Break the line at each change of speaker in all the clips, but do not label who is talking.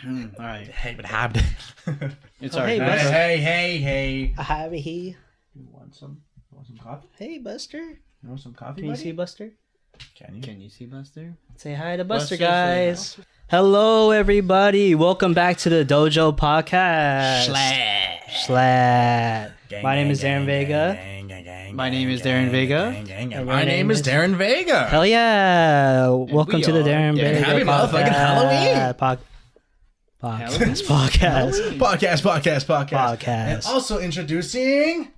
All right.
Hey, but happened.
It's
Oh,
our
hey,
hey,
Buster.
Hey.
Hi, he.
You want some coffee?
Hey, Buster.
You want some coffee,
Can you
buddy?
see Buster?
Can you?
Can you see Buster?
Say hi to Buster,
Buster, say
guys. Hello, everybody. Welcome back to the DOJO podcast. Schlat. My name is Darren Vega.
My name is Darren Vega.
And my name is Darren Vega.
Hell yeah. Welcome
we
to the
are
Darren
Darren.
Vega
Happy motherfucking Halloween.
Podcast.
Podcast. And also introducing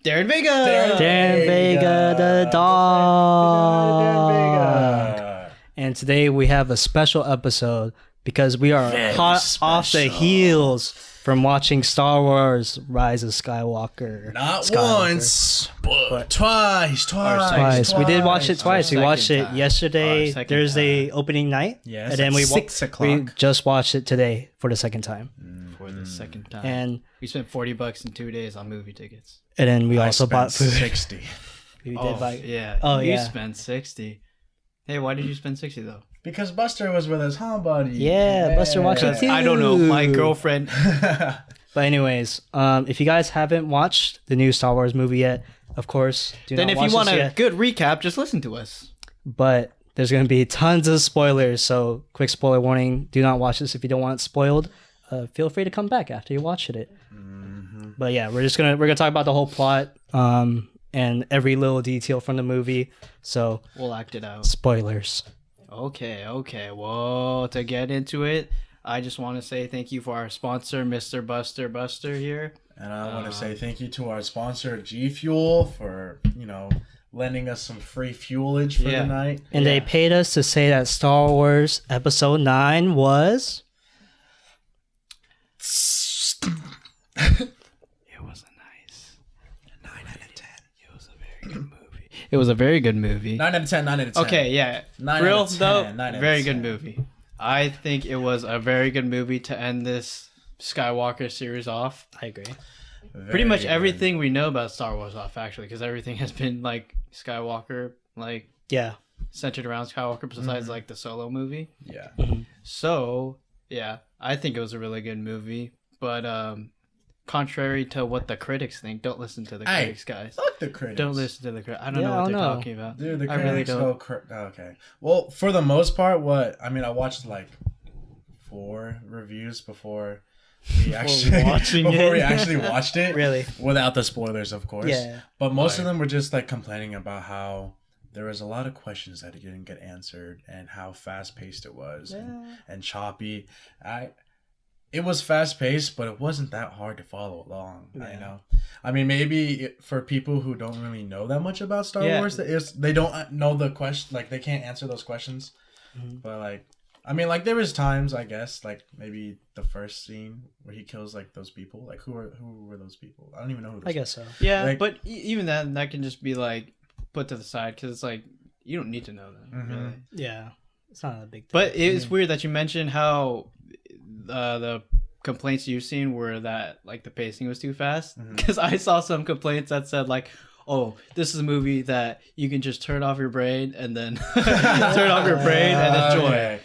Darren Vega.
Darren Vega, the dog.
Darren Vega.
And today we have a special episode because we are
Very
hot off the
special.
heels from watching Star Wars Rise of Skywalker.
Not once, but twice.
We did watch it twice. We
Second
watched it
time.
yesterday,
Our second
Thursday opening night.
Yes,
And then
at
we
6
we
o'clock.
just watched it today for the second time.
For the second time.
And
we spent $40 in 2 days on movie tickets.
then we
I
also bought
spent
food.
60.
We did buy.
Yeah.
Oh,
you
yeah.
spent 60. Hey, why did you spend 60 though?
Because Buster was with us, huh, buddy?
Yeah, Buster watched it too.
I don't know. My girlfriend.
But anyways, if you guys haven't watched the new Star Wars movie yet, of course,
Then if you want a good recap, just listen to us.
But there's going to be tons of spoilers, so quick spoiler warning: do not watch this if you don't want it spoiled. Feel free to come back after you watched it.
Mm-hmm.
But yeah, we're gonna talk about the whole plot and every little detail from the movie. So
We'll act it out.
spoilers.
Okay. Well, to get into it, I just want to say thank you for our sponsor, Mr. Buster here.
And I want to say thank you to our sponsor, G Fuel, for, lending us some free fuelage for
Yeah.
the night.
And they paid us to say that Star Wars Episode 9 was.
It was a nice 9 out of 10. It was a very good movie. It was a very good movie.
9 out of 10, 9 out of 10.
Okay, yeah.
9
Real
out of 10,
though,
9 out of
very
10.
good movie. I think it was a very good movie to end this Skywalker series off.
I agree.
Pretty much
Very
everything we know about Star Wars off, actually, because everything has been like Skywalker, like
Yeah.
centered around Skywalker, besides like the Solo movie.
good. Yeah.
So yeah, I think it was a really good movie. But contrary to what the critics think, don't listen to the
Hey,
critics, guys.
Fuck the critics.
Don't listen to the critics. I don't
Yeah,
know
I
what
don't
they're
know.
talking about.
Dude, the
I really
critics
don't.
go okay. Well, for the most part, I watched like 4 reviews before we actually watched it.
Really?
Without the spoilers, of course.
Yeah.
But most of them were just like complaining about how there was a lot of questions that didn't get answered and how fast paced it was and choppy. It was fast paced, but it wasn't that hard to follow along.
Yeah.
I know. I mean, maybe for people who don't really know that much about Star
Yeah.
Wars, they don't know the question. Like they can't answer those questions.
Mhm.
But like, I mean, like there was times, I guess, like maybe the first scene where he kills like those people. Like who were those people? I don't even know who. Those
I guess so.
Yeah,
Like-
but even that can just be like put to the side because it's like you don't need to know that.
Mhm.
Really.
Yeah. It's not a big thing.
But it's weird that you mentioned how the complaints you've seen were that like the pacing was too fast. Because I saw some complaints that said like, "Oh, this is a movie that you can just turn off your brain and then turn off your brain and enjoy."
Okay.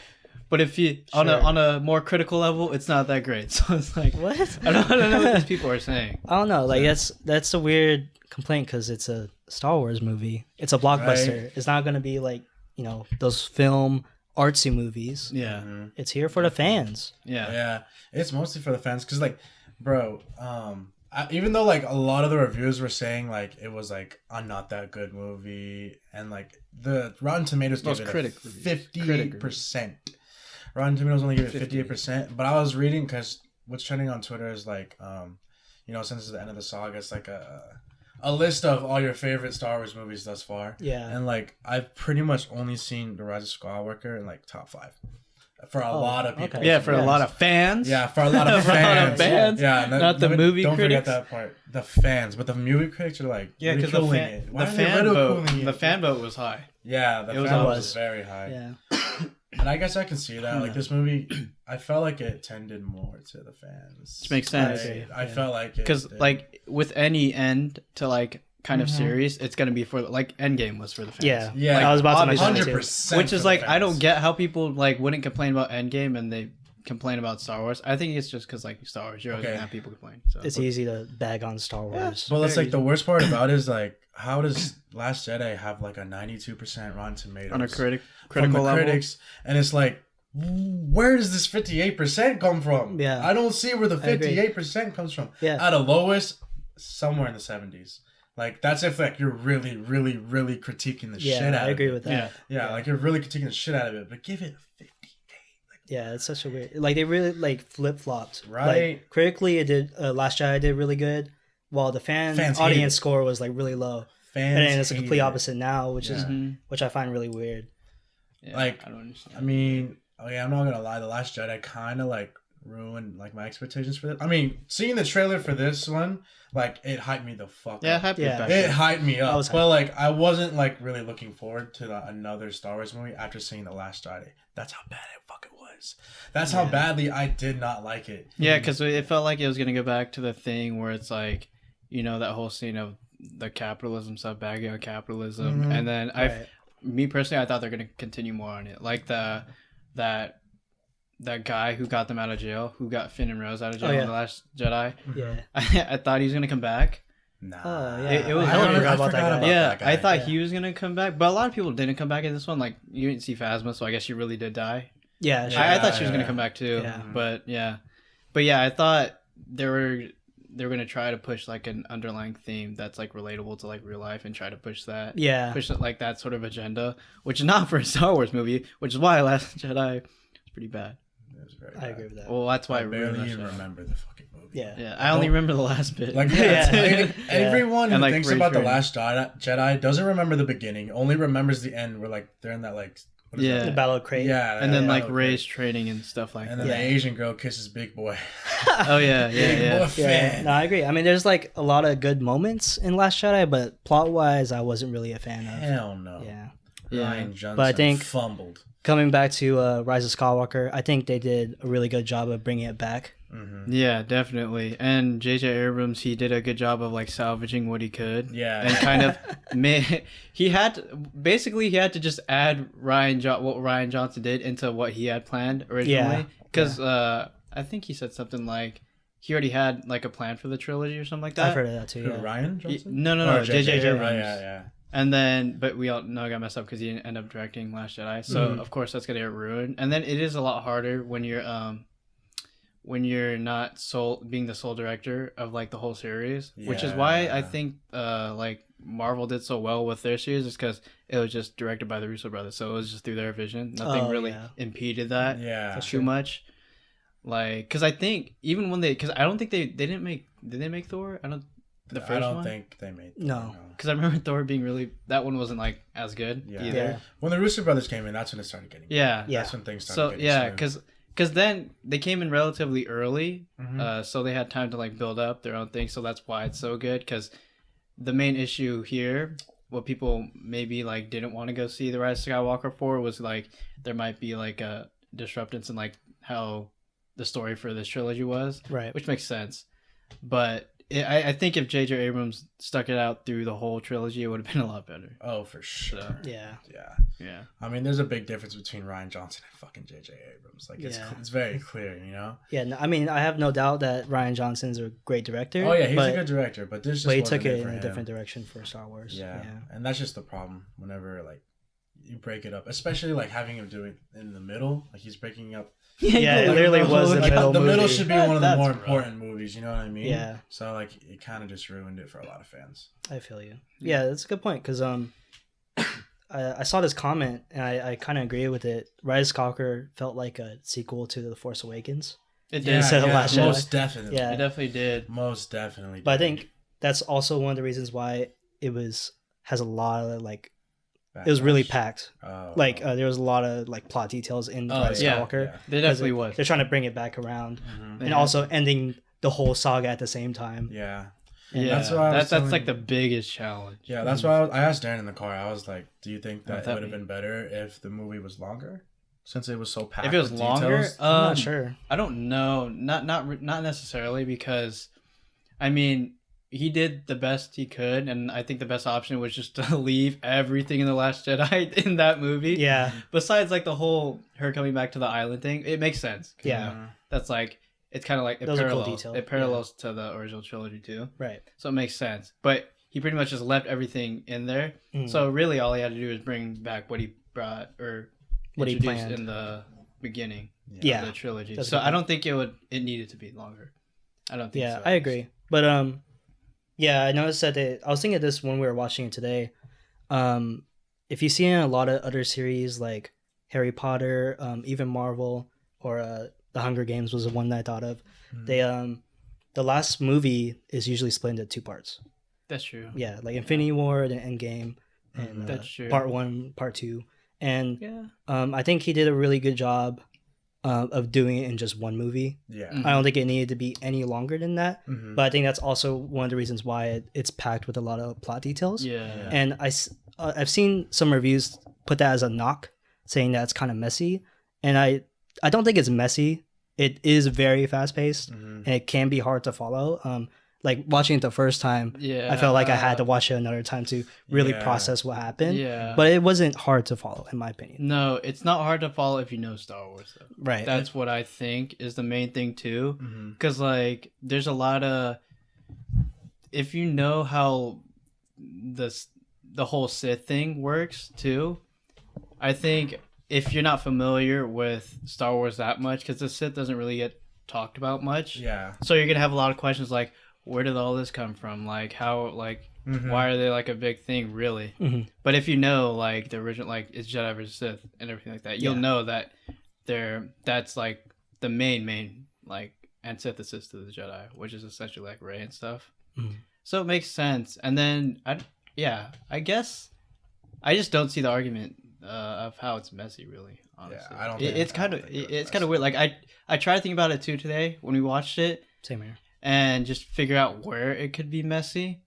But if you on a more critical level, it's not that great. So it's like,
What?
I don't know what these people are saying.
I don't know. Like that's a weird complaint because it's a Star Wars movie. It's a blockbuster.
Right.
It's not gonna be like those film artsy movies.
Yeah,
It's here for the fans.
yeah.
It's mostly for the fans because like, bro, even though like a lot of the reviews were saying like it was like a not that good movie and like the Rotten Tomatoes
Those
gave
critic
it
reviews.
58%. Rotten Tomatoes only gave it 58%, but I was reading because what's trending on Twitter is like since it's the end of the saga, it's like a list of all your favorite Star Wars movies thus far.
Yeah.
And like I've pretty much only seen The Rise of Skywalker in like top 5 for a lot of people.
okay.
Yeah, for a lot of fans.
Yeah, for a lot of
For a lot of
fans.
fans.
Yeah,
Not the movie
don't
critics.
forget that part. The fans, but the movie critics are like
Yeah, because the
ridiculing
fan,
it.
the
Why are they
fan
ridiculing
vote,
it?
the fan vote was high.
Yeah, the
It was
fan vote
always-
was very high.
Yeah.
And I guess I can see that. Like this movie, I felt like it tended more to the fans.
Which makes sense.
I felt like it
Because
did.
like with any end to like kind of series, it's gonna be for like Endgame was for the fans.
Yeah.
Yeah,
I was about to mention
obviously.
that too.
100%.
Which is
for
like
the
I don't
fans.
get how people like wouldn't complain about Endgame and they complain about Star Wars. I think it's just because like Star Wars, you're always gonna have people complain. So
It's easy to bag on Star Wars.
Well, that's
Very
like the worst part about it is like, how does Last Jedi have like a 92% Rotten Tomatoes
on a
from
critical
the
level.
critics, and it's like, where does this 58% come from?
Yeah.
I don't see where the
I agree.
58% comes from.
Yeah.
At a lowest, somewhere in the 70s. Like that's if like you're really, really, really critiquing the shit out of it.
I agree with that.
Yeah.
Yeah, like you're really critiquing the shit out of it, but give it 58.
Yeah, it's such a weird. Like they really like flip flopped.
Right.
Like, critically, it did. Last Jedi did really good, while the
Fans hated
audience
it.
score was like really low.
Fans
And then it's the complete
hate it.
opposite now, which is
Mhm.
which I find really weird.
Yeah,
Like,
I don't understand.
I mean, okay, I'm not gonna lie. The Last Jedi kind of like ruined like my expectations for this. I mean, seeing the trailer for this one, like it hyped me the fuck
yeah,
up.
happy
Yeah.
back
It
then.
hyped me
I
up.
was
But like, I wasn't like really looking forward to another Star Wars movie after seeing The Last Jedi. That's how bad it fucking was. That's how
Yeah.
badly I did not like it.
Yeah, because it felt like it was gonna go back to the thing where it's like, you know, that whole scene of the capitalism stuff, bagging on capitalism,
Mhm.
and then
Right.
me personally, I thought they're gonna continue more on it, like that guy who got them out of jail, who got Finn and Rose out of jail
Oh, yeah.
in The Last Jedi.
Yeah.
I thought he was gonna come back.
Nah.
Oh, yeah.
It was-
I totally forgot about that guy.
Yeah,
that guy.
I thought
Yeah.
he was gonna come back, but a lot of people didn't come back in this one. Like you didn't see Phasma, so I guess she really did die.
Yeah.
Yeah.
I thought she was gonna
yeah.
come back too.
Yeah.
But yeah, I thought they were gonna try to push like an underlying theme that's like relatable to like real life and try to push that.
Yeah.
Push like that sort of agenda, which is not for a Star Wars movie, which is why Last Jedi is pretty bad.
It was very
I
bad.
agree with that.
Well, that's why
I
I ruined
barely
that
even
show.
remember the fucking movie.
Yeah.
Yeah, I only remember the last bit.
Like,
Yeah.
like, everyone who
And, like,
thinks
Ray
about The
training.
Last Jedi doesn't remember the beginning, only remembers the end where, like, they're in that, like, what is
Yeah.
that?
The Battle of Crate.
Yeah.
and then
that
like
battle
Ray's
craze.
training and stuff like
And
that.
then
Yeah.
the Asian girl kisses Big Boy.
Oh yeah,
Big
yeah.
boy
Yeah,
fan.
no, I agree. I mean, there's like a lot of good moments in Last Jedi, but plot wise, I wasn't really a fan of.
Hell no.
Yeah.
Yeah.
Ryan Johnson
But I think-
fumbled.
Coming back to Rise of Skywalker, I think they did a really good job of bringing it back.
Mm-hmm.
Yeah, definitely. And J.J. Abrams, he did a good job of like salvaging what he could.
Yeah.
And kind of he had to just add what Ryan Johnson did into what he had planned originally. Because I think he said something like he already had like a plan for the trilogy or something like that.
I've heard of that too.
Who,
Yeah.
Ryan
He-
Johnson?
no,
Or
J.J. Abrams.
Oh, yeah.
And then, but we all know I got messed up because he didn't end up directing Last Jedi. So
Mhm.
of course that's gonna get ruined. And then it is a lot harder when you're not being the sole director of like the whole series, which is why I
Yeah.
think like Marvel did so well with their series is because it was just directed by the Russo brothers, so it was just through their vision. Nothing
Oh,
really
yeah.
impeded that
Yeah.
That's
too
true.
much. Like, because I think even when because I don't think they didn't make did they make Thor? I don't the first
I don't
one.
think they made
No.
Because I remember Thor being that one wasn't like as good
Yeah.
either.
Yeah.
When the Russo brothers came in, that's when it started getting
Yeah.
Yeah.
That's when things started
So
getting
yeah,
smooth.
because then they came in relatively early,
Mhm.
so they had time to like build up their own thing. So that's why it's so good. Because the main issue here, what people maybe like didn't want to go see the Rise of Skywalker for, was like there might be like a disruptance in like how the story for this trilogy was,
Right.
which makes sense. But I think if J.J. Abrams stuck it out through the whole trilogy, it would have been a lot better.
Oh, for sure.
So,
Yeah.
Yeah.
yeah.
I mean, there's a big difference between Ryan Johnson and fucking J.J. Abrams. Like,
Yeah.
it's very clear, you know?
Yeah. No, I mean, I have no doubt that Ryan Johnson's a great director.
Oh, yeah, he's
but,
a good director, but this just
But he
wasn't
took it
for
in a
him.
different direction for Star Wars.
Yeah. And that's just the problem whenever, like, you break it up. Especially, like, having him do it in the middle. Like, he's breaking up.
Yeah, it literally was the
Like,
middle
the middle
movie.
should be one of the
That's
more
rough.
important movies, you know what I mean?
Yeah.
So, like, it kind of just ruined it for a lot of fans.
I feel you. Yeah, that's a good point because I saw this comment and I kind of agree with it. Rise of Skywalker felt like a sequel to The Force Awakens.
It did.
Yeah, Instead of Last Jedi.
most definitely.
Yeah.
It definitely did.
Most definitely.
But I
did.
think that's also one of the reasons why it has a lot of like it was really
Backlash.
packed.
Oh.
Like there was a lot of like plot details in
Oh,
Rise of
yeah,
Skywalker.
yeah.
There
'Cause
definitely was.
They're trying to bring it back around
Mhm.
and
Yeah.
also ending the whole saga at the same time.
Yeah.
Yeah,
That's why I was
that's
telling-
like the biggest challenge.
Yeah, that's why I asked Darren in the car. I was like, "Do you think that
that
would have
be?
been better if the movie was longer, since it was so packed?"
If it was
with
longer,
details?
I'm not sure.
I don't know. Not necessarily because, I mean, he did the best he could, and I think the best option was just to leave everything in The Last Jedi in that movie.
Yeah.
Besides, like, the whole her coming back to the island thing, it makes sense.
Yeah.
That's like, it's kind of like,
Those are cool details.
it parallels to the original trilogy too.
Right.
So it makes sense. But he pretty much just left everything in there. So really all he had to do is bring back what he brought or
what he
introduced
planned
in the beginning of the trilogy.
That's
so I don't think it needed to be longer. I don't think so.
Yeah, I agree. But yeah, I noticed that I was thinking of this when we were watching it today. If you see in a lot of other series like Harry Potter, even Marvel, or The Hunger Games was the one that I thought of. They the last movie is usually split into 2 parts.
That's true.
Yeah, like Infinity War and Endgame, and
that's true.
Part 1, Part 2, and I think he did a really good job of doing it in just one movie.
Yeah,
I don't think it needed to be any longer than that. But I think that's also one of the reasons why it's packed with a lot of plot details.
Yeah.
And I've seen some reviews put that as a knock, saying that it's kind of messy, and I don't think it's messy. It is very fast paced, and it can be hard to follow. Like watching it the first time, I felt like I had to watch it another time to really process what happened.
Yeah.
But it wasn't hard to follow, in my opinion.
No, it's not hard to follow if you know Star Wars, though.
Right.
That's what I think is the main thing, too. Because, like, there's a lot of... If you know how the whole Sith thing works, too, I think if you're not familiar with Star Wars that much, because the Sith doesn't really get talked about much.
Yeah.
So you're going to have a lot of questions like, where did all this come from? Like, how, like, why are they, like, a big thing, really? But if you know, like, the original, like, it's Jedi versus Sith and everything like that, you'll know that that's, like, the main, like, antithesis to the Jedi, which is essentially, like, Rey and stuff. So it makes sense. And then, I guess, I just don't see the argument of how it's messy, really, honestly. Yeah, I don't think it's kind of weird. Like, I tried to think about it, too, today when we watched it.
Same here.
And just figure out where it could be messy,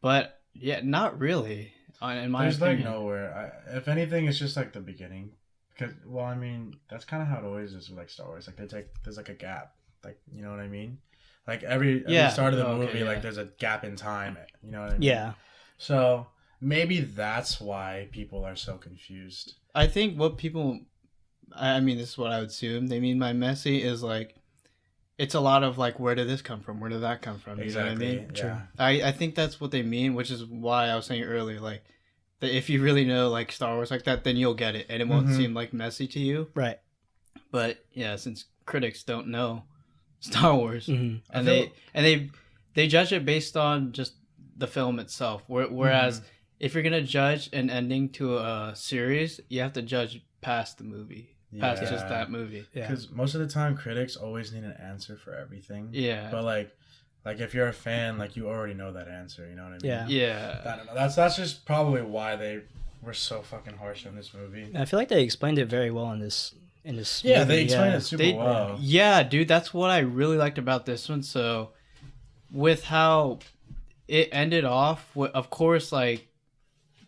but yeah, not really. In my opinion,
like nowhere. If anything, it's just like the beginning. Because I mean, that's kind of how it always is with like Star Wars. Like there's like a gap. Like, you know what I mean? Like every start of the movie, like there's a gap in time. You know what I mean?
Yeah.
So maybe that's why people are so confused.
I think what people, I mean, this is what I would assume they mean by messy is like. It's a lot of like, where did this come from? Where did that come from? You know what I mean?
Yeah.
I think that's what they mean, which is why I was saying earlier, like, that if you really know like Star Wars like that, then you'll get it, and it won't seem like messy to you.
Right.
But yeah, since critics don't know Star Wars, and they judge it based on just the film itself. Whereas if you're gonna judge an ending to a series, you have to judge past the movie. Past just that movie.
Because most of the time, critics always need an answer for everything.
Yeah.
But like if you're a fan, like you already know that answer. You know what I mean?
Yeah.
I don't know. That's just probably why they were so fucking harsh on this movie.
I feel like they explained it very well in this.
Yeah, movie. They explained it super well.
Yeah, dude, that's what I really liked about this one. So, with how it ended off, of course, like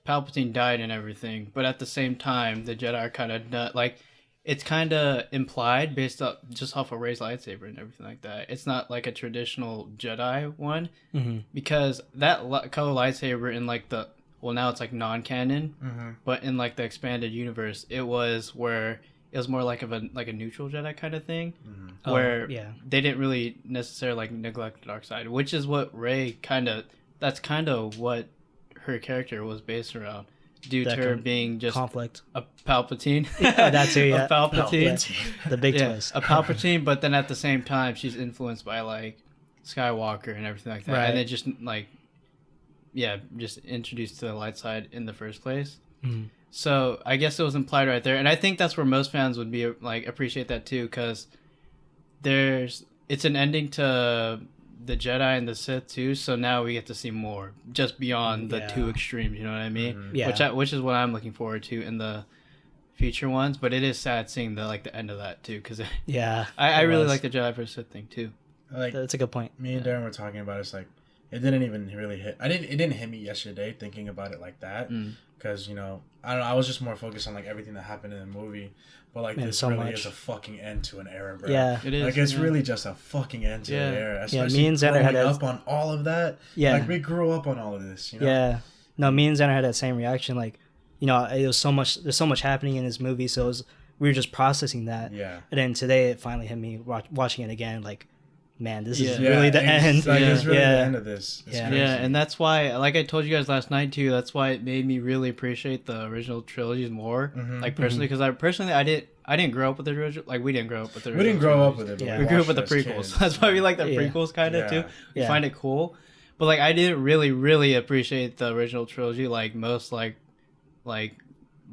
Palpatine died and everything, but at the same time, the Jedi are kind of like. It's kind of implied based off of Rey's lightsaber and everything like that. It's not like a traditional Jedi one because that color lightsaber in like now it's like non-canon, but in like the expanded universe, it was where it was more like a neutral Jedi kind of thing, where they didn't really necessarily like neglect the dark side, which is what Rey that's kind of what her character was based around. Due to her being just
conflict,
a Palpatine.
That's her,
a Palpatine.
The big twist.
A Palpatine, but then at the same time, she's influenced by like Skywalker and everything like that. Right. And then just like, just introduced to the light side in the first place. So I guess it was implied right there, and I think that's where most fans would be like appreciate that too, because it's an ending to the Jedi and the Sith too, so now we get to see more just beyond the two extremes, you know what I mean? Which is what I'm looking forward to in the future ones, but it is sad seeing the end of that too, because I really like the Jedi versus Sith thing too.
Like,
that's a good point.
Me and Darren were talking about it's like it didn't even really hit. It didn't hit me yesterday thinking about it like that, because you know, I don't know. I was just more focused on like everything that happened in the movie. But like this really is a fucking end to an era, bro.
Yeah,
it is.
Like it's really just a fucking end to an era. Especially
me and Xander had
up on all of that.
Yeah,
like we grew up on all of this. You know?
Yeah, no, me and Xander had that same reaction. Like, you know, it was so much. There's so much happening in this movie, so we were just processing that.
Yeah.
And then today it finally hit me watching it again. Like, man, this is really the end.
Like, it's really the end of this. It's
yeah.
crazy.
Yeah, and that's why, like I told you guys last night too, that's why it made me really appreciate the original trilogies more. Like personally, because I didn't grow up with the original. Like we didn't grow up with the original.
We didn't grow up with it.
But
we grew up with the prequels. That's why we like the prequels kind of too. We find it cool, but like I didn't really appreciate the original trilogy like most like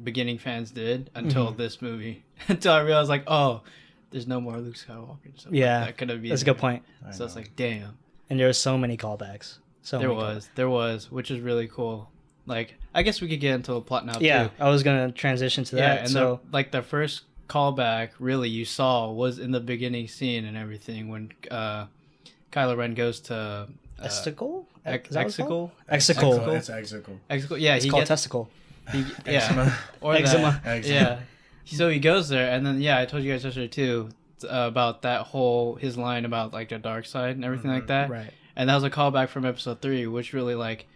beginning fans did until this movie. Until I realized like, oh, there's no more Luke Skywalker. So that could have been.
That's a good point.
So it's like, damn.
And there were so many callbacks.
There was, which is really cool. Like, I guess we could get into the plot now too.
Yeah, I was gonna transition to that.
Yeah, and so the first callback really you saw was in the beginning scene and everything when Kylo Ren goes to
Exegol?
Exegol?
Exegol.
It's Exegol.
Exegol. Yeah,
it's called testicle.
Eczema.
Or
eczema.
Yeah. So he goes there, and then I told you guys yesterday too about that whole his line about like the dark side and everything like that.
Right.
And that was a callback from episode 3, which really like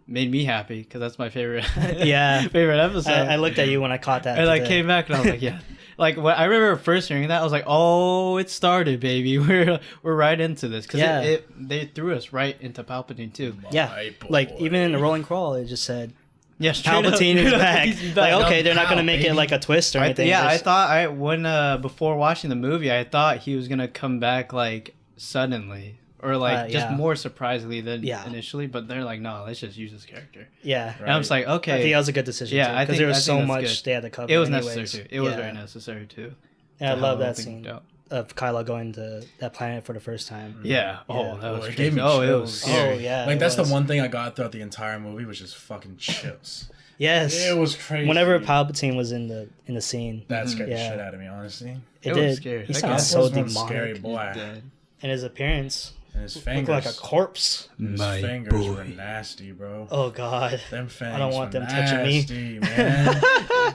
made me happy because that's my favorite. Favorite episode.
I looked at you when I caught that.
And I came back and I was like, yeah. Like when I remember first hearing that, I was like, "Oh, it started, baby. We're right into this." Because they threw us right into Palpatine too.
Yeah, like even in the rolling crawl, it just said,
"Yeah,
Palpatine is back." Like, okay, they're not gonna make it like a twist or anything.
I thought when before watching the movie, I thought he was gonna come back like suddenly. Or like just more surprisingly than initially, but they're like, no, let's just use this character.
Yeah,
right. And I'm just like, okay,
I think that was a good decision. Yeah, because there was so much they had to cover.
It was necessary too. It was very necessary too.
And I love that scene of Kylo going to that planet for the first time.
Yeah. Oh, that was
it gave me
chills.
It was scary.
Oh yeah.
Like that's the one thing I got throughout the entire movie, which is fucking chills.
Yes.
It was crazy.
Whenever Palpatine was in the scene,
that scared the shit out of me. Honestly,
it did.
Was scary.
He sounded so demonic.
Scary boy.
And his appearance.
And his fingers
looked like a corpse.
His fingers were nasty, bro.
Oh god,
them fangs.
I don't want them
nasty,
touching me,
man.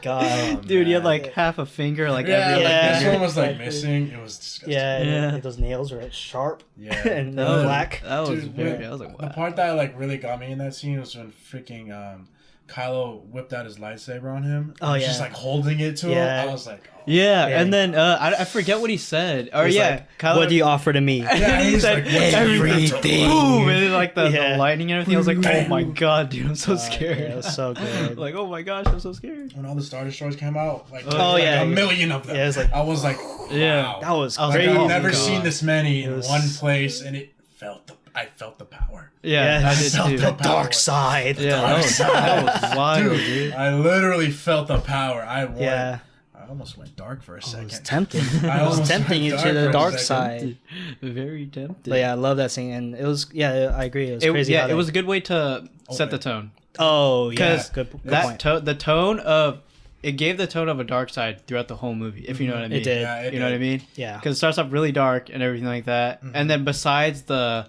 God,
oh, dude, he had like half a finger, like every
this one was like missing. It was disgusting.
Yeah. Those nails were sharp.
Yeah,
and black.
That was
dude,
very. I was like, wow.
The part that like really got me in that scene was when freaking Kylo whipped out his lightsaber on him.
Oh yeah,
just like holding it to him. I was like, oh.
Yeah, and then I forget what he said. Or
like,
Kylo,
what do you offer to me?
Yeah, he said like,
everything. Boom, and then like the lightning and everything. I was like, oh my god, dude, I'm so scared.
Yeah, it was so good.
Like, oh my gosh, I'm so scared.
When all the Star Destroyers came out, like
a
million of them.
Yeah, it was like,
I was like, wow.
That was
crazy.
Like,
I've never seen this many in one place, and I felt the power.
Yeah, I did too.
The dark side.
Yeah, that was wild, dude.
I literally felt the power. I almost went dark for a second.
It was tempting. I was tempting you to the dark side.
Very tempting.
But yeah, I love that scene, and it was I agree. It was crazy.
Yeah, it was a good way to set the tone.
Oh yeah,
good point. The tone of it gave the tone of a dark side throughout the whole movie. If you know what I mean.
It did.
Yeah,
you know what I mean?
Yeah.
Because it starts off really dark and everything like that, and then besides the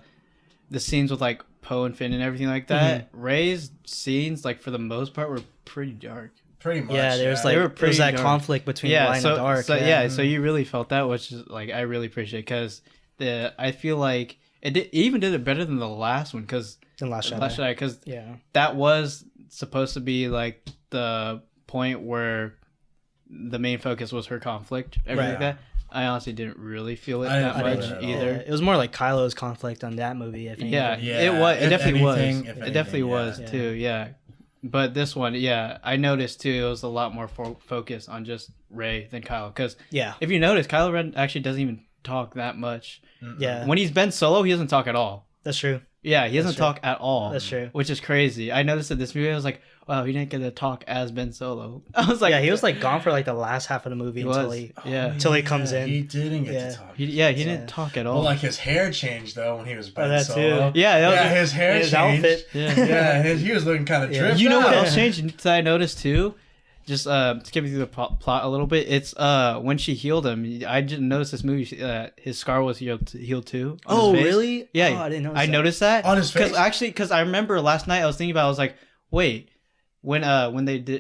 scenes with like Poe and Finn and everything like that, Rey's scenes like for the most part were pretty dark.
Pretty much.
Yeah, there was like there was that conflict between light and dark.
So you really felt that, which is like I really appreciate because I feel like it even did it better than the last one because
Last Jedi
because that was supposed to be like the point where the main focus was her conflict, everything like that. I honestly didn't really feel it that much either.
It was more like Kylo's conflict on that movie. I think.
It was. It definitely was. It definitely was too. Yeah. But this one, I noticed too, it was a lot more focused on just Rey than Kylo. Because if you notice, Kylo Ren actually doesn't even talk that much.
Yeah.
When he's Ben Solo, he doesn't talk at all.
That's true.
Yeah, he doesn't talk at all.
That's true.
Which is crazy. I noticed in this movie, I was like, wow, he didn't get to talk as Ben Solo. I was like,
he was like gone for like the last half of the movie until he comes in.
He didn't get to talk.
He didn't talk at all.
Well, like his hair changed though when he was Ben Solo.
Too. Yeah,
his hair
his
changed.
outfit.
He was looking kind of dripped.
You know what else changed that I noticed too? just skipping through the plot a little bit. It's when she healed him. I didn't notice this movie. His scar was healed too.
Oh, really?
Yeah,
I didn't notice.
I noticed that
on his face.
Because I remember last night I was thinking about. I was like, wait. When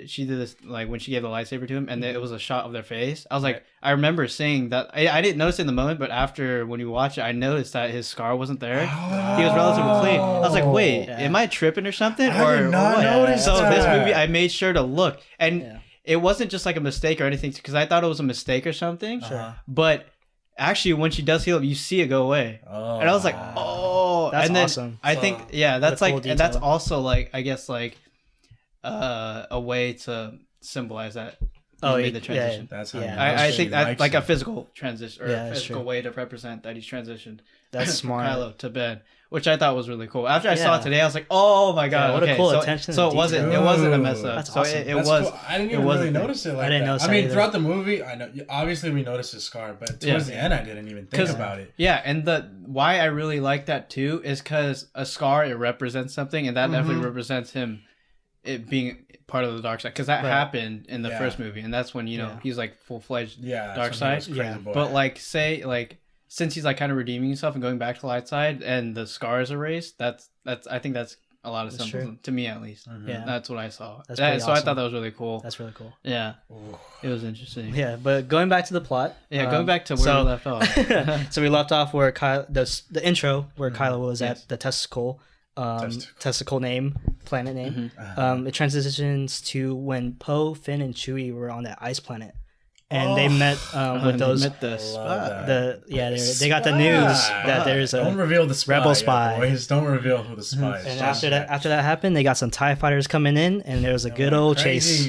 she did this, like when she gave the lightsaber to him and it was a shot of their face, I was like, I remember saying that. I didn't notice it in the moment, but after when you watch it, I noticed that his scar wasn't there. He was relatively clean. I was like, wait, am I tripping or something?
I did not notice
so
that.
this movie, I made sure to look, and it wasn't just like a mistake or anything, because I thought it was a mistake or something. But actually, when she does heal him, you see it go away, and I was like, oh,
that's
and then
awesome.
I think that's like,
cool
and that's
detail.
also like, I guess like. A way to symbolize that he made the transition.
That's how
I think that's like a physical transition or a
that's
physical
true.
way to represent that he's transitioned.
That's
from
smart.
Kylo to Ben, which I thought was really cool. After I saw it today, I was like, "Oh my god,
what a cool attention
So
to
it wasn't a mess up.
That's
so
awesome.
it
That's
was.
cool. I didn't even
was
really
a thing.
notice it like
I didn't
that.
notice
I
that
mean,
either.
throughout the movie, I know obviously we noticed his scar, but towards the end, I didn't even think about it.
Yeah, and why I really like that too is because a scar, it represents something, and that definitely represents him. It being part of the dark side, because that happened in the first movie, and that's when he's like full-fledged dark side. But like since he's like kind of redeeming himself and going back to light side, and the scar is erased, that's I think that's a lot of symbolism to me, at least.
Yeah,
that's what I saw.
That's pretty
so I
awesome.
thought that was really cool.
That's really cool.
Yeah, it was interesting.
Yeah, but going back to the plot.
Going back to where we left off.
So we left off where the intro where Kylo was at the testicle. Testicle name, planet name. It transitions to when Poe, Finn, and Chewie were on that ice planet, and they met with those.
Met the spy.
They got the news that there's a
don't reveal the spy,
rebel spy.
Boys. Don't reveal who the spy is.
And after that happened, they got some TIE fighters coming in, and there was a good old chase.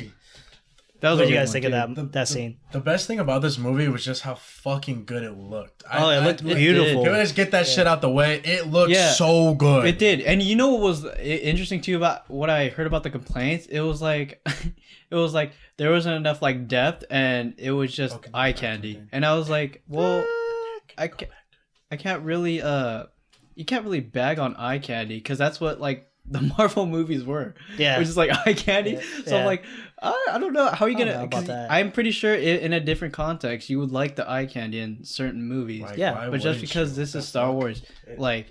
That was
what do you guys think of that scene?
The best thing about this movie was just how fucking good it looked.
It looked beautiful.
Can we just get that shit out the way? It looked so good.
It did. And you know what was interesting too about what I heard about the complaints? It was like there wasn't enough like depth, and it was just eye candy. And I was like, well, I can't really you can't really bag on eye candy, because that's what like the Marvel movies were. Yeah, which is like eye candy. So I'm like, I don't know how are you gonna.
About that.
I'm pretty sure in a different context you would like the eye candy in certain movies.
Like,
but just because this is Star Wars, like,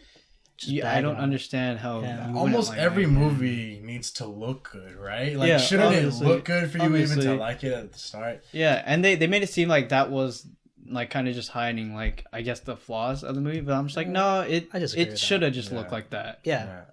I don't understand how.
Almost every movie needs to look good, right? Like, shouldn't it look good for you even to like it at the start?
Yeah, and they made it seem like that was like kind of just hiding, like, I guess the flaws of the movie. But I'm just like, no, it should have just looked like that.
Yeah.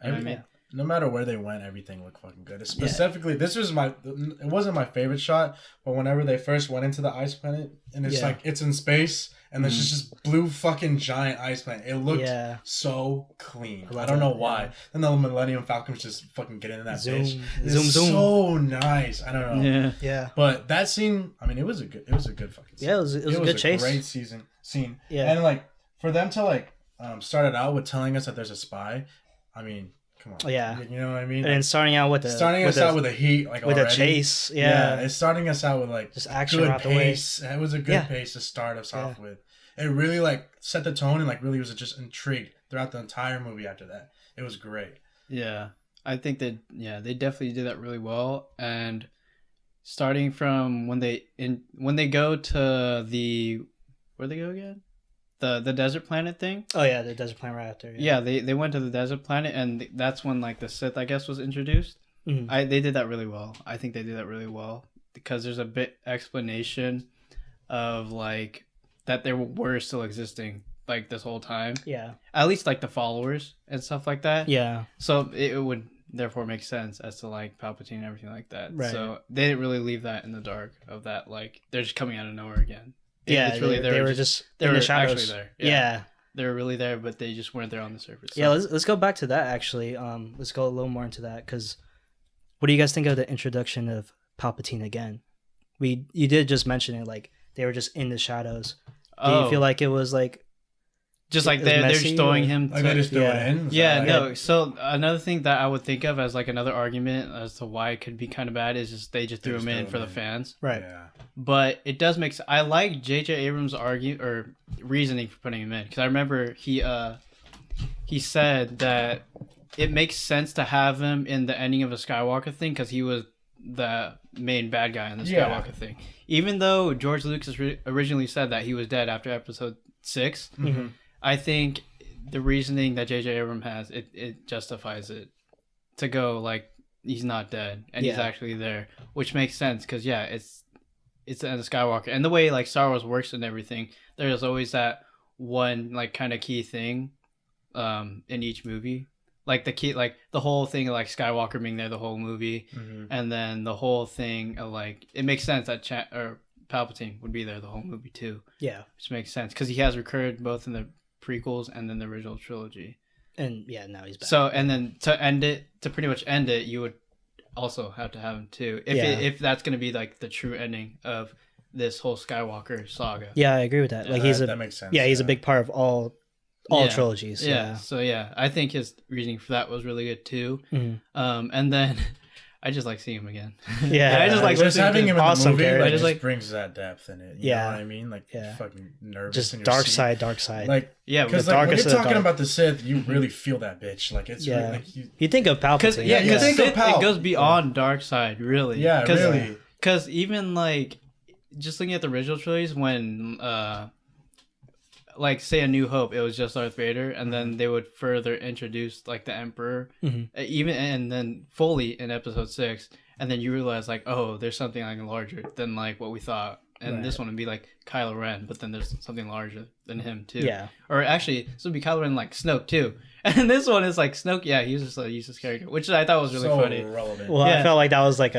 No matter where they went, everything looked fucking good. Specifically, this was it wasn't my favorite shot, but whenever they first went into the ice planet, and it's like, it's in space, and there's just this blue fucking giant ice planet. It looked so clean. I don't know why. Then the Millennium Falcon's just fucking getting in that bitch. Zoom. So nice. I don't know.
Yeah.
But that scene, I mean, it was a good fucking scene.
Yeah, it was a good chase.
Great scene.
Yeah.
And like, for them to like start it out with telling us that there's a spy, I mean, come on.
Yeah.
You know what I mean?
And then starting out with
a heat, like,
with
already.
A chase. Yeah.
It's starting us out with like
just action
good
out the
pace.
way.
It was a good pace to start us off with. It really like set the tone, and like really was just intrigued throughout the entire movie after that. It was great.
Yeah. I think that they definitely did that really well. And starting from when they go to where'd they go again? The desert planet thing.
Oh yeah, the desert planet right after.
Yeah, they went to the desert planet, and that's when like the Sith, I guess, was introduced.
Mm-hmm.
They did that really well. I think they did that really well, because there's a bit explanation of like that they were still existing like this whole time.
Yeah.
At least like the followers and stuff like that.
Yeah.
So it would therefore make sense as to like Palpatine and everything like that. Right. So they didn't really leave that in the dark of that, like they're just coming out of nowhere again.
It's really they were just in the shadows.
Actually there.
Yeah.
They were really there, but they just weren't there on the surface. So.
Yeah, let's go back to that actually. Let's go a little more into that, because what do you guys think of the introduction of Palpatine again? You did just mention it, like they were just in the shadows. Do you feel like it was like
just like they're just throwing him
like they just threw it in?
No. So another thing that I would think of as like another argument as to why it could be kind of bad is just they just threw him in for the fans.
Right.
Yeah.
But it does make sense. I like J.J. Abrams' reasoning for putting him in, because I remember he said that it makes sense to have him in the ending of a Skywalker thing, because he was the main bad guy in the
Yeah.
Skywalker thing. Even though George Lucas originally said that he was dead after Episode 6,
Mm-hmm.
I think the reasoning that J.J. Abrams has, it justifies it to go like he's not dead and he's
Yeah.
actually there, which makes sense because it's the end of Skywalker, and the way like Star Wars works and everything, there's always that one like kind of key thing in each movie, like the whole thing of like Skywalker being there the whole movie, and then the whole thing of like it makes sense that Palpatine would be there the whole movie too.
Yeah.
Which makes sense because he has recurred both in the prequels and then the original trilogy.
And yeah, now he's back.
So, and then to pretty much end it, you would also have to have him too. If that's going to be like the true ending of this whole Skywalker saga.
Yeah, I agree with that. Like
that makes sense.
Yeah, he's a big part of all trilogies.
Yeah. So yeah, I think his reasoning for that was really good too.
Mhm.
And then I just like seeing him again.
Yeah,
I just like
just having him in the
awesome
movie
character.
like,
I just
just
like-
brings that depth in it. You
Yeah.
know what I mean? Like,
Yeah.
you're fucking nervous.
just
in your
dark
seat.
side.
Like,
Yeah,
because
the
like, when
darkest
you're
of the
talking
dark.
about the Sith, you really feel that bitch. Like, it's
Yeah.
really, like,
You think of
because
Palpatine.
because
think of
Sith,
Pal.
it goes beyond dark side, really.
yeah,
Cause,
really.
Because even like just looking at the original trilogies, when like say A New Hope, it was just Darth Vader, and then they would further introduce like the Emperor,
Mhm.
even and then fully in Episode 6, and then you realize like, oh, there's something like larger than like what we thought, and
Right.
this one would be like Kylo Ren, but then there's something larger than him too.
Yeah.
Or actually, this would be Kylo Ren like Snoke too, and this one is like Snoke. Yeah, he's just a useless character, which I thought was really
so
funny.
relevant.
Well,
Yeah.
I felt like that was like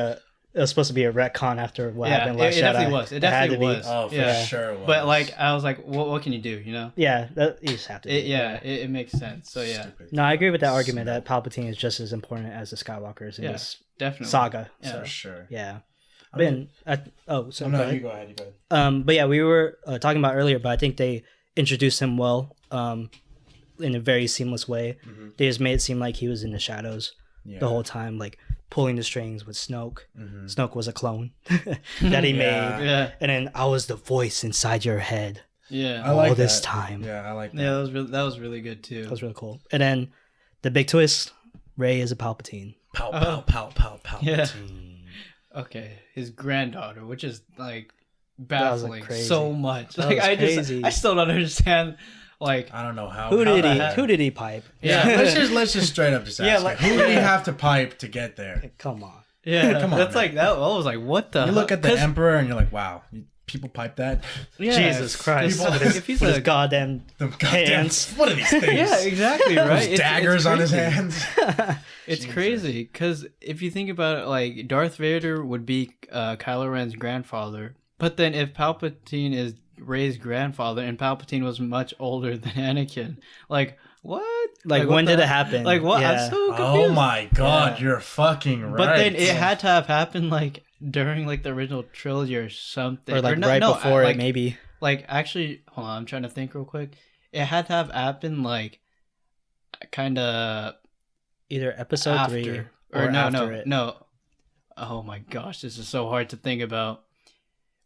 it was supposed to be a retcon after what
Yeah,
happened
it
last
definitely
Jedi.
was. It
had
definitely
to be.
was.
Oh, for
Yeah.
sure it was.
But like, I was like, what can you do? You know?
Yeah, you just have to. Do
It makes sense. So yeah,
Stupid.
No, I agree with that argument that Palpatine is just as important as the Skywalkers in
Yeah,
this
definitely.
saga.
Yeah.
So
For sure.
yeah.
I mean-
So
Oh,
go
no,
ahead.
you go ahead. You go ahead.
But yeah, we were talking about earlier, but I think they introduced him well, in a very seamless way.
Mm-hmm.
They just made it seem like he was in the shadows
Yeah.
the whole time, like pulling the strings with Snoke.
Mhm.
Snoke was a clone that he
Yeah.
made,
Yeah,
and then I was the voice inside your head
yeah,
I like
all this
that.
time.
Yeah, I like that.
yeah. That was really good too.
That was really cool. And then the big twist: Rey is a Palpatine.
Pow,
Oh.
pow, pow, pow,
Yeah.
Palpatine.
Okay, his granddaughter, which is like
That was, like,
baffling
crazy.
so much.
That
Like
was
I
crazy.
I still don't understand. Like
I don't know how.
Who
how
did
that
Who did he pipe?
Yeah.
let's just straight up just ask.
Yeah,
Yeah,
like-
who did he have to pipe to get there?
Come on.
yeah,
Come on,
that's
man.
like that. I was like, what the?
You look at the
'Cause-
Emperor and you're like, wow, people pipe that.
yeah,
Jesus Christ!
People-
With his,
if he's
with his
a
goddamn
The goddamn,
hands.
what are these things?
yeah, exactly right.
Those daggers on his
crazy.
hands.
It's
Jesus.
crazy because if you think about it, like Darth Vader would be Kylo Ren's grandfather, but then if Palpatine is Rey's grandfather and Palpatine was much older than Anakin, like what?
Like
what
when did
the-
it happen?
Like what?
Yeah.
I'm so confused.
Oh my god,
Yeah.
you're fucking right.
But then it had to have happened like during like the original trilogy or something,
or like
no,
right
no,
before
like,
it, maybe.
Like actually, hold on, I'm trying to think real quick. It had to have happened like kind of
Either episode
after
3
or
or
no,
after
no,
it.
no. Oh my gosh, this is so hard to think about.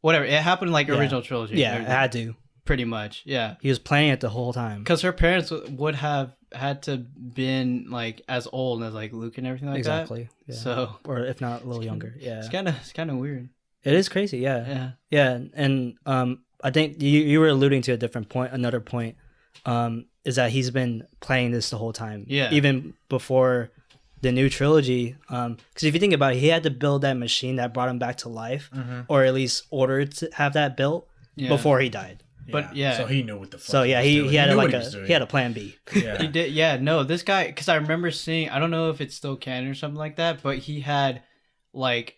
Whatever, it happened like
Yeah.
original trilogy.
Yeah, it had to.
pretty much. Yeah,
He was planning it the whole time.
because her parents would have had to been like as old as like Luke and everything like
Exactly.
that.
Yeah.
So
Or if not a little younger. Yeah.
it's kind of weird.
It is crazy. Yeah.
Yeah.
Yeah, and I think you were alluding to a different point. Another point is that he's been playing this the whole time.
Yeah.
Even before the new trilogy. Because if you think about it, he had to build that machine that brought him back to life, or at least ordered to have that built
Yeah.
before he died.
But yeah.
So he knew what the fuck.
So yeah, he had
knew
like
what was doing.
he had a plan B.
Yeah.
He did, yeah. No, this guy, because I remember seeing. I don't know if it's still canon or something like that, but he had like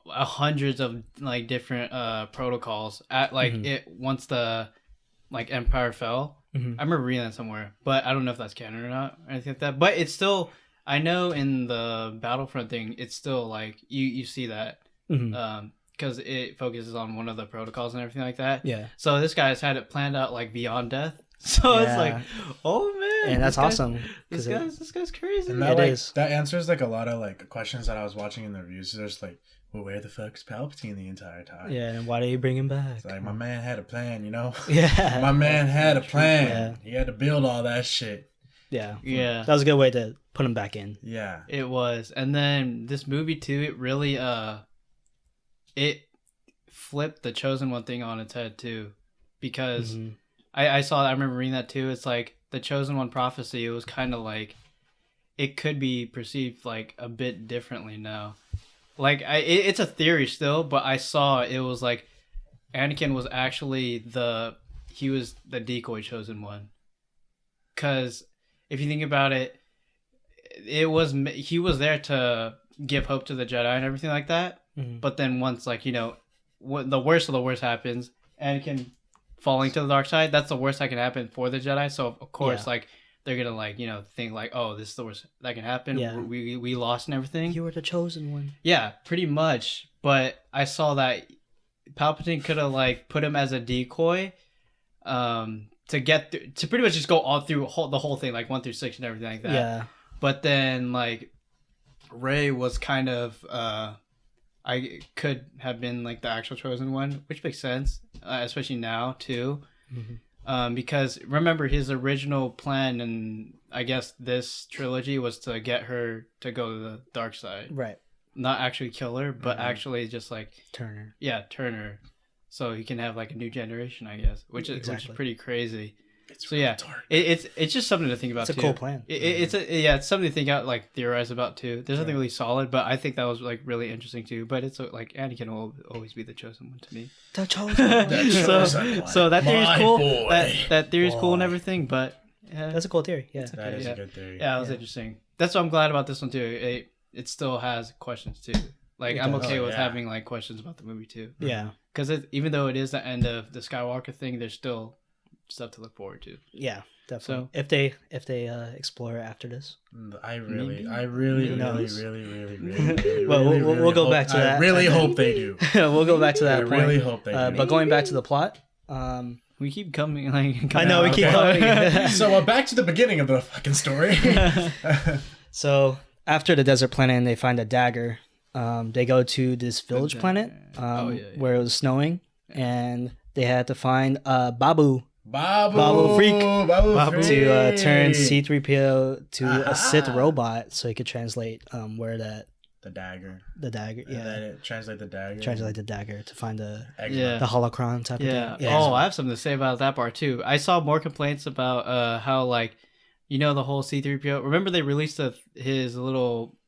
hundreds of like different protocols at like it once the like Empire fell.
Mhm.
I remember reading that somewhere, but I don't know if that's canon or not or anything like that. But it's still, I know in the Battlefront thing, it's still like you see that
Mhm.
because it focuses on one of the protocols and everything like that.
Yeah,
So this guy's had it planned out like beyond death. So it's
Yeah.
like, oh man,
and that's
this guy's-
awesome.
This
'cause
guy's this guy's crazy.
And that,
It
like,
is.
that answers like a lot of like questions that I was watching in the reviews. There's like, well, where the fuck's Palpatine the entire time?
yeah, and why did you bring him back?
It's like my man had a plan, you know.
Yeah,
My man had a plan.
Yeah.
He had to build all that shit.
yeah,
Yeah,
that was a good way to put him back in.
Yeah.
it was. And then this movie too, it really it flipped the Chosen One thing on its head too, because I remember reading that too. It's like the Chosen One prophecy. It was kind of like it could be perceived like a bit differently now. Like it's a theory still, but I saw it was like Anakin was actually the decoy Chosen One. Because if you think about it, he was there to give hope to the Jedi and everything like that. But then once, like, you know, the worst of the worst happens, Anakin falling to the dark side, that's the worst that can happen for the Jedi. So of course, like, they're gonna, like, you know, think like, oh, this is the worst that can happen. Yeah. We lost and everything.
You were the chosen one.
Yeah, pretty much. But I saw that Palpatine could have, like, put him as a decoy, to pretty much just go all through the whole thing, like 1 through 6 and everything like that. Yeah. But then, like, Rey was kind of I could have been like the actual Chosen One, which makes sense, especially now too. Because remember, his original plan, and I guess this trilogy, was to get her to go to the dark side. Right. Not actually kill her, but actually just like
turn her.
Yeah, turn her. So he can have like a new generation, I guess, which is pretty crazy. It's so really dark. It's just something to think about.
It's a cool plan.
It's something to think out, like, theorize about too. There's nothing really solid, but I think that was like really interesting too. But it's like Anakin will always be the chosen one to me.
The chosen one.
So that theory is cool. That theory is cool and everything. But
that's a cool theory. Yeah,
that is a good theory.
Yeah, it was interesting. That's what I'm glad about this one too. It still has questions too. Like, I'm okay with having like questions about the movie too.
Yeah,
because even though it is the end of the Skywalker thing, there's still stuff to look forward to.
Yeah, definitely. So, if they explore after this,
I really
we'll go back to that.
I really hope they do.
We'll go back to that.
I really hope they do.
But going back to the plot,
we keep coming. Like,
I know we keep coming.
So back to the beginning of the fucking story.
So after the desert planet, and they find a dagger. They go to this village planet where it was snowing, and they had to find Babu Freak to turn C-3PO to a Sith robot, so he could translate where that
the dagger, translate the dagger
to find the holocron type of thing.
Yeah. Oh, I have something to say about that part too. I saw more complaints about how, like, you know, the whole C-3PO. Remember they released his little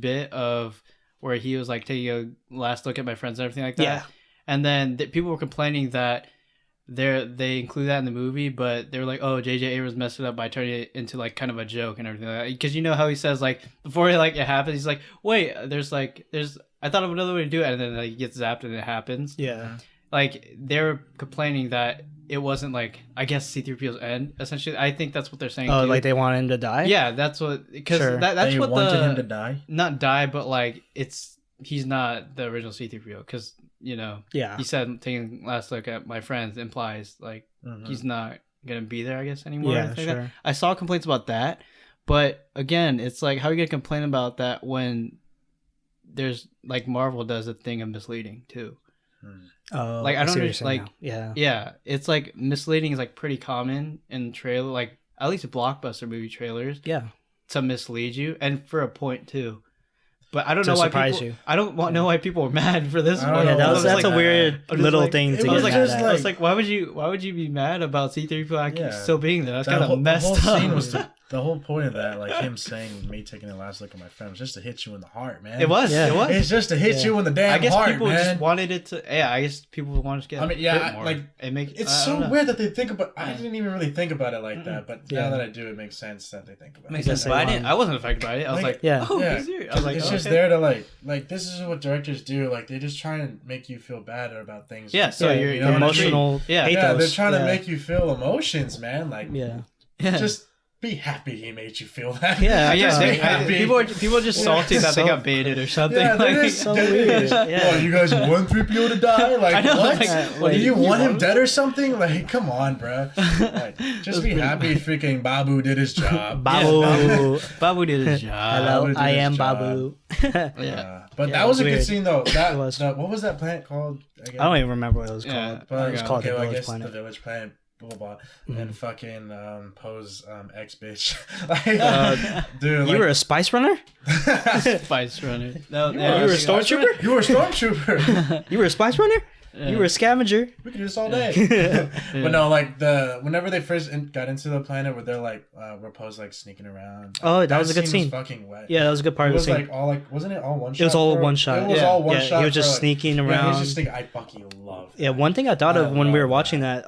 bit of where he was like taking a last look at my friends and everything like that. Yeah. And then people were complaining that they include that in the movie, but they were like, oh, J.J. Abrams messed it up by turning it into like kind of a joke and everything like that. Because you know how he says, like, before it happens, he's like, wait, I thought of another way to do it, and then like, he gets zapped and it happens.
Yeah.
Like, they're complaining that it wasn't, like, I guess C-3PO's end, essentially. I think that's what they're saying.
Oh,
too.
Like they want him to die?
Yeah, that's what, because that's
they
what
wanted him to die?
Not die, but like, he's not the original C-3PO, because, you know, he said taking last look at my friends implies like he's not gonna be there, I guess, anymore.
Yeah, sure.
Like, I saw complaints about that, but again, it's like, how are you gonna complain about that when there's, like, Marvel does a thing of misleading too?
Oh,
like, I don't understand. Like,
yeah,
it's like misleading is like pretty common in trailer, like at least blockbuster movie trailers.
Yeah,
to mislead you, and for a point too. But I don't know why people. I don't know why people were mad for this one.
Yeah, that's a weird little thing to get mad at.
I was like, why would you be mad about C-3PO still being there? That's kind of messed
up.
Scene was
the whole point of that, like him saying, me taking the last look at my friend, was just to hit you in the heart, man.
It was.
It's just to hit you in the damn heart, man.
I guess people just wanted it to. Yeah, I guess people wanted to get.
I mean, hurt more. Like, it's so weird that they think about. I didn't even really think about it like that, but now that I do, it makes sense that they think about it.
Makes sense. But I wasn't affected by it. I was like, oh, serious? I was like,
it's just there to like this is what directors do. Like, they just try and make you feel bad about things.
Yeah. So you're
emotional.
Yeah, they're trying to make you feel emotions, man. Like, just be happy he made you feel that.
People are just salty that they got baited or something.
Yeah,
like,
so weird. Oh, you guys want 3PO to die? Like, what? Like, do you want him dead or something? Like, come on, bro. Like, just be happy freaking Babu did his job.
Babu did his job.
Hello, I am Babu.
But that was a good scene, though. What was that planet called again?
I don't even remember what it was called.
But
it was called the
Village
Planet.
The Village Planet. blah blah blah, and fucking Poe's ex bitch. Like, dude,
You were a spice runner?
Spice runner. No,
You were a stormtrooper?
You were a stormtrooper.
You were a spice runner?
Yeah.
You were a scavenger?
We could do this all day. But no, like whenever they first got into the planet where they're like where Poe's like sneaking around.
Oh, that was a good scene.
Was fucking wet.
Yeah, that was a good part
It
of the
was
scene.
like all like wasn't it all one shot?
It was all one shot.
It was all one
Yeah,
shot.
he was just
for,
sneaking
Yeah, he
around.
was just thinking, I fucking love that.
Yeah, one thing I thought of when we were
love
watching that,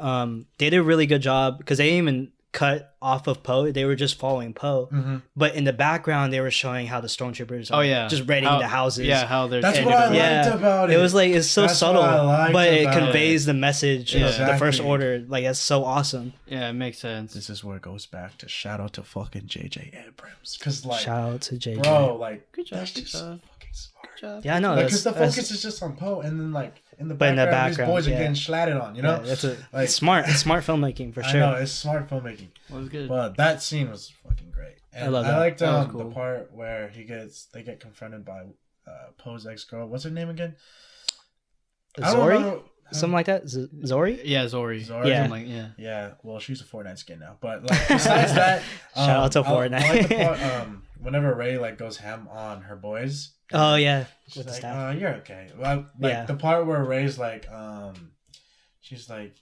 they did a really good job because they didn't even cut off of Poe. They were just following Poe.
Mm-hmm.
But in the background, they were showing how the stormtroopers are just raiding the houses.
Yeah, how they're.
That's what I liked about it.
It was like, it's so
That's
subtle,
what I liked
but it
about
conveys the message of the
Exactly.
First Order. Like, that's so awesome.
Yeah, it makes sense.
This is where it goes back to shout out to fucking J.J. Abrams. Because, like,
Shout out to JJ.
bro, like,
Good job,
that's
good
just
job.
fucking smart.
Good job.
Yeah, I know.
Because the
that's-
focus is just on Poe, and then, like, in the
But in the
background, these
background,
boys are
yeah.
getting slatted on, you know?
Yeah, that's a
Like-
it's smart. It's smart filmmaking for
I
sure.
know, it's smart filmmaking.
That was good.
But that scene was fucking great. And
I love that.
I liked
That was cool.
the part where they get confronted by Poe's ex-girl. What's her name again? I don't
Zori?
remember-
Something like that? Zori?
Yeah, Zori.
Zori?
Yeah.
Like, yeah.
Yeah, well, she's a Fortnite skin now. But like besides that,
Shout out to
I like the
Fortnite.
part, whenever Rey like goes ham on her boys.
Oh, yeah.
She's
With the
like,
staff.
you're okay. Well, like
Yeah.
the part where Rey's like, she's like,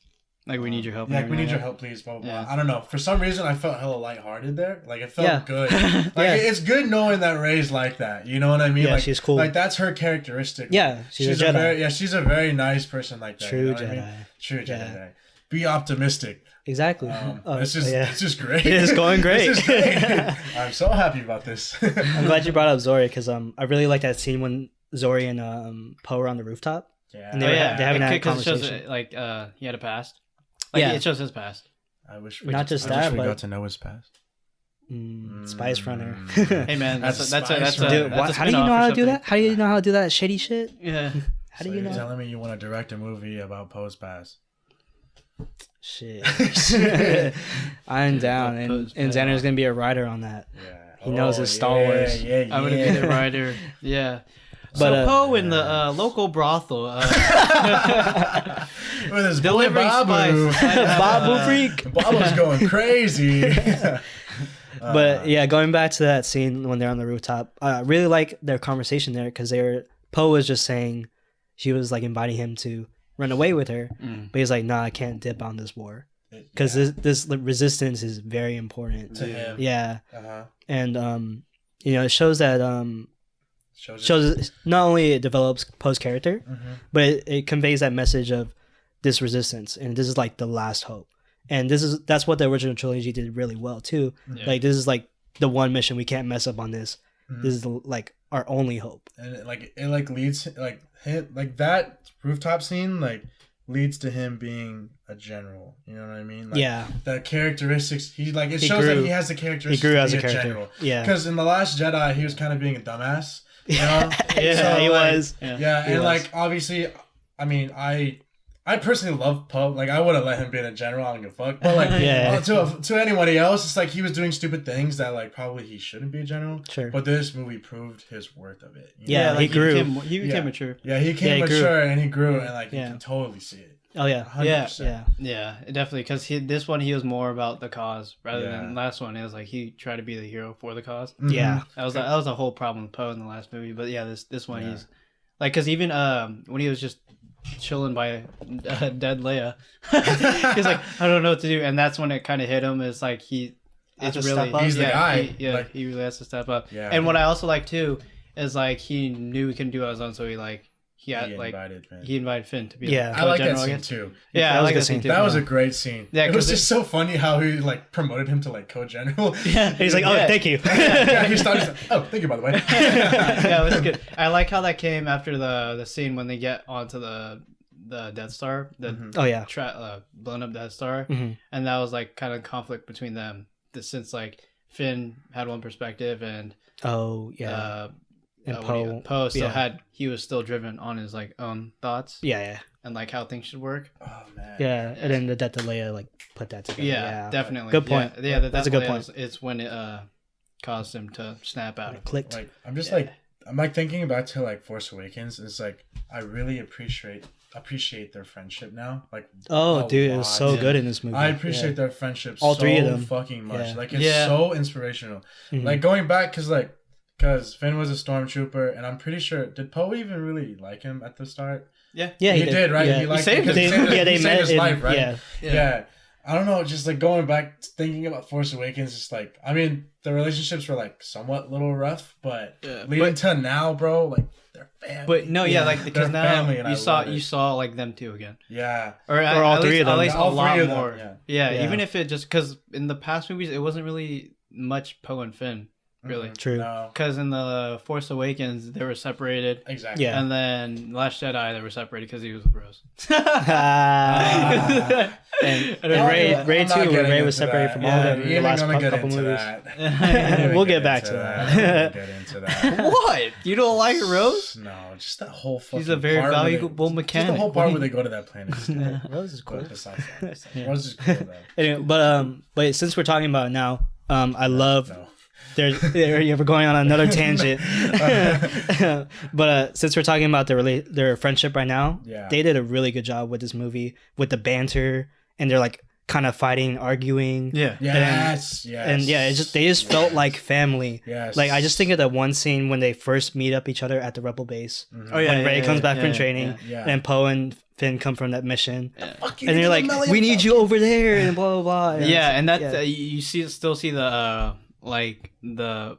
Like, we need your help.
yeah,
and
we need your
everything.
help, please. Blah, blah, blah.
Yeah.
I don't know. For some reason, I felt hella lighthearted there. Like it felt
Yeah.
good. Like
Yeah.
it's good knowing that Rey's like that. You know what I mean?
Yeah,
like,
she's cool.
Like that's her characteristic.
Yeah, she's a Jedi.
She's a very nice person like that.
True
you know what I
Jedi.
mean? True Jedi.
Yeah.
Be optimistic.
Exactly.
It's just great.
It is going great.
It's just great. I'm so happy about this.
I'm glad you brought up Zori because I really like that scene when Zori and Poe are on the rooftop.
Yeah.
And they're having that
Because it shows
conversation.
like he had a past. Like,
Yeah.
it shows his past.
I wish
Not just
I
that,
wish we
but-
got to know his past.
Spice Runner.
Hey man, that's a
Spice
that's a
Runner.
Dude,
that's a
how do you know
spin-off or
how to do
something.
that? How do you know how to do that shady shit?
Yeah.
How do
So
you
you're
know?
telling me you want to direct a movie about Poe's past?
Shit. I'm down, and Xander's gonna be a writer on that.
Yeah.
He knows his Star Wars.
Yeah,
I'm gonna be the writer. Yeah.
But,
So Poe in the local brothel
With his boy
delivering
Babu.
spice.
Babu freak.
Babu's going crazy.
But yeah, going back to that scene when they're on the rooftop, I really like their conversation there because Poe was just saying she was like inviting him to run away with her, but he's like, "Nah, I can't dip on this war because this resistance is very important
to him.
Yeah,
Uh-huh.
and it shows that shows not only it develops Poe's character, but it conveys that message of this resistance, and this is like the last hope. And that's what the original trilogy did really well too.
Yeah.
Like this is like the one mission we can't mess up on this. This is like our only hope.
And it leads that rooftop scene leads to him being a general. You know what I mean? Like,
Yeah.
The characteristics he shows
grew-
that he has the characteristics.
He grew
to
as
be
a character.
general.
Yeah.
Because in the Last Jedi, he was kind of being a dumbass. You know?
Yeah, he
like,
was.
Yeah,
He
and
was.
obviously, I mean, I personally love Poe. Like, I would have let him be a general. I don't give a fuck. But
Yeah.
to anybody else, it's like he was doing stupid things that probably he shouldn't be a general.
Sure.
But this movie proved his worth of it. you
Yeah,
know?
he grew.
He became mature.
Yeah, he came
Yeah, he grew.
mature and he grew, and you
Yeah.
can totally see it.
Oh yeah.
100%.
Yeah.
Yeah, definitely. Because this one, he was more about the cause rather
Yeah.
than the last one. It was like he tried to be the hero for the cause.
Mhm.
Yeah.
That was a whole problem with Poe in the last movie. But yeah, this one
Yeah.
he's like, because even when he was just chilling by dead Leia, he's like, I don't know what to do, and that's when it kind of hit him. It's like it's
to
really
step up.
He's the guy.
He really has to step up.
Yeah.
And what I also like too is he knew he couldn't do it on his own, so he invited Finn to be
Yeah.
the
I like that
co-general
scene
again.
too.
Yeah,
That
I
was
like
a good
that scene
scene.
too.
That was a great scene.
Yeah,
it was
'cause
just so funny how he promoted him to co-general.
Yeah,
He's like, oh,
Yeah.
thank you.
Yeah, he started. Oh, thank you, by the way.
Yeah, it was good. I like how that came after the scene when they get onto the Death Star,
Oh yeah.
blown up Death Star,
Mhm.
and that was kind of conflict between them. Since Finn had one perspective and
Oh yeah. And
Poe still
yeah.
he was still driven on his own thoughts
Yeah.
and how things should work.
Oh man.
Yeah. And then the Death of Leia put that together.
Yeah, definitely.
Good point.
Yeah,
That's a good point.
It's when it caused him to snap out.
It clicked.
I'm just I'm thinking back to Force Awakens. It's I really appreciate appreciate their friendship now. Like,
Oh,
a
dude, it was
lot.
so good in this movie.
I appreciate
Yeah.
their friendship
All
so
three of them.
fucking much.
Yeah.
Like, it's so inspirational.
Mhm.
Like, going back, because Finn was a stormtrooper, and I'm pretty sure, did Poe even really like him at the start?
Yeah.
Yeah,
He did, right?
Yeah.
He liked
saved
him.
him.
They
He saved
met
his
in,
life, right?
Yeah.
Yeah. I don't know, just like going back, thinking about Force Awakens, just like, I mean, the relationships were like somewhat little rough, but leading to now, bro, like, they're family.
But no, yeah, like because
They're
now
family, and I love
you
it.
saw like them two again,
Yeah.
or
all three of them.
at least
All
a lot
three of them,
more.
yeah.
Yeah, even if it just because in the past movies it wasn't really much Poe and Finn, really.
True.
No.
Because in the Force Awakens they were separated,
Exactly.
Yeah.
and then Last Jedi they were separated because he was with Rose.
And
then
Ray too. Ray was separated from all of them in the last couple movies. We'll get back to that.
Get into that.
What? You don't like Rose?
No, just that whole fucking
She's a very
part where
valuable
Just
mechanic.
the whole part where they go to that planet.
Rose is cool.
But besides that, Rose is cool though.
Anyway, but since we're talking about it now, I love.
No.
We're going on another tangent. But since we're talking about their friendship right now,
Yeah.
they did a really good job with this movie with the banter, and they're like kind of fighting, arguing.
Yeah.
Yes.
And yeah, they just felt like family.
Yes.
Like I just think of that one scene when they first meet up each other at the Rebel base.
Oh yeah.
When Ray comes back from
yeah,
training,
yeah.
and Poe and Finn come from that mission,
Fuck you,
and they're like,
Millennium
"We need you over there," and blah blah blah.
Yeah, and that
yeah.
you still see the like the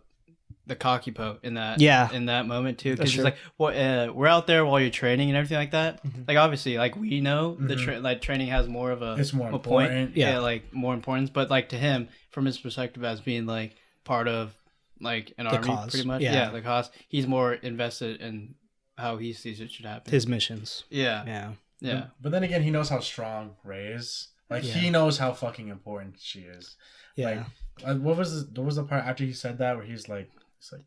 cocky Poe in that in that moment too, because
That's
she's
true.
like, "What? We're out there while you're training and everything like that."
Mm-hmm.
Like obviously, like we know the training has more of a
It's more
a point,
important.
Yeah.
like more importance. But like to him, from his perspective as being like part of like an army,
cause.
pretty much.
Yeah.
Yeah, the cause. He's more invested in how he sees it should happen.
His missions.
yeah.
Yeah.
But then again, he knows how strong Ray is. Like
Yeah.
he knows how fucking important she is.
Yeah.
Like, what was the part after he said that where he's like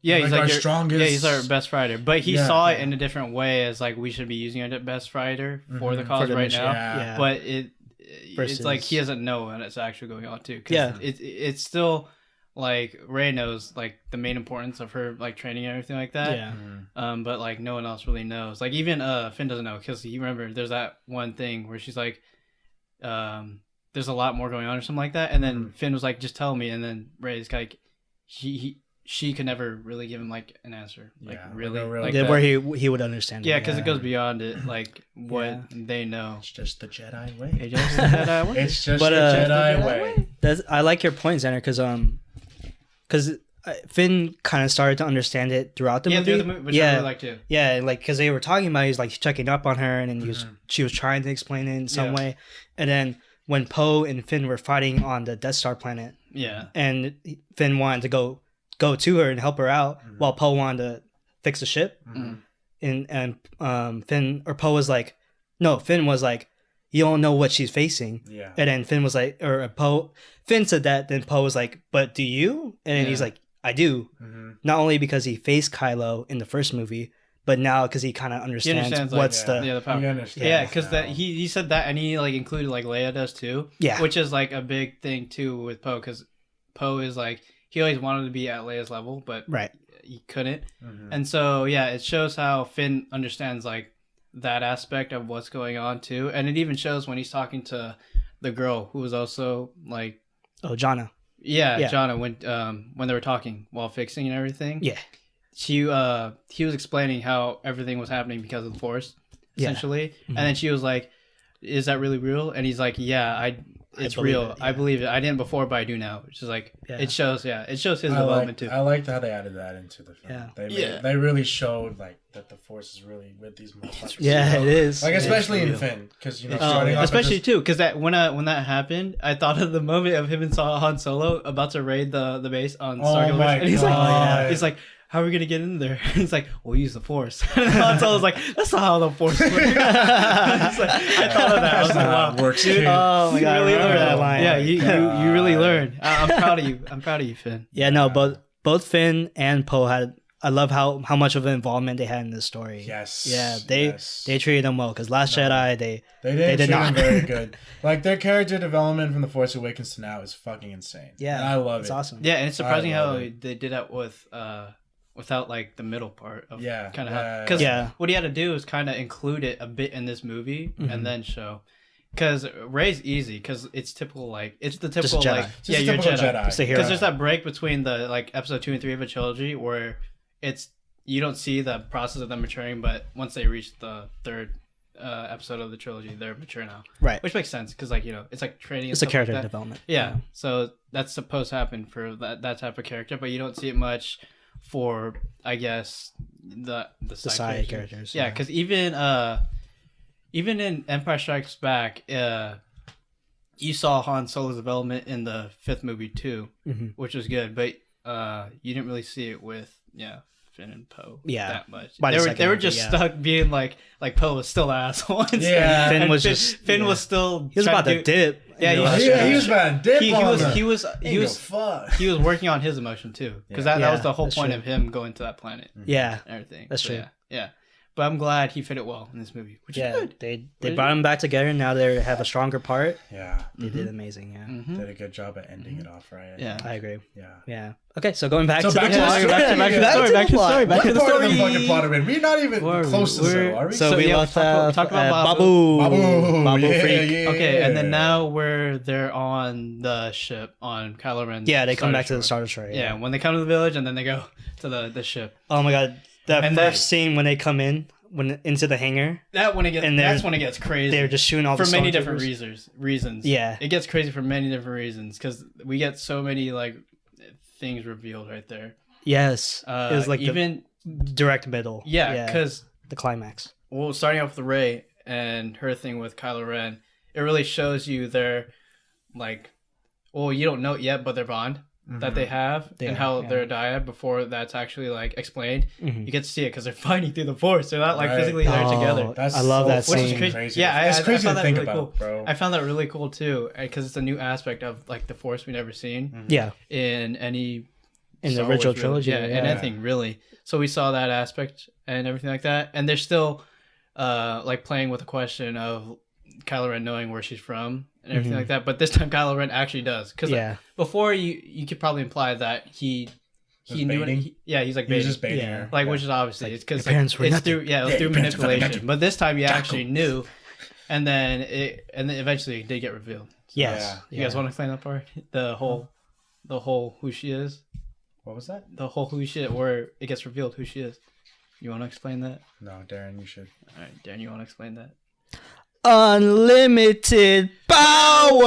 Yeah, he's like
our
your-
strongest.
Yeah, he's our best fighter. But he
Yeah,
saw it
yeah.
in a different way as like we should be using our best fighter for the cause
For the
right
mission,
now.
Yeah.
But it's
Versus-
like he doesn't know when it's actually going on too. 'Cause
Yeah.
it's still like Ray knows like the main importance of her like training and everything like that.
Yeah.
But like no one else really knows. Like even Finn doesn't know because you remember there's that one thing where she's like, there's a lot more going on or something like that, and then Finn was like, just tell me, and then Ray's like, she could never really give him like an answer, like
Yeah,
really,
like a real-
like
Yeah,
that.
where he would understand.
Yeah,
it.
because it goes beyond it, like what
Yeah.
they know.
It's just the Jedi way.
It just that way.
It's just
But,
the Jedi way.
I like your point, Xander, because Finn kind of started to understand it throughout the
Yeah,
movie.
through the movie, which I really like too.
Yeah, like because they were talking about, he's like checking up on her, and then she was trying to explain it in some
Yeah.
way, and then when Poe and Finn were fighting on the Death Star planet,
Yeah,
and Finn wanted to go to her and help her out, while Poe wanted to fix the ship, and Finn or Poe was like, no, Finn was like, you don't know what she's facing.
Yeah.
And then Finn was like, Finn said that, then Poe was like, but do you? And he's like, I do. Not only because he faced Kylo in the first movie, but now because he kind of understands,
like,
what's
the
You
power.
understand
Yeah, because
now.
that he said that, and he like included like Leia does too.
Yeah.
which is like a big thing too with Poe, because Poe is like he always wanted to be at Leia's level, but
right.
he couldn't. And so yeah, it shows how Finn understands like that aspect of what's going on too, and it even shows when he's talking to the girl who was also like
Jana.
yeah.
Yeah.
when they were talking while fixing and everything.
Yeah.
He was explaining how everything was happening because of the Force,
Yeah.
essentially. And then she was like, "Is that really real?" And he's like, "Yeah, it's
believe
real.
it, yeah.
I believe it. I didn't before, but I do now." Which is like it shows his development too.
I liked how they added that into the film.
Yeah.
They really showed like that the Force is really with these motherfuckers.
Yeah, it is.
Like especially in
real.
Finn, because starting off
Especially
as
too, because that when that happened, I thought of the moment of him and Han Solo about to raid the base on Starkiller,
my
and he's
God.
like, he's like, "How are we gonna get in there?" He's like, "We'll use the Force." And Han Solo's like, "That's not how the Force works." I thought of that. I was like, "Wow,
it works,
dude,
dude.
Oh my
you
god, I
really
remember
learned
that line.
Yeah, you
God.
really learned. I'm proud of you. I'm proud of you, Finn.
Yeah, no, both Finn and Poe had. I love how much of an involvement they had in this story.
Yes.
Yeah,
yes.
they treated them well, because Last Jedi
They
they
did
did
not
not.
very good. Like their character development from The Force Awakens to now is fucking insane.
Yeah,
and I love
it's
it.
awesome.
Yeah, and it's surprising
I love
how
it.
they did that with without like the middle part of
Yeah,
kind of
yeah,
because
yeah.
what he had to do is kind of include it a bit in this movie and then show. Because Rey's easy, because it's typical, like, it's the typical,
Jedi.
like,
Just
yeah,
a
you're a
typical
Jedi.
Jedi.
Just a hero.
Because there's that break between the, like, episode 2 and 3 of a trilogy where it's, you don't see the process of them maturing, but once they reach the third episode of the trilogy, they're mature now.
Right.
Which makes sense, because, like, you know, it's like training and
It's a
stuff
character
like that.
development.
Yeah, so that's supposed to happen for that type of character, but you don't see it much for, I guess, the
Side characters.
Yeah, because even in Empire Strikes Back, you saw Han Solo's development in the 5th movie too, which was good, but you didn't really see it with Finn and Poe that much.
By
They were just stuck being like Poe was still the asshole.
Yeah.
Finn
and
was
Finn was still
He was about to
to
dip.
Yeah,
he was about to dip
he was working on his emotion too, because that was the whole
that's
point
true.
of him going to that planet.
Yeah.
And everything.
That's
So,
true.
Yeah. But I'm glad he fit it well in this movie, which is good.
They brought them back together. Now they have a stronger part.
Yeah.
They did amazing. Yeah.
Did a good job at ending it off right.
Yeah.
I agree.
Yeah.
Yeah. Okay, so going back
So
to
back to the story.
Back to the story. Back to the story. Back
What
to the
part of
story.
the fucking plot are we in? We're not even
Where are we?
close to the
We're-
show, are we?
So
So,
we
yeah,
left
talk about
Babu.
Babu,
Freak.
yeah.
Okay, and then now they're on the ship on Kylo Ren's
Yeah, they come back to the
Star
Star Destroyer.
Yeah, when they come to the village and then they go to the ship.
Oh my god, that
And
first scene when they come into the hangar,
That's when it gets crazy.
they're just shooting all
for
the
many different
stormtroopers.
reasons.
Yeah.
It gets crazy for many different reasons because we get so many like things revealed right there.
Yes, it was like
even
the direct middle.
yeah, because
the climax.
well, starting off with Rey and her thing with Kylo Ren, it really shows you their like, well, you don't know it yet, but their bond that they have how they're a dyad before that's actually like explained. You get to see it because they're fighting through the Force. They're not like physically there together.
I love that
Which
scene.
is crazy.
Yeah,
Yeah,
it's crazy
found
to
that
think
really
about,
cool.
bro.
I found that really cool too because it's a new aspect of like the Force we never seen
Yeah,
in any
in the
Star
original
Wars,
trilogy.
really. Yeah, and anything really. So we saw that aspect and everything like that, and they're still like playing with the question of Kylo Ren knowing where she's from and everything like that. But this time Kylo Ren actually does, because before you could probably imply that he knew it. He's like
He was
baiting.
just baiting her.
Like, which is obviously it's because
your parents were
it's
nothing.
through it was through
your parents were fucking
manipulation.
nothing.
But this time he actually knew, and then eventually it did get revealed.
Yes.
You guys want to explain that part? The whole who she is.
What was that?
The whole who shit where it gets revealed who she is. You want to explain that?
No, Darren, you should.
All right, Darren, you want to explain that?
Unlimited power.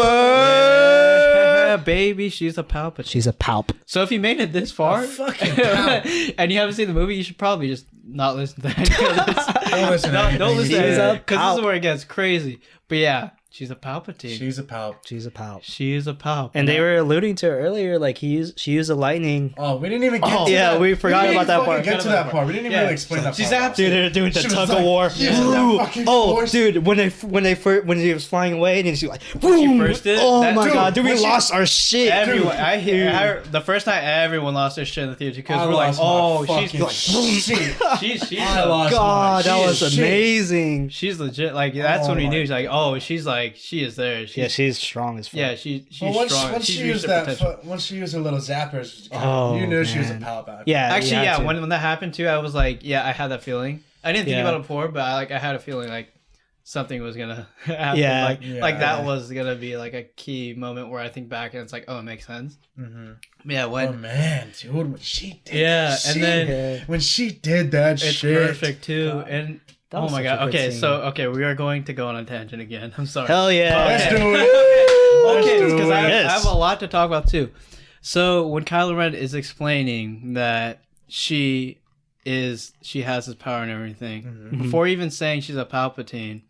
Yeah, baby, she's a Palpatine.
She's a palp.
So if you made it this far,
fucking palp.
and you haven't seen the movie, you should probably just not listen to any of this.
Don't listen to anything
Don't listen to
he
it
said.
because this is where it gets crazy. But yeah, she's a Palpatine.
She's a palp.
She's a palp.
She is a Palp.
And they were alluding to it earlier, like she used the lightning.
Oh, we didn't even get to
yeah,
that.
we forgot
didn't
about that
even
part.
fucking Get to that part. We didn't even really explain that
She's
part.
absolutely-
Dude, they're doing the
She was
tug
like,
of war.
yeah, that fucking
Oh,
force.
dude, when he was flying away, and he's like, boom!
first did,
oh
that-
my
dude,
god, dude, we
when she-
lost our shit.
Everyone,
dude.
I hear the first night everyone lost their shit in the theater because
I
we're like,
lost my
oh, she's
fucking shit.
she's
I lost
God,
my
that was
shit.
amazing.
she's legit. Like that's
Oh
when we
my-
knew. She's like, oh, she's like, she is there.
Yeah, she's strong as fuck.
yeah, she's
But once,
strong.
once
she's
she
reached
used
her
that,
potential.
once she used her little zappers,
Oh,
you knew she was a
man.
palp. After.
Yeah,
Actually,
you had
yeah,
to.
when that happened too, I was like, yeah, I had that feeling. I didn't think
Yeah.
about it before, but I had a feeling like something was gonna happen.
Yeah.
Like that was gonna be like a key moment where I think back and it's like, oh, it makes sense.
Mm-hmm.
Yeah,
Oh
when
man, dude, when she did,
Yeah,
that
and
shit,
then-
when she did that
it's
shit,
perfect too,
God.
and
That
oh
was
my
such
god.
a good
Okay,
scene.
so we are going to go on a tangent again. I'm sorry.
Hell yeah.
let's
Okay.
do it.
Okay,
Let's do
because I
it.
Yes.
have a lot to talk about too. So when Kylo Ren is explaining that she has his power and everything,
Mm-hmm.
before even saying she's a Palpatine,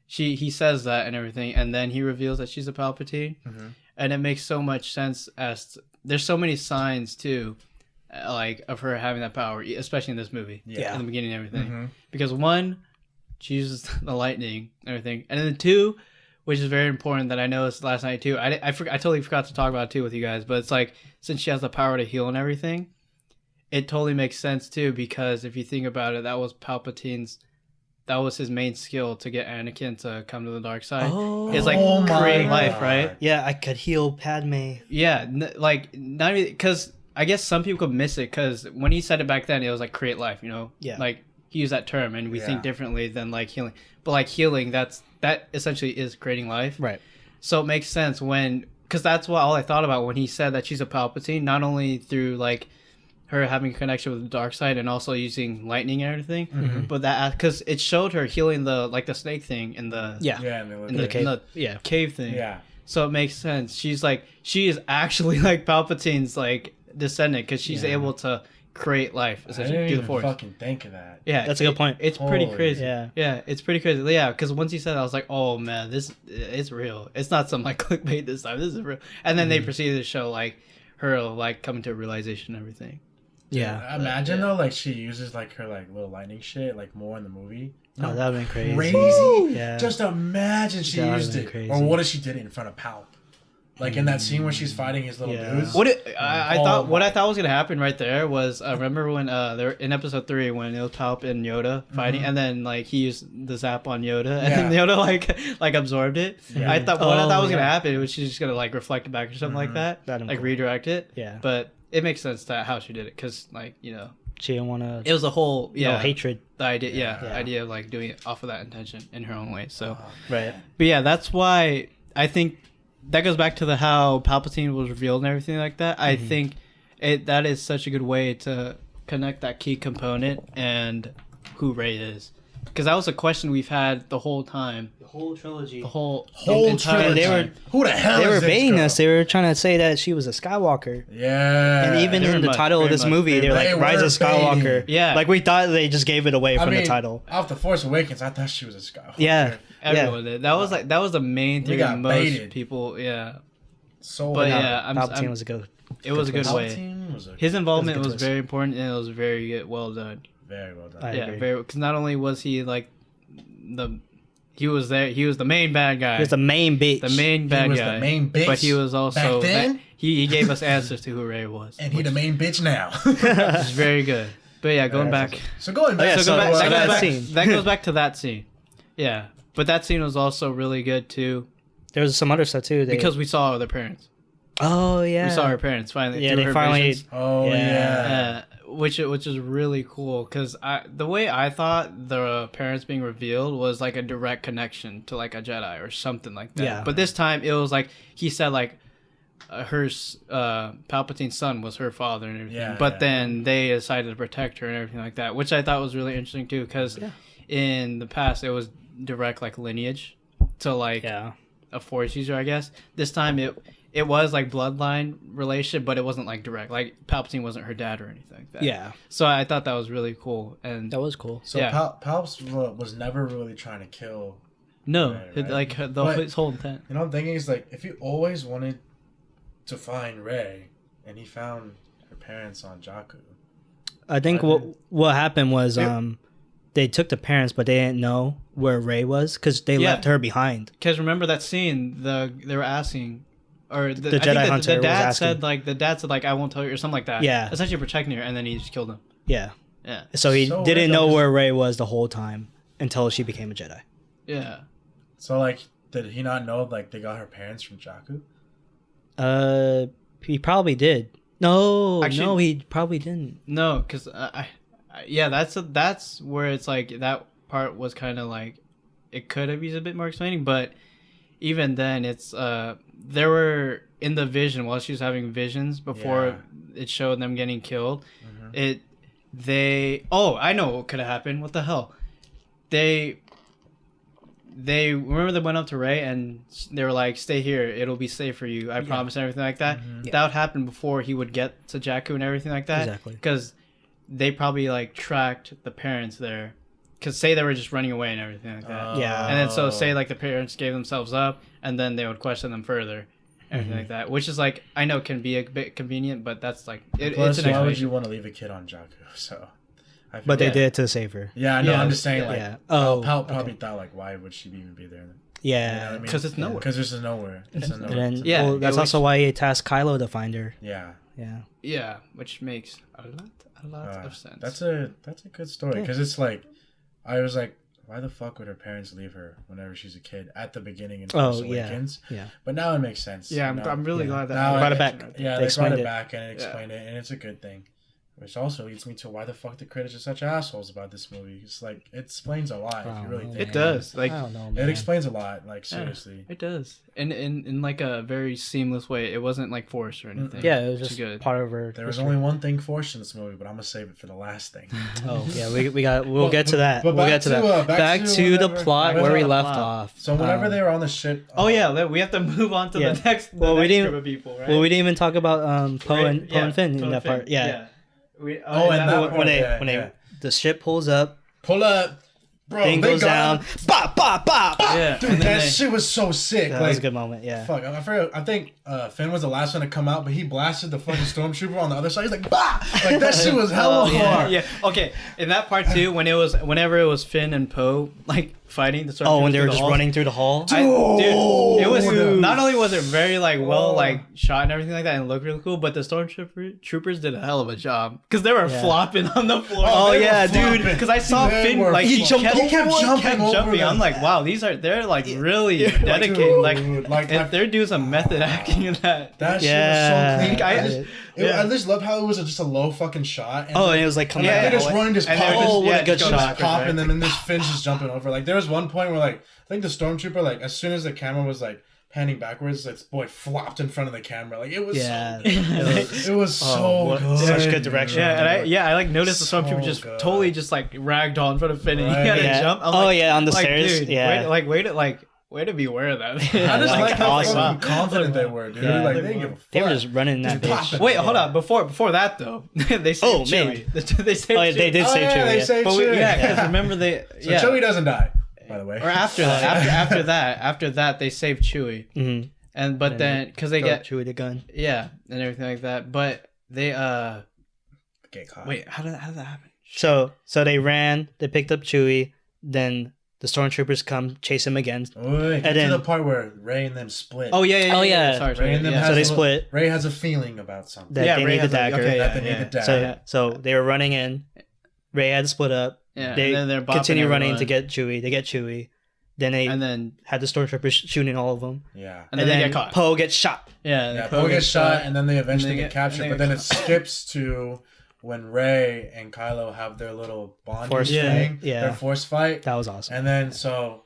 he says that and everything, and then he reveals that she's a Palpatine,
Mm-hmm.
and it makes so much sense there's so many signs too, like of her having that power, especially in this movie,
Yeah.
in the beginning and everything,
Mhm.
because one, she uses the lightning and everything, and then two, which is very important that I noticed last night too. I totally forgot to talk about it too with you guys, but it's like since she has the power to heal and everything, it totally makes sense too, because if you think about it, that was his main skill to get Anakin to come to the dark side.
Oh.
It's like
Oh my
create
God.
life, right?
Yeah, I could heal Padme.
Yeah, like not even because I guess some people could miss it because when he said it back then, it was like create life,
Yeah.
Like he used that term, and we think differently than like healing. But like healing, that essentially is creating life.
Right.
So it makes sense because that's what all I thought about when he said that she's a Palpatine, not only through like her having a connection with the dark side and also using lightning and everything, but that because it showed her healing the snake thing in the
in
the cave.
cave thing.
Yeah.
So it makes sense. She is actually like Palpatine's like descendant because she's able to create life essentially through the Force.
Fucking think of that.
Yeah,
that's a good point.
It's pretty crazy.
Yeah,
it's pretty crazy. Yeah, because once you said that, I was like, oh man, it's real. It's not some like clickbait this time. This is real. And then they proceeded to show like her like coming to a realization and everything.
Yeah.
Imagine though, like she uses like her like little lightning shit like more in the movie.
Oh, that would have been crazy.
Crazy.
Yeah.
Just imagine she used it.
Crazy.
Or what if she did it in front of Palp? Like in that scene where she's fighting his little dudes.
I thought was gonna happen right there was remember when they were in episode 3 when it was Palp and Yoda fighting, and then like he used the zap on Yoda, and then Yoda like absorbed it.
Yeah.
I thought was gonna happen was she's just gonna like reflect it back or something like that, like
cool.
redirect it.
Yeah.
But it makes sense that how she did it because like
she didn't want to.
it was a whole
hatred.
The idea the idea of like doing it off of that intention in her own way. So
Right.
but yeah, that's why I think that goes back to the how Palpatine was revealed and everything like that. I think that is such a good way to connect that key component and who Rey is, because that was a question we've had the whole time.
The whole trilogy.
The whole
trilogy.
They were
who the hell?
They were
is this
baiting
girl?
us. They were trying to say that she was a Skywalker.
Yeah.
And even in the title of this movie, they're like Rise of Skywalker.
Yeah.
Like we thought they just gave it away from the title.
Off the Force Awakens, I thought she was a Skywalker.
Yeah.
Everyone did. That was the main thing that most
baited.
people. Yeah.
So
But
Palpatine was a good.
It was a good way. His involvement was
twist.
very important and it was very good, well done.
Very well done.
I agree.
Very because not only was he like he was the main bad guy.
He was the main bitch.
The main bad
was
guy.
the main bitch
But he was also
back then?
he gave us answers to who Rey was.
And he the main bitch now.
Which is very good. But yeah, going back.
So going back.
yeah,
So
that
goes back to that scene. Yeah, but that scene was also really good too
There was some other stuff too.
because we saw their parents.
Oh yeah.
We saw her parents finally.
Yeah,
through
they
her
finally.
visions.
Oh yeah.
Which is really cool because the way I thought the parents being revealed was like a direct connection to like a Jedi or something like that.
Yeah.
But this time it was like he said like her Palpatine's son was her father and everything.
Yeah,
but
yeah.
then they decided to protect her and everything like that, which I thought was really interesting too because in the past it was direct like lineage to like a Force user, I guess. This time it was like bloodline relationship, but it wasn't like direct. Like Palpatine wasn't her dad or anything like that.
Yeah.
So I thought that was really cool, and
That was cool.
So
Yeah.
Palps was never really trying to kill.
no,
Right.
like his whole intent.
You know, I'm thinking is like if he always wanted to find Rey, and he found her parents on Jakku.
I think what happened was they took the parents, but they didn't know where Rey was because they left her behind.
Because remember that scene? They were asking, or
The
I
Jedi
think
Hunter
the dad
was
said like I won't tell you or something like that.
Yeah.
Essentially protecting her, and then he just killed him.
Yeah.
Yeah.
So he
So
didn't
weird,
know
though,
where Rey was the whole time until she became a Jedi.
Yeah.
So like, did he not know like they got her parents from Jakku?
He probably did. No,
Actually-
no, he probably didn't.
No, because that's where it's like that part was kind of like it could have used a bit more explaining, but even then it's there were in the vision while she was having visions before it showed them getting killed. I know what could have happened. What the hell? They remember they went up to Rey and they were like, "Stay here. It'll be safe for you. I promise." And everything like that.
Yeah.
That would happen before he would get to Jakku and everything like that.
Exactly.
Because they probably like tracked the parents there. Because say they were just running away and everything like that.
Yeah.
And then so say like the parents gave themselves up and then they would question them further. Everything like that. Which is like, I know can be a bit convenient, but that's like, it's
Plus,
an
why would
explanation.
you want to leave a kid on Jakku? So, I feel
But they
like-
did to save her.
Yeah, I know.
Yeah.
I'm just saying, like,
Yeah. Oh,
Pal probably thought, like, why would she even be there?
Yeah.
You know what I mean?
Because it's nowhere.
Because there's a nowhere. It's a
And
nowhere.
then,
It's a
Yeah,
well,
it
that's
was-
also why he tasked Kylo to find her.
Yeah.
Yeah.
Yeah, which makes a lot of sense.
That's a good story because it's like I was like why the fuck would her parents leave her whenever she's a kid at the beginning in
Oh,
Force
yeah.
Awakens?
Yeah.
But now it makes sense.
Yeah,
you know?
I'm really
Yeah.
glad that
Now
Brought it
it-
back.
Yeah,
They
they brought
explained
it
it.
back and explained it, and it's a good thing. Which also leads me to why the fuck the critics are such assholes about this movie. It's like, it explains a lot if you really think.
It does. Like,
I don't know,
It
man.
explains a lot, like, seriously.
it does. And in like a very seamless way. It wasn't like forced or anything.
Yeah, it was
Which is
just
good.
part of her.
There was
history.
only one thing forced in this movie, but I'm gonna save it for the last thing.
Oh yeah, we'll
But-
get to that.
but
We'll
back
get to
to,
that.
back to
the
whatever-
plot
whatever
where we
the
left
plot.
off.
So whenever they were on the ship,
Oh yeah, we have to move on to
Yeah.
the next.
Well, we
next
didn't-
group of people, right?
Well, we didn't even talk about Poe
Right?
and Finn
Poe
in that
and Finn.
part. Yeah.
Oh, and that
When
part,
they
yeah,
when
yeah.
the ship pulls up,
pull up, bro,
thing
they
goes
got-
down, bop bop bop.
Yeah,
Dude,
and then
that
they-
shit was so sick.
That
like,
was a good moment. Yeah.
fuck, I forgot. I think Finn was the last one to come out, but he blasted the fucking stormtrooper on the other side. He's like, bah! Like that shit was hella hard.
Yeah. Okay. In that part too, whenever it was Finn and Poe like fighting the.
Oh, when they were
through the
just
halls,
running through the hall.
Dude, it was
Dude.
not only was it very like well
Oh.
like shot and everything like that and looked really cool, but the stormtroopers did a hell of a job because they were
Yeah.
flopping on the floor.
Oh,
they were
yeah, dude.
flopping.
Because I saw
They
Finn
were
like
flopping. He kept jumping over
jumping. I'm
them.
like, wow, they're like really
Dude,
dedicated. Like
I-
they're doing some method acting in that.
that
Yeah.
shit was so clean.
Yeah.
I just love how it was just a low fucking shot. And
Oh, and it was like coming
Yeah,
out.
they're
the
just
hallway.
running, just
And they were
popping.
just-
Oh, what a
yeah,
good
just
shot.
Just popping them, and this Finn's just jumping over. Like there was one point where like I think the stormtrooper like as soon as the camera was like panning backwards, this boy flopped in front of the camera. Like it was
Yeah.
it was
Oh,
so
what-
good.
such good direction.
Yeah, and I like noticed the
So
stormtrooper just
good.
totally just like ragged on in front of Finn and he
Right.
had to
Yeah.
jump. I'm
Oh
like,
yeah, on the
like,
stairs.
dude,
Yeah.
way to be aware of that.
I just
Like,
like how
awesome.
fucking confident they were, dude.
Yeah.
Like they didn't give a fuck.
They were just running in that
Just
bitch.
popping.
Wait, hold on. Before that though, they saved
Oh,
Chewie. They saved
Oh, yeah,
Chewie.
they did
Oh,
say
yeah,
true.
they
Yeah.
say
But we,
Chewie.
yeah, because remember they
So
yeah.
Chewie doesn't die, by the way.
Or after after that they saved Chewie,
Mm-hmm.
and but then because they get
Chewie the gun.
yeah and everything like that, but they
Get caught.
wait how did that happen?
So they ran. They picked up Chewie. Then the stormtroopers come chase him again.
Wait, get
then-
to the part where Rey and them split.
Oh yeah.
Oh, yeah.
Sorry.
Rey and them
yeah.
So they
has a-
split.
Rey has a feeling about something.
That they
Rey
need the
has, like,
dagger.
okay,
That they need the dagger.
So
yeah.
so they were running in. Ray had to split up.
Yeah,
They
and then they're bopping
continue running to
everyone.
get Chewie. They get Chewie. Then they
and then
had the stormtroopers shooting all of them.
Yeah.
and then they get caught.
Poe gets shot.
Yeah,
Yeah, Poe gets shot, and then they eventually
and they
get
get-
captured.
and they
But then
get
it skips to when Rey and Kylo have their little bonding
Force
thing,
fight, yeah.
their force fight.
That was awesome.
And then so,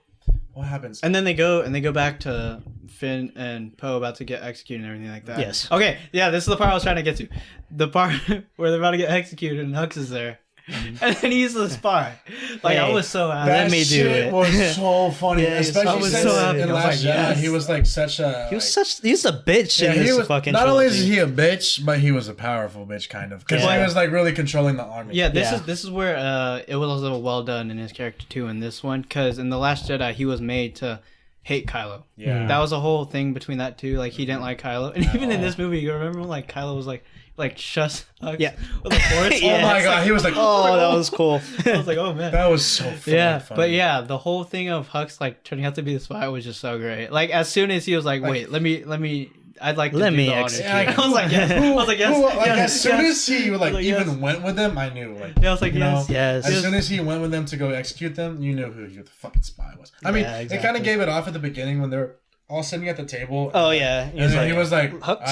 what happens?
And then they go back to Finn and Poe about to get executed and everything like that.
Yes.
Okay, yeah, this is the part I was trying to get to. The part where they're about to get executed and Hux is there. And then he's the spy. Like, I
Hey,
was so happy.
let me do
shit
it.
was so funny,
Yeah,
especially
I was
since
so happy.
in
I was
Last
like,
Jedi,
yes.
he was like such a.
He was
like,
he's a bitch in
he
this
was,
fucking
not only is
trilogy.
he a bitch, but he was a powerful bitch, kind of, because
Yeah.
he was like really controlling the army.
Yeah,
Yeah.
this is where it was also well done in his character too in this one, because in the Last Jedi he was made to hate Kylo.
Yeah.
That was a whole thing between that two. Like he didn't like Kylo, and even in this movie, you remember when like Kylo was like shush Hux
Yeah.
with the force.
Oh
Yeah.
my
It's
god,
like,
he was like,
Oh, that was cool.
I was like, oh man.
that was so funny.
Yeah, but yeah, the whole thing of Hux like turning out to be the spy was just so great. Like as soon as he was like, "Wait, let me, I'd like to
Let
do
me
the honors
execute.
here." I was like, yes. I was like, yes.
Like
yes,
as soon
yes.
as he like
Like,
even
yes.
went with them, I knew like
Yeah, I was like,
you
yes.
know,
Yes.
as soon as he went with them to go execute them, you knew who the fucking spy was. I mean,
Yeah,
they kind
exactly.
of gave it off at the beginning when they're all sitting at the table.
Oh yeah.
and then he was like,
Hux?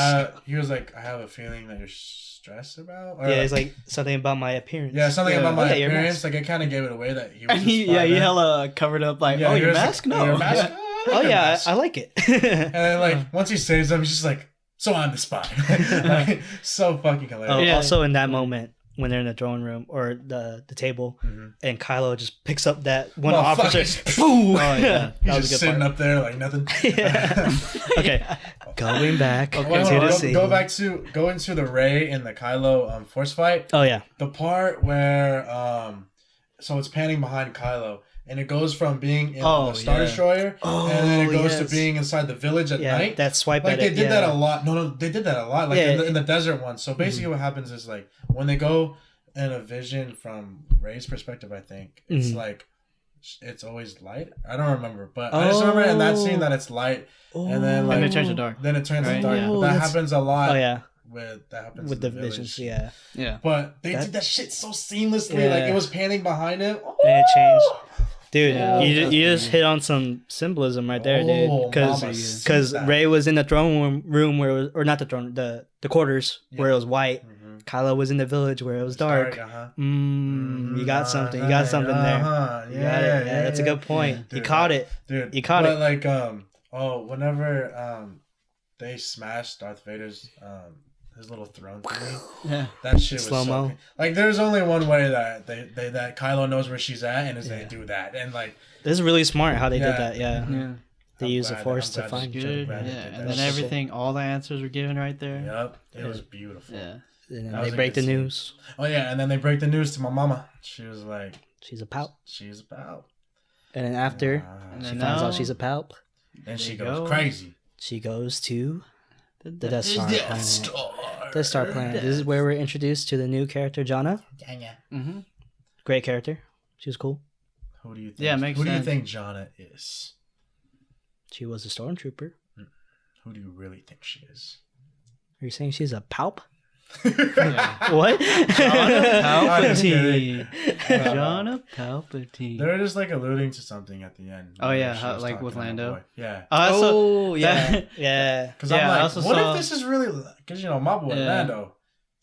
I have a feeling that you're stressed about. Or,
Yeah, he's like something about my appearance.
yeah, something
Yeah.
about my
Oh, yeah, your
appearance.
mask.
Like it kind of gave it away that he was.
And he,
a spy
he
then.
hella covered up like,
Yeah,
oh,
he
your
was like,
mask? No.
"Oh, your mask?
Yeah.
I
Oh
like your
yeah,
mask."
I like it.
And then like once he saves them, he's just like, so I'm the spy. Like, so fucking hilarious.
Oh,
Yeah.
Also in that moment when they're in the throne room or the table, and Kylo just picks up that one officer.
Motherfucker.
Boom!
Oh, yeah.
He's
That was a
just
good
sitting
part.
up there like nothing.
Yeah. Okay, going back
Wait,
to
hold
the
on,
scene.
go into the Rey and the Kylo force fight.
Oh yeah,
The part where so it's panning behind Kylo and it goes from being in
Oh,
the Star
yeah.
Destroyer
Oh,
and then it goes to
yes.
being inside the village at
yeah.
night.
That swipe
Like
at
they
it.
did
yeah.
that a lot. No, they did that a lot. Like
Yeah.
in the desert one. So basically, what happens is like when they go in a vision from Rey's perspective, I think it's
Mhm.
like it's always light. I don't remember, but I just remember in that scene that it's light, and then like
And it turns to dark.
then it turns
Right,
to dark.
yeah.
But
Oh,
that
that's-
happens a lot.
Oh yeah,
That happens
with
in
the
village.
visions. Yeah,
Yeah.
But they
That-
did that shit so seamlessly. Like
Yeah.
it was panning behind him.
and it changed. Dude,
Yeah,
you just hit on some symbolism right there, dude. Because Rey was in the throne room where it was, or not the throne, the quarters where it was white. Kylo was in the village where it was dark. You got something. You got something there. You got it. Yeah, that's a good point. Dude, you caught it.
Dude,
you caught it.
Like, whenever they smashed Darth Vader's his little throne thingy, that shit was slow-mo. So like, there's only one way that that Kylo knows where she's at, and is they do that, and like,
this is really smart how they did that. Yeah. They use the Force to find
good. And then everything, all the answers were given right there.
Yep, it was beautiful.
Yeah.
And then they break the news.
Oh yeah, and then they break the news to my mama. She was like,
"She's a palp."
She's a palp.
And then after she finds out she's a palp,
then she goes crazy.
She goes to the Death Star planet. Death Star planet. This is where we're introduced to the new character, Jannah.
Mm-hmm.
Great character. She was cool.
Who do you think?
Yeah, makes sense.
Who do you think Jannah is?
She was a stormtrooper.
Who do you really think she is?
Are you saying she's a palp?
What? Palpatine. Jannah Palpatine.
They're just like alluding to something at the end.
Oh yeah, like with Lando.
Yeah.
Yeah.
Because I'm like, what if this is really? Because my boy Lando.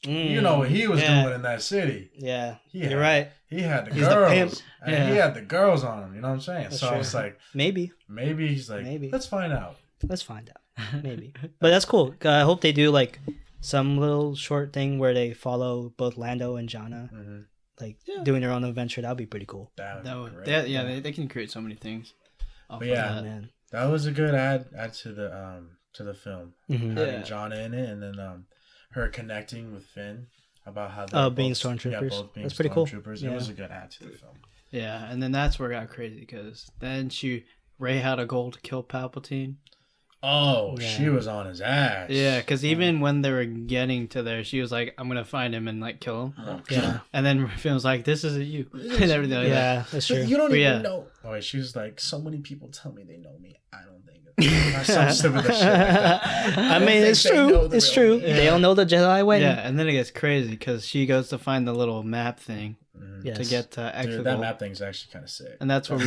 You know what he was doing in that city.
Yeah, you're right.
He had the girls. He had the girls on him. You know what I'm saying?
That's
so
true.
I was like,
maybe
he's like, let's find out.
Maybe. But that's cool. I hope they do like some little short thing where they follow both Lando and Jannah, doing their own adventure. That would be pretty cool.
That would they can create so many things.
But yeah, man, that was a good add to the film. Having Jannah in it, and then her connecting with Finn about how
being stormtroopers. Yeah,
both being
that's pretty cool.
It was a good add to the film.
Yeah, and then that's where it got crazy because then Rey had a goal to kill Palpatine.
Oh, she was on his ass.
Yeah, because even when they were getting to there, she was like, "I'm gonna find him and like kill him."
Yeah,
and then Finn was like, "This isn't you," and everything.
Yeah, that's true.
You don't even know. Oh, she was like, "So many people tell me they know me. I don't think it's some stupid shit like that.
I mean, it's true. It's true. Yeah. They don't know the Jedi way.
Yeah, and then it gets crazy because she goes to find the little map thing. To get to exit.
Dude, that map thing's actually kind of sick.
And that's where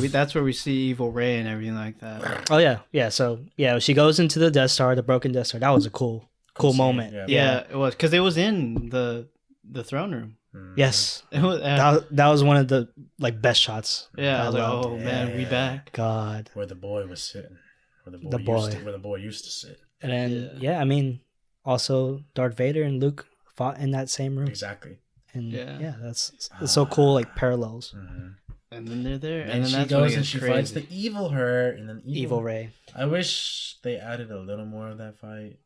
that's where we see evil Rey and everything like that.
Oh yeah. So she goes into the Death Star, the broken Death Star. That was a cool moment.
Yeah, it was because it was in the throne room.
Yes, it was, that was one of the best shots.
Yeah, I was like, oh man, we back.
God,
where the boy was sitting, where the boy used to sit.
And then I mean, also Darth Vader and Luke fought in that same room.
Exactly.
And that's so cool, like parallels.
And then they're there,
and then she goes and she fights the evil her, and then
evil Rey.
I wish they added a little more of that fight.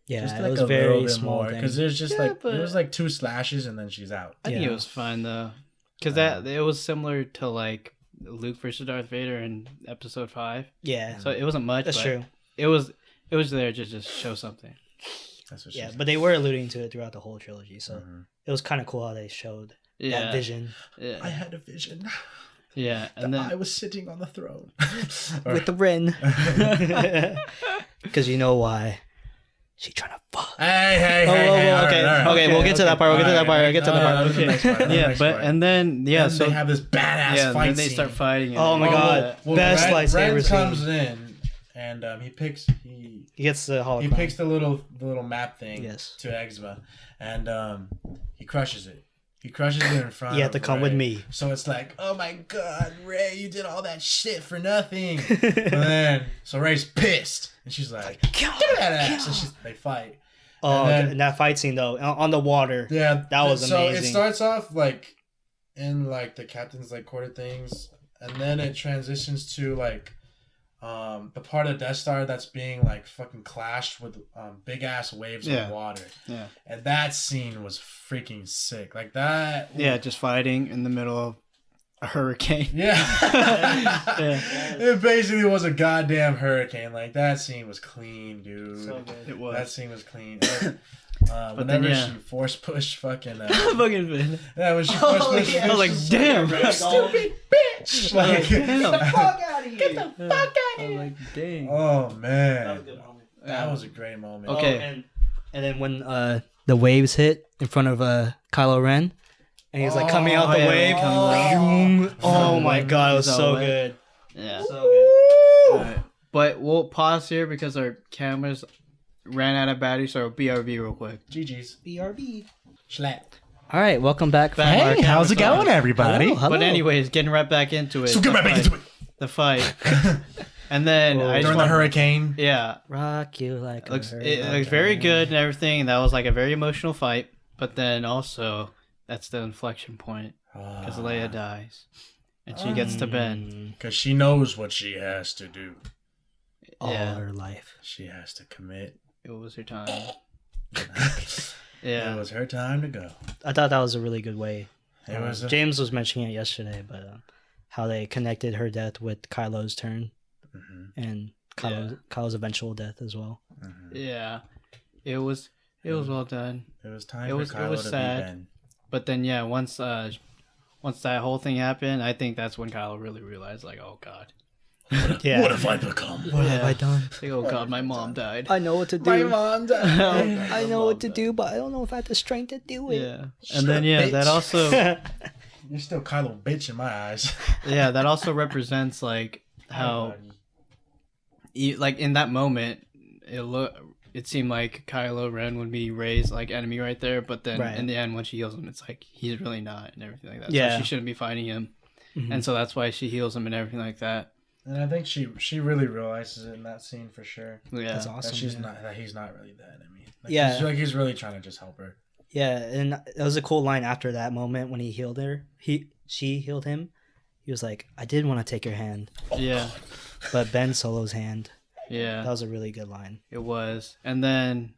Yeah,
just
it was very small
because there's just it was like 2 slashes and then she's out.
I think it was fine though, because it was similar to like Luke versus Darth Vader in Episode 5.
Yeah,
so it wasn't much.
That's true.
It was there to just show something.
That's what
but they were alluding to it throughout the whole trilogy, so it was kind of cool how they showed that vision.
Yeah. I had a vision.
Yeah, and then
I was sitting on the throne
with the Ren. Because you know why? She trying to fuck.
Hey,
okay. We'll get to that part.
Yeah, but and then
so they have this badass fight.
And then they start fighting.
Oh my god, best lightsaber scene.
Comes in. And he
gets the holocron.
He picks the little map thing
to
Exma, and he crushes it. He crushes it in front.
You have to come with me.
So it's like, oh my god, Rey, you did all that shit for nothing. And then Rey's pissed, and she's like, get that ass. And they fight.
Oh, and that fight scene though, on the water.
Yeah,
that was amazing.
So it starts off like in like the captain's like quarter things, and then it transitions to like the part of Death Star that's being like fucking clashed with big ass waves of water.
Yeah.
And that scene was freaking sick. Like that.
Yeah, just fighting in the middle of a hurricane.
Yeah. It basically was a goddamn hurricane. Like that scene was clean, dude.
So good. It was.
That scene was clean.
But
whenever she force pushed fucking
fucking Finn.
Yeah, when she force pushed
I was like, damn,
stupid bitch. Like,
get the fuck out of here.
Get the fuck out of here. I was like, dang.
Oh man.
That was a good moment.
That was a great moment.
Okay.
And then when the waves hit in front of Kylo Ren, and he's like coming out the wave. Oh my god, it was so good.
Yeah.
So good.
Right. But we'll pause here because our cameras ran out of battery, so BRB real quick.
GG's.
BRB.
Schlatt.
All right, welcome back.
Hey, how's it going, everybody?
Hello.
But anyways, getting right back into it.
So get right back into it.
The fight. And then I just
During the hurricane.
Yeah.
Rock you like
It looks very good and everything. That was like a very emotional fight. But then also, that's the inflection point. Because Leia dies. And she gets to Ben.
Because she knows what she has to do.
all her life.
She has to commit.
It was her time.
It was her time to go.
I thought that was a really good way.
It was
James was mentioning it yesterday, but how they connected her death with Kylo's turn and Kylo's eventual death as well.
Yeah, it was well done.
It was time for Kylo to
sad.
be Ben.
But then once that whole thing happened, I think that's when Kylo really realized, like, oh god.
What have I become?
What have I done?
Like, oh god, my mom died.
I know what to do.
My mom died.
I know what to do, but I don't know if I have the strength to do it.
Yeah, and then that also
You're still Kylo bitch in my eyes.
that also represents like how like in that moment it seemed like Kylo Ren would be Rey's like enemy right there, but then in the end when she heals him, it's like he's really not and everything like that.
Yeah,
so she shouldn't be fighting him, and so that's why she heals him and everything like that.
And I think she really realizes it in that scene for sure.
Yeah, that's awesome.
That he's not really the enemy. He's really trying to just help her. Yeah,
and that was a cool line after that moment when he healed her. She healed him. He was like, "I did want to take your hand."
Yeah,
but Ben Solo's hand.
Yeah,
that was a really good line.
It was, and then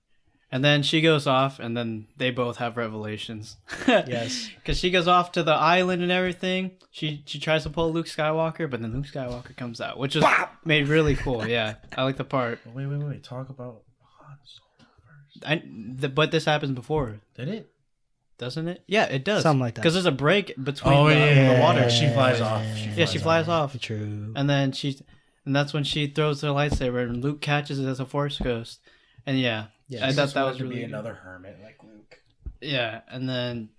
she goes off, and then they both have revelations.
Yes,
because she goes off to the island and everything. She tries to pull Luke Skywalker, but then Luke Skywalker comes out, which is made really cool. Yeah, I like the part.
Wait. Talk about Han Solo first.
But this happens before.
Did it?
Doesn't it? Yeah, it does.
Something like that.
Because there's a break between the water.
She flies off.
She flies off.
True.
And then and that's when she throws her lightsaber, and Luke catches it as a Force ghost. And I thought that was really
be another hermit like Luke.
Yeah, and then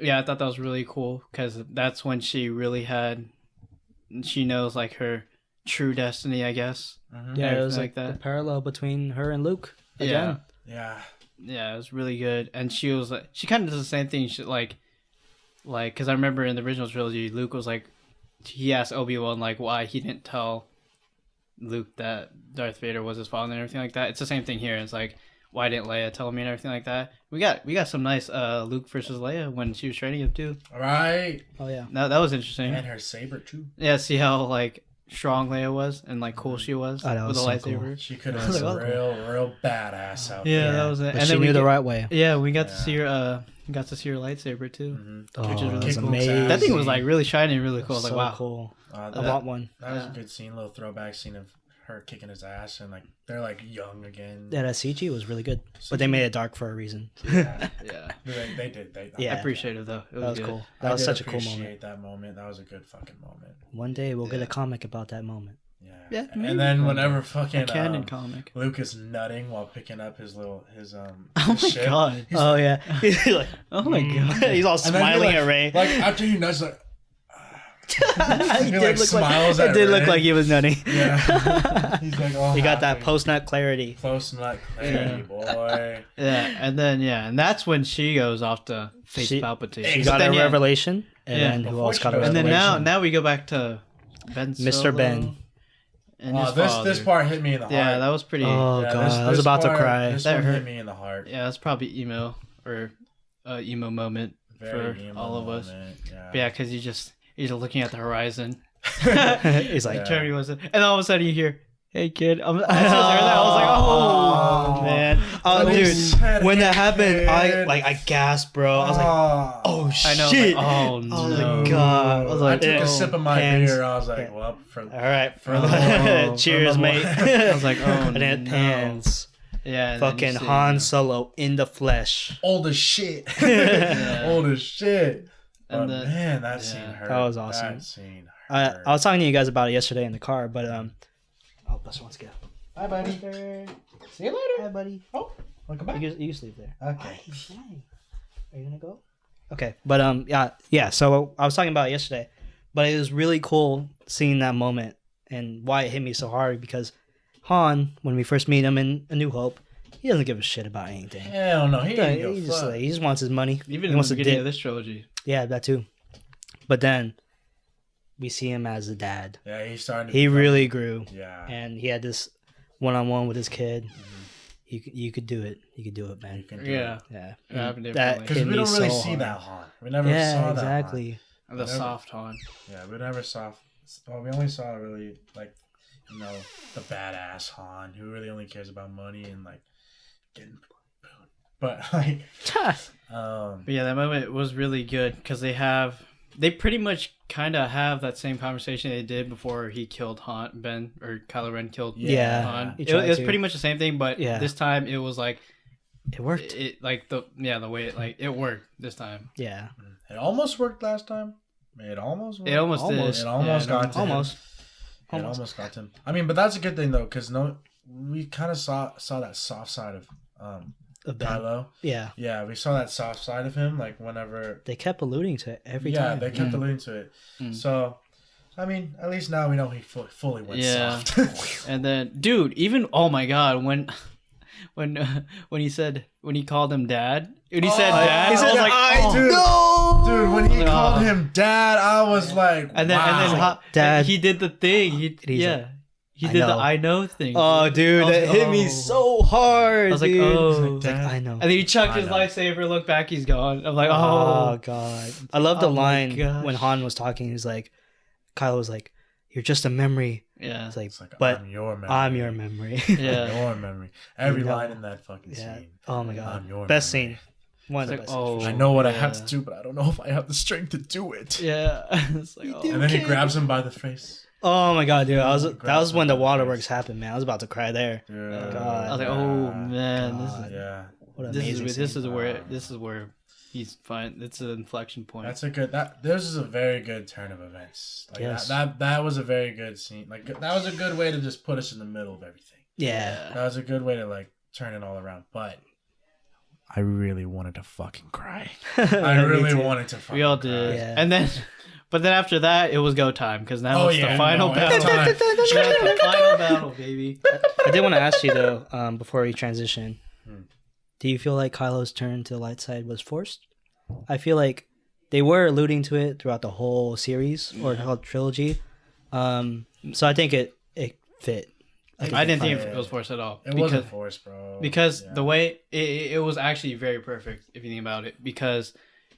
I thought that was really cool because that's when she knows like her true destiny, I guess.
Yeah, it was like the parallel between her and Luke. Again.
Yeah,
it was really good, and she was like, she kind of does the same thing. She like because I remember in the original trilogy, Luke was like, he asked Obi-Wan like why he didn't tell Luke that Darth Vader was his father and everything like that. It's the same thing here. It's like, why didn't Leia tell me and everything like that? We got some nice Luke versus Leia when she was training him too.
All right.
Oh yeah.
That was interesting.
And her saber too.
Yeah, see how like strong Leia was and like cool she was
that
with
was
the
so
lightsaber.
Cool.
She could have been real badass out there.
Yeah, that was it.
But
and
she
then
knew the right way.
Yeah, we got to see her. Got to see her lightsaber too,
which is
really cool.
amazing.
That thing was like really shiny and really cool.
So
like wow,
cool. I want one.
That was a good scene, little throwback scene of her kicking his ass, and like they're like young again.
Yeah, that CG was really good, but they made it dark for a reason.
Yeah.
They did.
I appreciate it though. It was good.
Cool. That was such a cool moment.
Appreciate that moment. That was a good fucking moment.
One day we'll get a comic about that moment.
Yeah,
and then whenever fucking
canon comic,
Luke is nutting while picking up his
oh
my
shit. God,
oh yeah, he's like,
oh my god,
he's all smiling at Rey.
Like after he nuts, like
he did look like he was nutting.
Yeah, he's like, oh,
he got that post nut clarity.
Post nut clarity, boy.
Yeah, and that's when she goes off to face Palpatine.
She got a revelation, and then who else got a revelation?
And then now we go back to Ben Solo.
Mr. Ben.
And
this part hit me in the heart.
Yeah, that was pretty.
Oh god, I was about to cry.
That hurt me in the heart.
Yeah, that's probably emo moment for all of us. Yeah, because you're looking at the horizon.
He's like,
Jeremy wasn't, and all of a sudden you hear, "Hey kid," I was like, "Oh man,
oh dude!" When that happened, I gasped, bro. I was like, "Oh shit!"
I know, like, oh no,
oh my god! I was like,
I took a sip of my beer. I was like, "Well,
all right, cheers, mate."
I was like, "Oh
and then
no."
Pans.
Yeah,
fucking Han Solo in the flesh.
Old as shit. Old as shit. And then, man, that scene hurt.
That was awesome.
That scene hurt.
I was talking to you guys about it yesterday in the car, but Buster wants to get up.
Bye, buddy. See you later.
Bye, buddy.
Oh, welcome back.
You sleep there.
Okay.
Why? Are you gonna go? Okay, but yeah. So I was talking about it yesterday, but it was really cool seeing that moment and why it hit me so hard because Han, when we first meet him in A New Hope, he doesn't give a shit about anything.
Hell no, he
just wants his money.
Even
he
in
wants
the
to
beginning
dip.
of this trilogy.
Yeah, that too. But then we see him as a dad.
Yeah, he's starting to
He really grew.
Yeah.
And he had this one-on-one with his kid. You could do it. You could do it, man.
Yeah.
Yeah.
It happened
That
differently.
Because
hit
we
me
don't really
so
see
hard.
that Han. We never
Yeah,
saw that
exactly.
The soft Han.
Han. Yeah, we never saw. Well, we only saw really like, the badass Han who really only cares about money and like getting. But like,
But yeah, that moment was really good because they pretty much kind of have that same conversation they did before he killed Ben or Kylo Ren killed Han.
He
It
tried
was
to.
pretty much the same thing, but this time it was like
It worked.
it like the way it worked this time.
Yeah.
it almost worked last time. It almost worked.
It almost did.
It almost got to him.
Almost.
It almost got to him. I mean, but that's a good thing though, because we kind of saw that soft side of
A Ben.
Kylo.
Yeah.
Yeah, we saw that soft side of him, like whenever.
They kept alluding to it every
Yeah,
time.
they kept alluding to it. So, I mean, at least now we know he fully went soft.
And then, dude, even oh my god, when he called him dad, when he said dad,
he said
I was like, oh.
Dude, when he called him dad, I was like,
And then,
wow.
Dad.
he did the thing. He did the I know thing.
Oh, dude,
I was
that
like,
hit me so hard.
I was like,
dude.
oh.
It's like, I know.
And then he chucked his
know.
lightsaber. Look back, he's gone. I'm like,
Oh
oh.
god, I love the
Oh my
line
gosh.
when Han was talking. He's like, Kylo was like, "You're just a memory."
Yeah.
It's like,
It's like,
but
I'm your memory.
I'm your memory.
Yeah.
Your memory. Every
You know.
line in that fucking
Yeah.
scene.
Oh my god,
I'm your
best
memory.
scene. One of the
It's like,
best.
oh.
scenes.
I know what I have
Yeah.
to do, but I don't know if I have the strength to do it.
Yeah. It's like, oh.
And then he grabs him by the face.
Oh my god, dude! That was
Grabs
when
him
the
by the
waterworks
face.
happened, man. I was about to cry there.
Yeah.
God.
I was like, oh man,
God.
Yeah.
What an
this
amazing
is
scene.
this is where he's fine. It's an inflection point.
That's a good. This is a very good turn of events. Like
Yes.
that was a very good scene. Like that was a good way to just put us in the middle of everything.
Yeah.
That was a good way to like turn it all around. But I really wanted to fucking cry. I
Me
really
too.
wanted to fucking
We all
cry.
did.
Yeah.
And then, but then after that, it was go time because now it's the final battle.
it's time.
That's the final battle, baby.
I did want to ask you though, before we transition, do you feel like Kylo's turn to the light side was forced? I feel like they were alluding to it throughout the whole series or the whole trilogy. So I think it fit.
I didn't think
Yeah.
it was forced at all.
It wasn't forced, bro.
Because
Yeah.
the way it was actually very perfect if you think about it, because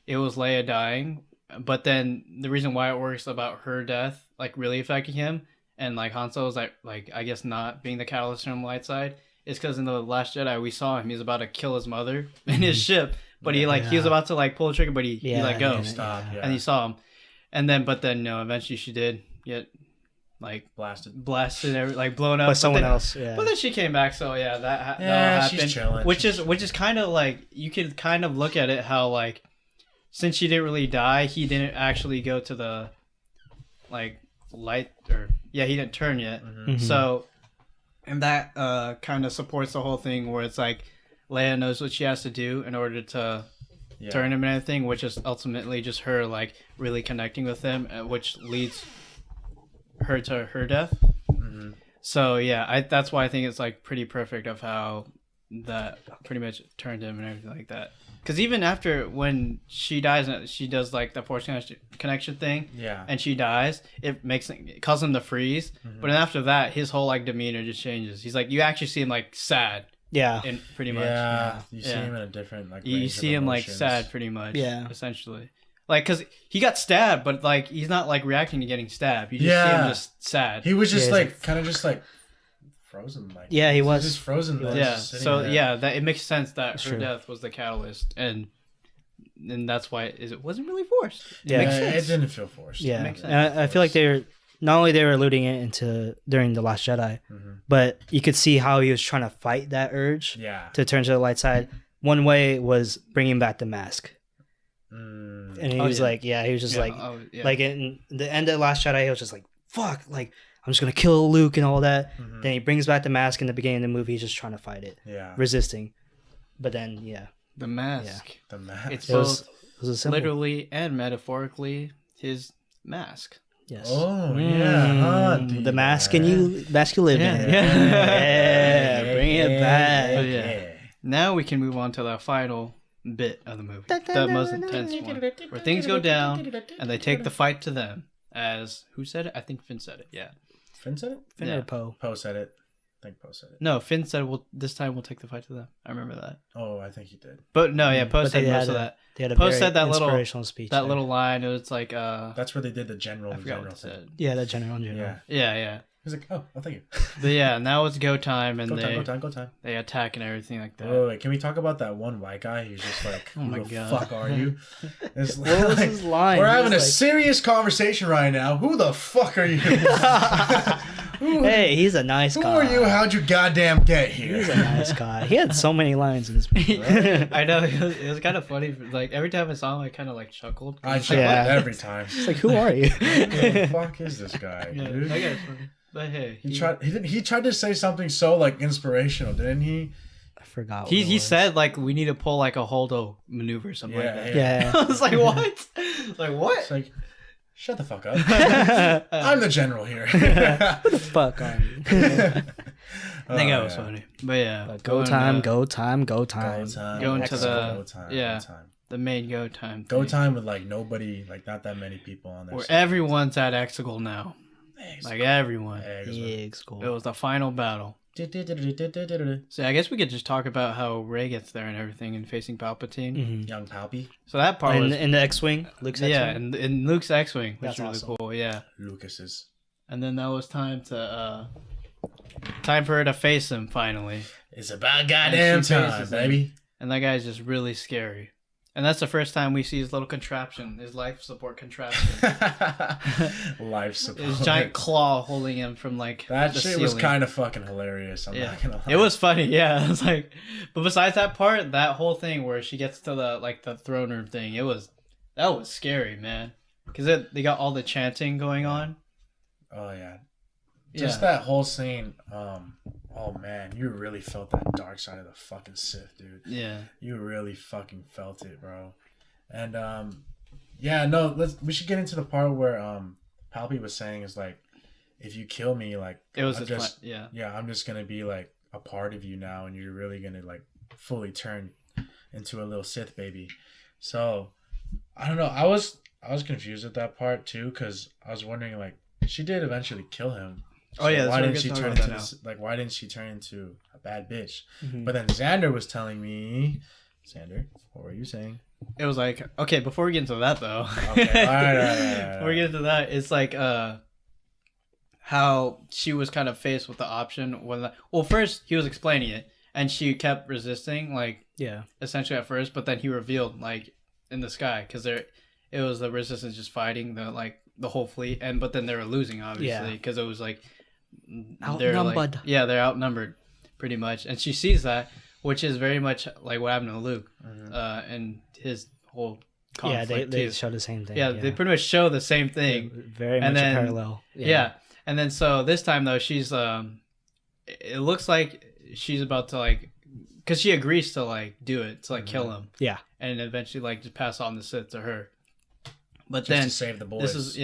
it was Leia dying, but then the reason why it works about her death like really affecting him, and like Han Solo's like I guess not being the catalyst from the light side, is because in the Last Jedi we saw him, he's about to kill his mother in his ship, but he was about to like pull the trigger, but he let go,
yeah.
Stop. Yeah.
and he saw him, and then but then no, eventually she did get like
blasted.
blasted, like blown up
But someone
then,
else, yeah.
But then she came back, so yeah, that
Yeah,
all
she's
happened.
chilling.
Which is kind of like you could kind of look at it how like since she didn't really die, he didn't actually go to the like light or he didn't turn yet.
Mhm.
So and that kind of supports the whole thing where it's like Leia knows what she has to do in order to turn him and everything, which is ultimately just her like really connecting with him, which leads her to her death. So yeah, that's why I think it's like pretty perfect of how that pretty much turned him and everything like that. Because even after when she dies, she does like the force connection thing.
Yeah.
And she dies, it causes him to freeze. But then after that, his whole like demeanor just changes. He's like, you actually see him like sad.
Yeah.
And pretty much.
Yeah. You see
Yeah.
him in a different like.
You
range
see
of
him like
emotions.
sad, pretty much.
Yeah.
Essentially, like because he got stabbed, but like he's not like reacting to getting stabbed. You just see him just sad.
He was just
Yeah,
like kind of just like frozen. Like
Yeah, he was.
just frozen. There,
Yeah.
just sitting
So
there.
yeah, that it makes sense that
That's
her
true.
death was the catalyst, and that's why it wasn't really forced. It
Yeah.
makes
Yeah,
sense.
it didn't feel forced.
Yeah,
makes sense.
and I feel like they're not only they were alluding it into during the Last Jedi, but you could see how he was trying to fight that urge
Yeah.
to turn to the light side. One way was bringing back the mask,
Mm.
and he
Oh,
was
yeah.
like, yeah, he was just like,
yeah.
like in the end of the Last Jedi, he was just like, fuck, like I'm just gonna kill Luke and all that. Then he brings back the mask in the beginning of the movie. He's just trying to fight it,
Yeah.
resisting, but then
the mask.
The mask.
It's
it was
both
was a symbol.
literally and metaphorically his mask.
Yes.
Oh yeah,
the mask you live in. Yeah, bring it back.
But yeah. Now we can move on to the final bit of the movie, the most intense one, where things go down and they take the fight to them. As who said it? I think Finn said it. Yeah.
Finn said it.
Finn or Poe?
Poe said it. I think Poe said it.
No, Finn said, "Well, this time we'll take the fight to them." I remember that.
Oh, I think he did.
But no, yeah, Poe said most of that.
They had a
Poe
very
said that
inspirational speech.
That little line. It was like,
That's where they did the general.
I forgot what it
thing.
said.
Yeah, the general.
Yeah.
Yeah.
He's like, oh, thank you.
But yeah, now it's go time, and
Go time.
they attack and everything like that.
Oh, wait, can we talk about that one white guy? He's just like,
Oh my
who the
God.
fuck are you? It's
What was
like,
his line?
we're
He
having a
was
serious conversation right now. Who the fuck are you?
Hey, he's a nice
Who
guy.
are you? How'd you goddamn get here?
He's a nice guy. He had so many lines in this movie. Right?
I know it was kind of funny. Like every time I saw him, I kind of like chuckled.
I chuckle every time.
It's like, who are you?
Who the fuck is this guy,
Yeah,
dude?
that guy's funny. But hey,
He tried to say something so like inspirational, didn't he?
I forgot. What
he
it was.
said like we need to pull like a holdo maneuver or something like that.
Yeah.
I was like, what? Like what?
It's like, shut the fuck up. I'm the general here.
Who the fuck are you?
I think that was funny. But yeah,
But go time.
Going
Go
to
Go time.
the main go time.
Go
thing,
time with like nobody, like not that many people on there.
where everyone's at Exegol now. Like everyone.
Eggs,
It was the final battle. So I guess we could just talk about how Rey gets there and everything and facing Palpatine.
Mm-hmm.
Young Palpy.
So that part was
In the X-wing, Luke's X-wing.
yeah, in Luke's X-wing, which
That's
was really
awesome.
cool. Yeah,
Lucas's.
and then that was time for her to face him finally.
It's about goddamn
And she
time,
faces him.
baby.
And that guy's just really scary. And that's the first time we see his little contraption, his life support contraption.
Life support.
His giant claw holding him from like
That
the
shit
ceiling.
was kind of fucking hilarious. I'm
Yeah,
not gonna lie.
it was funny. Yeah, it was like, but besides that part, that whole thing where she gets to the throne room thing, that was scary, man. Because they got all the chanting going on.
Oh yeah. Just that whole scene. Oh man, you really felt that dark side of the fucking Sith, dude.
Yeah.
You really fucking felt it, bro. And yeah, no, we should get into the part where Palpy was saying is like, if you kill me, like
It was
I'm
just
yeah, I'm just gonna be like a part of you now, and you're really gonna like fully turn into a little Sith baby. So I don't know. I was confused at that part too, because I was wondering like she did eventually kill him.
Oh yeah,
why didn't
she
she turn into why didn't she turn into a bad bitch?
Mhm.
But then Xander was telling me, Xander, what were you saying?
It was like, okay, before we get into that though.
Okay, all right.
Before we get into that, it's like how she was kind of faced with the option when first he was explaining it and she kept resisting, like essentially at first, but then he revealed like in the sky because it was the resistance just fighting the whole fleet, but then they were losing obviously because it was like
outnumbered.
They're outnumbered pretty much, and she sees that, which is very much like what happened to Luke and his whole conflict.
Yeah, they
too.
show the same thing.
Yeah, they pretty much show the same thing.
Very much
And then-
a parallel.
Yeah. And then so this time though, she's it looks like she's about to like, because she agrees to like do it to like kill him.
Yeah.
And eventually like just pass on the Sith to her. But
Just
then
to save the boys.
this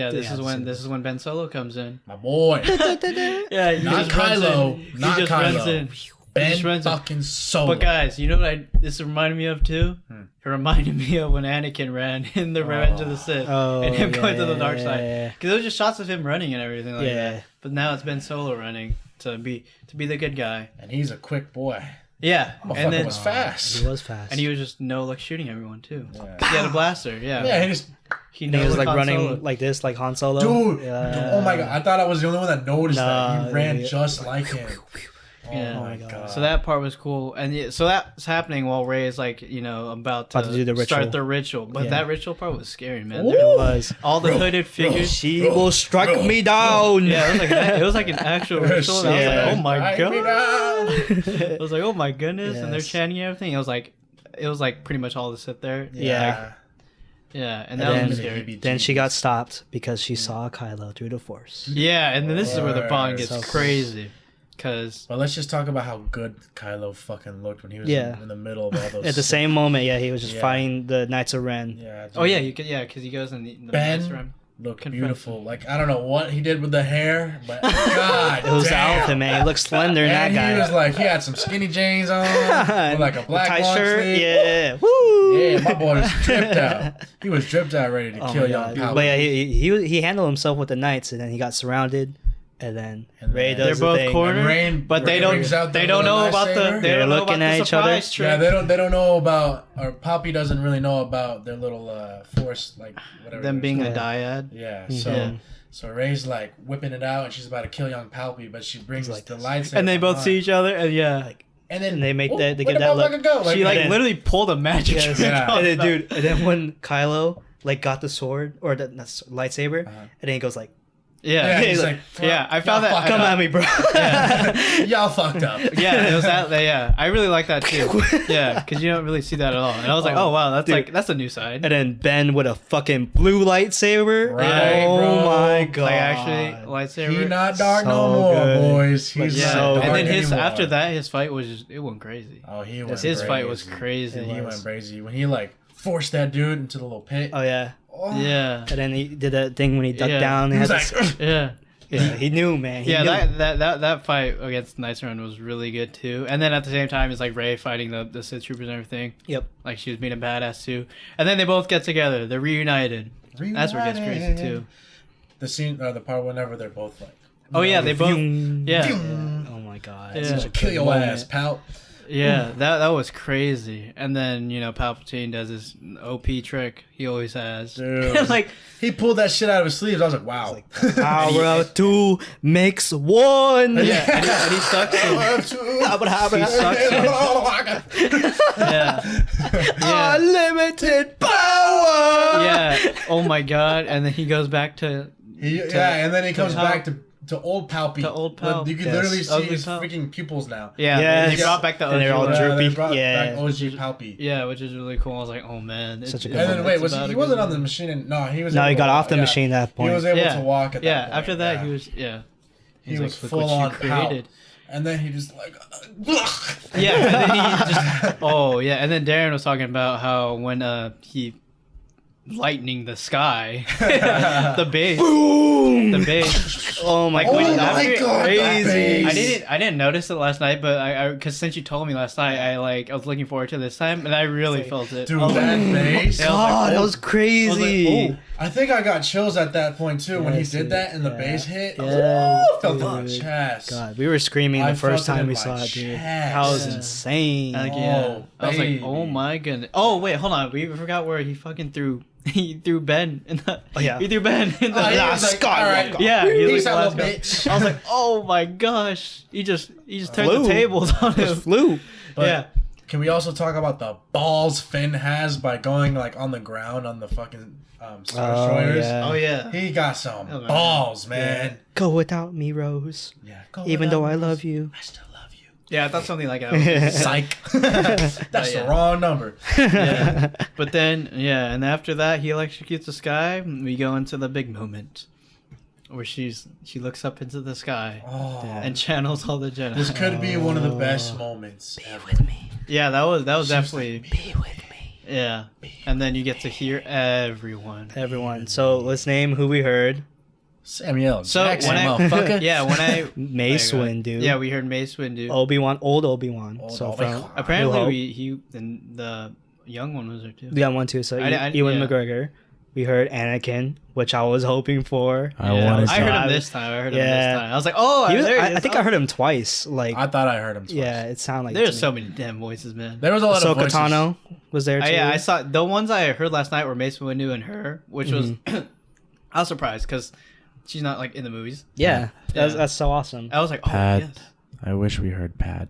is when Ben Solo comes in.
My boy.
Yeah, he
Not
just runs
Kylo.
in.
Not
he just
Kylo.
runs in.
Ben
just runs in.
fucking Solo.
But guys, you know what this reminded me of too? It reminded me of when Anakin ran in the Revenge of the Sith and him going to the dark side. Because it was just shots of him running and everything like that. But now it's Ben Solo running to be the good guy.
And he's a quick boy.
Yeah, and then
was fast.
He was fast.
and he was just like shooting everyone too.
Yeah.
He had a blaster. Yeah,
Yeah, he just...
he
And he was like
Han
running
Solo.
like this, like Han Solo.
Dude,
Yeah.
oh my god, I thought I was the only one that noticed that.
Nah,
He ran
yeah.
just like him.
Yeah.
Oh my god.
So that part was cool, and so that's happening while Rey is like about to
do the ritual.
start the ritual. But
Yeah.
that ritual part was scary, man.
It was.
All the hooded figures.
She will strike me down.
Yeah, it was like an actual ritual. And I was
Yeah.
like, oh my
Strike me
god! I was like, oh my goodness! And they're
Yes.
chanting everything. It was like pretty much all the Sith there.
Yeah.
Yeah, and
And
that
then-
was scary.
Then she got stopped because she saw Kylo through the Force.
Yeah, and then this is where the bond gets
So-
crazy. Because
But let's just talk about how good Kylo fucking looked when he was
Yeah.
in the middle of all those.
At the same moment, yeah, he was just fighting the Knights of Ren.
Yeah. Dude.
oh yeah, you could because he goes in the
Ben
Knights Rim.
looked
Confirmed.
beautiful. Like I don't know what he did with the hair, but God,
It was the
damn.
outfit, man. He looked slender in that
And
guy.
he was like, he had some skinny jeans on, with like a black
tight
long
shirt.
sleeve.
Yeah. Woo.
Yeah, my boy was dripped out. He was dripped out, ready to
Oh
kill
my
young
God.
Palpatine.
But yeah, he handled himself with the Knights, and then he got surrounded, and then Rey
then-
does
They're
the
both
thing.
cornered.
Rain,
But they
Rain
don't.
brings out
They
the
don't
little
know about the.
lightsaber.
They
They're
don't know
looking
about
at
the
each other.
surprise trick.
Yeah, they don't know about, or Poppy doesn't really know about their little force, like whatever.
Them being
Yeah.
a dyad.
Yeah,
Yeah.
so Rey's like whipping it out, and she's about to kill young Palpy, but she brings
like
the
this.
lightsaber,
And they both
on.
see each other, and
and then
and they make that- they
where'd
give that
the
look.
motherfucker go? Like,
she like
then-
literally pulled a magic
Yes.
trick.
Yeah.
on
And then,
them.
dude, and then when Kylo like got the sword or the lightsaber,
Uh-huh.
and then he goes like,
yeah, he's
he's
like,
Yeah, I found
y'all
that-
fucked
"Come
up.
at me, bro."
Y'all fucked up.
Yeah, it was that. Yeah, I really like that too. Yeah, because you don't really see that at all. And I was like, oh wow, that's
Dude.
like that's a new side.
And then Ben with a fucking blue lightsaber.
Right,
oh
bro.
my god.
Like actually lightsaber.
He not dark
So
no more,
good.
boys.
Like,
He's
Yeah,
so
not
good.
dark
and then his
anymore.
after that, his fight was just it went crazy.
Oh, he went
His
crazy.
fight was crazy.
He
was.
went crazy when he like forced that dude into the little pit.
Oh yeah.
Oh.
Yeah,
And then he did that thing when he ducked
Yeah.
down.
He
He
was
had
like,
to-
yeah.
yeah, he knew, man. He
Yeah,
knew.
that fight against Knights Run was really good too. And then at the same time, it's like Rey fighting the Sith troopers and everything.
Yep.
Like she was being a badass too. And then they both get together. They're reunited. That's where it gets crazy too.
The scene, the part whenever they're both like,
Oh yeah, they both. Yeah,
Oh my god.
Yeah.
Such a
kill
good
your
moment.
ass, pal.
yeah. That was crazy. And then Palpatine does his OP trick he always has.
Dude.
Like
He pulled that shit out of his sleeves. I was like, wow.
Power of two makes one.
yeah, and he sucks. He sucks. Yeah. Yeah.
Unlimited power.
Yeah. Oh my god. And then he goes back to
And then he comes
Pal-
back to old Palpy.
To old Pal.
You can
Yes.
literally see
Ugly
his
Pal.
freaking pupils now.
yeah.
Yes.
They brought back the OG.
And they're all
one.
droopy.
They brought
Yeah.
back OG Palpy.
Yeah, which is really cool. I was like, oh man.
Such a good
And then wait,
it's
was
about
he
a
wasn't
good
on the
one.
machine? No, he was.
No,
able
he got
to
off the
walk,
machine at that
He
point.
was able
Yeah.
to walk at that
Yeah,
point.
after that
yeah.
he was yeah.
He
He's
was
like, look
full
what you
on Pal.
created.
And then he just like,
Yeah, and then he just oh yeah, and then Darren was talking about how when he lightning the sky, the base, the base.
Oh my
Like, when
oh
you-
my
after-
god,
crazy.
I didn't notice it last night, but I because since you told me last night, I was looking forward to this time, and I really felt it.
dude,
I was like,
that bass.
Yeah, I was like,
God, that
oh.
was crazy.
I was like,
I think I got chills at that point too when he
Yes,
did that and the
yeah.
bass hit. I was
Yeah,
like, oh, felt it in my
dude.
chest.
God, we were screaming
I
the first
felt it
time
in
we
my
saw it, dude.
chest.
That was
Yeah.
insane.
Like,
Oh,
yeah, I was like,
baby.
oh my goodness. Oh wait, hold on, we forgot where he fucking threw. He threw Ben in the.
Oh, yeah.
he threw Ben in the.
Oh, he
last
was like,
Skywalker.
all right,
Yeah,
Peace
was
out,
like,
little
"Let's go."
bitch.
I was like, oh my gosh, he just turned
Flew.
the tables on him.
Just flew.
But
Yeah.
can we also talk about the balls Finn has by going like on the ground on the fucking Star
Oh,
Destroyers?
yeah.
Oh yeah.
He got some
Oh, man.
balls, man.
Go without me, Rose.
Yeah.
Even though I love you.
I still love you.
Yeah, I thought something like that.
Psych. That's
Yeah.
the wrong number.
Yeah. But then, yeah, and after that, he electrocutes the sky. We go into the big moment where she looks up into the sky
Oh,
and channels all the Jedi.
this could be one of the best moments ever.
Yeah, that was definitely
Be with me.
yeah. And then you get to hear everyone.
Everyone. So let's name who we heard.
Samuel
So
Jackson,
when I
motherfucker.
yeah when I
Mace
there you go.
Windu.
Yeah, we heard Mace Windu.
Obi-Wan. Old Obi-Wan.
Old
So
Obi-Wan.
from New
Apparently,
Hope.
he and the young one was there too.
We got one too. So
I-
Ewan
yeah.
McGregor. We heard Anakin, which I was hoping for.
I
Yeah.
wanted
I heard
to-
him this time. I heard him
Yeah.
this time. I was like, oh,
He was-
there he
I
is.
think I heard him twice. Like,
I thought I heard him twice.
yeah, it sounded like
There's
to
so
me.
many damn voices, man.
There was a lot of
Ahsoka
voices.
Tano was there too.
Yeah, I saw the ones I heard last night were Mace Windu and her, which was I was surprised because she's not like in the movies.
Yeah,
Yeah.
that's so awesome.
I was like, oh
Pat.
yes,
I wish we heard Pat.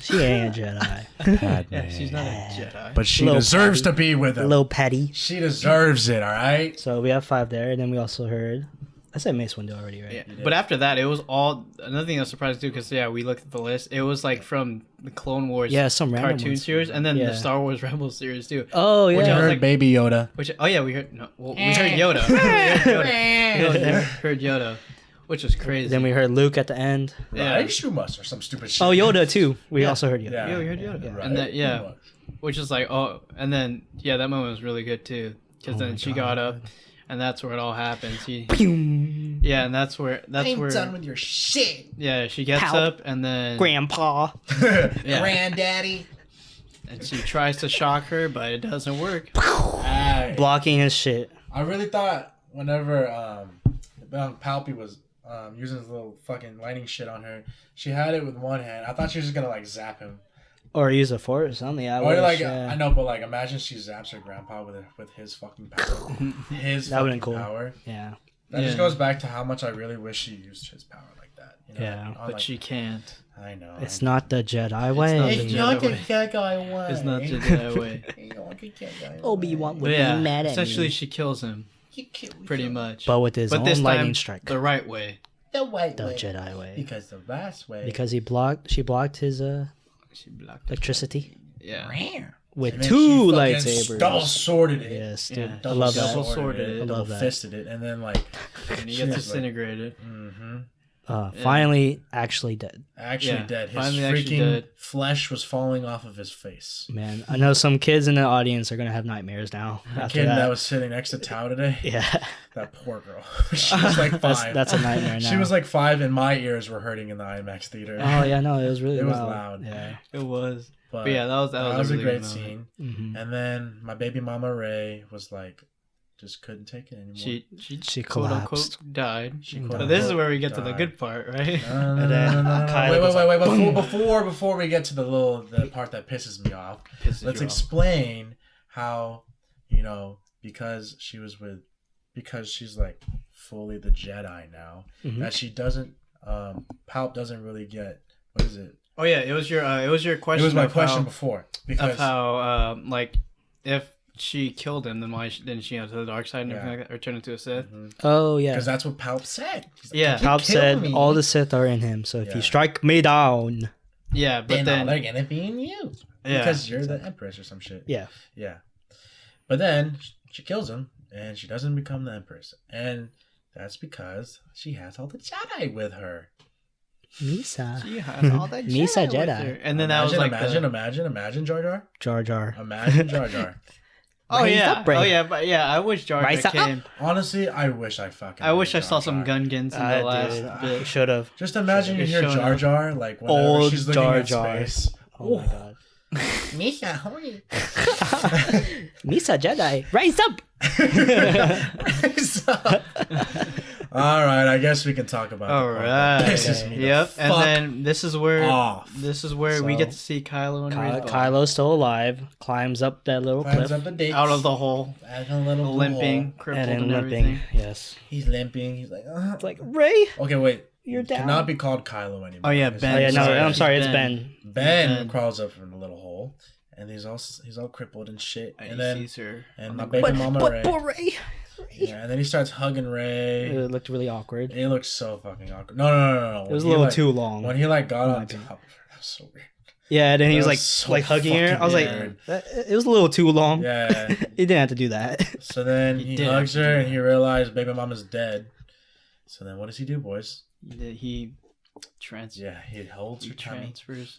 She ain't a Jedi.
Pat,
yeah,
man.
she's not a Jedi.
But she
Little
deserves
Patty.
to be with him.
Little Patty.
She deserves it, all right?
So we have 5 there, and then we also heard. I said Mace Windu already, right?
Yeah. But after that, it was all another thing that was surprising too, because we looked at the list. It was like from the Clone Wars,
Yeah, some random
cartoon
ones.
series, and then
Yeah.
the Star Wars Rebels series too.
Oh
Which I
yeah.
was
heard
like-
Baby Yoda.
Which we heard Yoda. We heard Yoda. We heard Yoda. which was crazy.
Then we heard Luke at the end.
Yeah.
Raishumas or some stupid shit.
Oh, Yoda too. We
Yeah.
also heard Yoda.
Yeah.
Yeah, we heard Yoda.
Right.
And then which is like and then that moment was really good too, because then she got up, and that's where it all happens. And that's where
I'm done with your shit.
Yeah, she gets
Pow.
up and then
Grandpa.
yeah,
Granddaddy.
and she tries to shock her, but it doesn't work.
Blocking his shit.
I really thought whenever Palpy was using his little fucking lightning shit on her, she had it with one hand. I thought she was just gonna like zap him.
Or use a force on the
Or like I know, but like imagine she zaps her grandpa with his fucking power. His
That would've been
fucking
cool.
power.
Yeah.
That just goes back to how much I really wish she used his power like that. You know?
Yeah.
On,
But
like,
she can't.
I know.
It's not the Jedi way.
not the
It's
Jedi
not the
way.
Jedi way.
It's not the Jedi way.
It's not the Jedi
Obi-Wan
way.
would
But yeah,
be mad at
essentially
me.
she kills him pretty much.
But with his
But
own
this
lightning
time,
strike.
the right way.
The white
The
way.
Jedi way.
Because the last way.
Because she blocked his
She blocked
electricity
Yeah.
with
And then
two
she fucking
lightsaber.
double sworded it.
Yes, dude.
Yeah.
I love that.
Double sworded it.
I
Double
love that.
fisted it. And then like.
And he
she
gets
was like,
disintegrated.
mm-hmm.
Finally, actually dead.
Actually
Yeah,
dead. His
finally actually
freaking
dead.
flesh was falling off of his face.
Man, I know some kids in the audience are gonna have nightmares now.
The
After
kid
that.
that was sitting next to Tao today.
Yeah,
That poor girl. She was like 5.
that's a nightmare now.
She was like 5 and my ears were hurting in the IMAX theater.
oh yeah, no, it was really
It was
loud.
loud.
Yeah.
It was.
But
yeah, that was
a
really
great
good
scene.
hmm
And then my baby mama Ray was like, just couldn't take it anymore.
She
collapsed.
quote unquote died.
She
But
quote
this is
unquote
where we get to the
died.
good part, right?
No, no,
And
no,
then
no, no, no,
Kylo
no.
goes
Wait,
like,
before we get to the part that pisses me off,
Pisses
let's
you off.
explain how, because she's like fully the Jedi now,
Mhm.
that she doesn't, Palp doesn't really get, what is it?
Oh yeah, it was your question.
It was my
of
question
how,
before.
of
Because
how if she killed him, then why didn't she go to the dark side and everything like that, or turn into a Sith?
Oh yeah.
Because that's what Palp said. He's like,
Yeah.
"If you
Palp
kill
said
me,
all the Sith are in him, so if
Yeah.
you strike me down,
Yeah, but
then all
then
they're gonna be in you.
yeah,
Because you're the Empress or some shit.
yeah,
Yeah. But then she kills him and she doesn't become the Empress. And that's because she has all the Jedi with her.
Misa,
she has all that
Misa
Jedi with
Jedi.
her. And then that was like
imagine Jar Jar.
Jar Jar.
Imagine Jar Jar.
oh
Raise
yeah,
up, Ray.
oh yeah, but yeah, I wish Jar Jar
Rise up.
came.
Honestly, I wish I fucking.
I wish I
knew
saw
Jar
some
Jar.
Gungans in the last bit.
Should have.
Just imagine you
Should've
hear
shown
Jar
up.
Jar like whenever
Old
she's looking
Jar
at
Jar.
space.
Oh my god.
Misha, honey.
Misa Jedi, rise up.
All right, I guess we can talk about.
All
the part that
right.
pisses me the
Yep. And
fuck
then this is where
off.
we get
So,
to see Kylo and Rey
Kylo's still alive. Climbs up that little
Climbs
cliff.
up the dates,
out of the hole,
out of a little
limping,
hole.
crippled,
And
and,
then limping.
everything.
Yes.
He's limping. He's like,
It's like Ray.
okay, wait.
You're down.
Cannot be called Kylo anymore.
Oh, yeah,
It's
Ben.
Oh yeah, no,
Sorry,
I'm sorry.
it's
It's Ben.
Ben
Ben.
crawls up from the little hole, and he's all crippled and shit.
And
And
he
then
sees her.
and
on
my
the
baby
ground.
mama Ray.
Poor Ray.
Yeah, and then he starts hugging Ray.
It looked really awkward.
It looks so fucking awkward. No.
It was a
When he,
little
like,
too long.
When he like got
In my
on
opinion.
top of her, that was so weird.
Yeah, then he was
That
like
was so
like hugging her.
fucking
I was like,
weird.
it was a little too long.
Yeah.
He didn't have to do that.
So then
He
he
did
hugs
have to
her,
do
and he realizes baby mama's dead. So then what does he do, boys?
He
Yeah, he holds her tummy.
transfers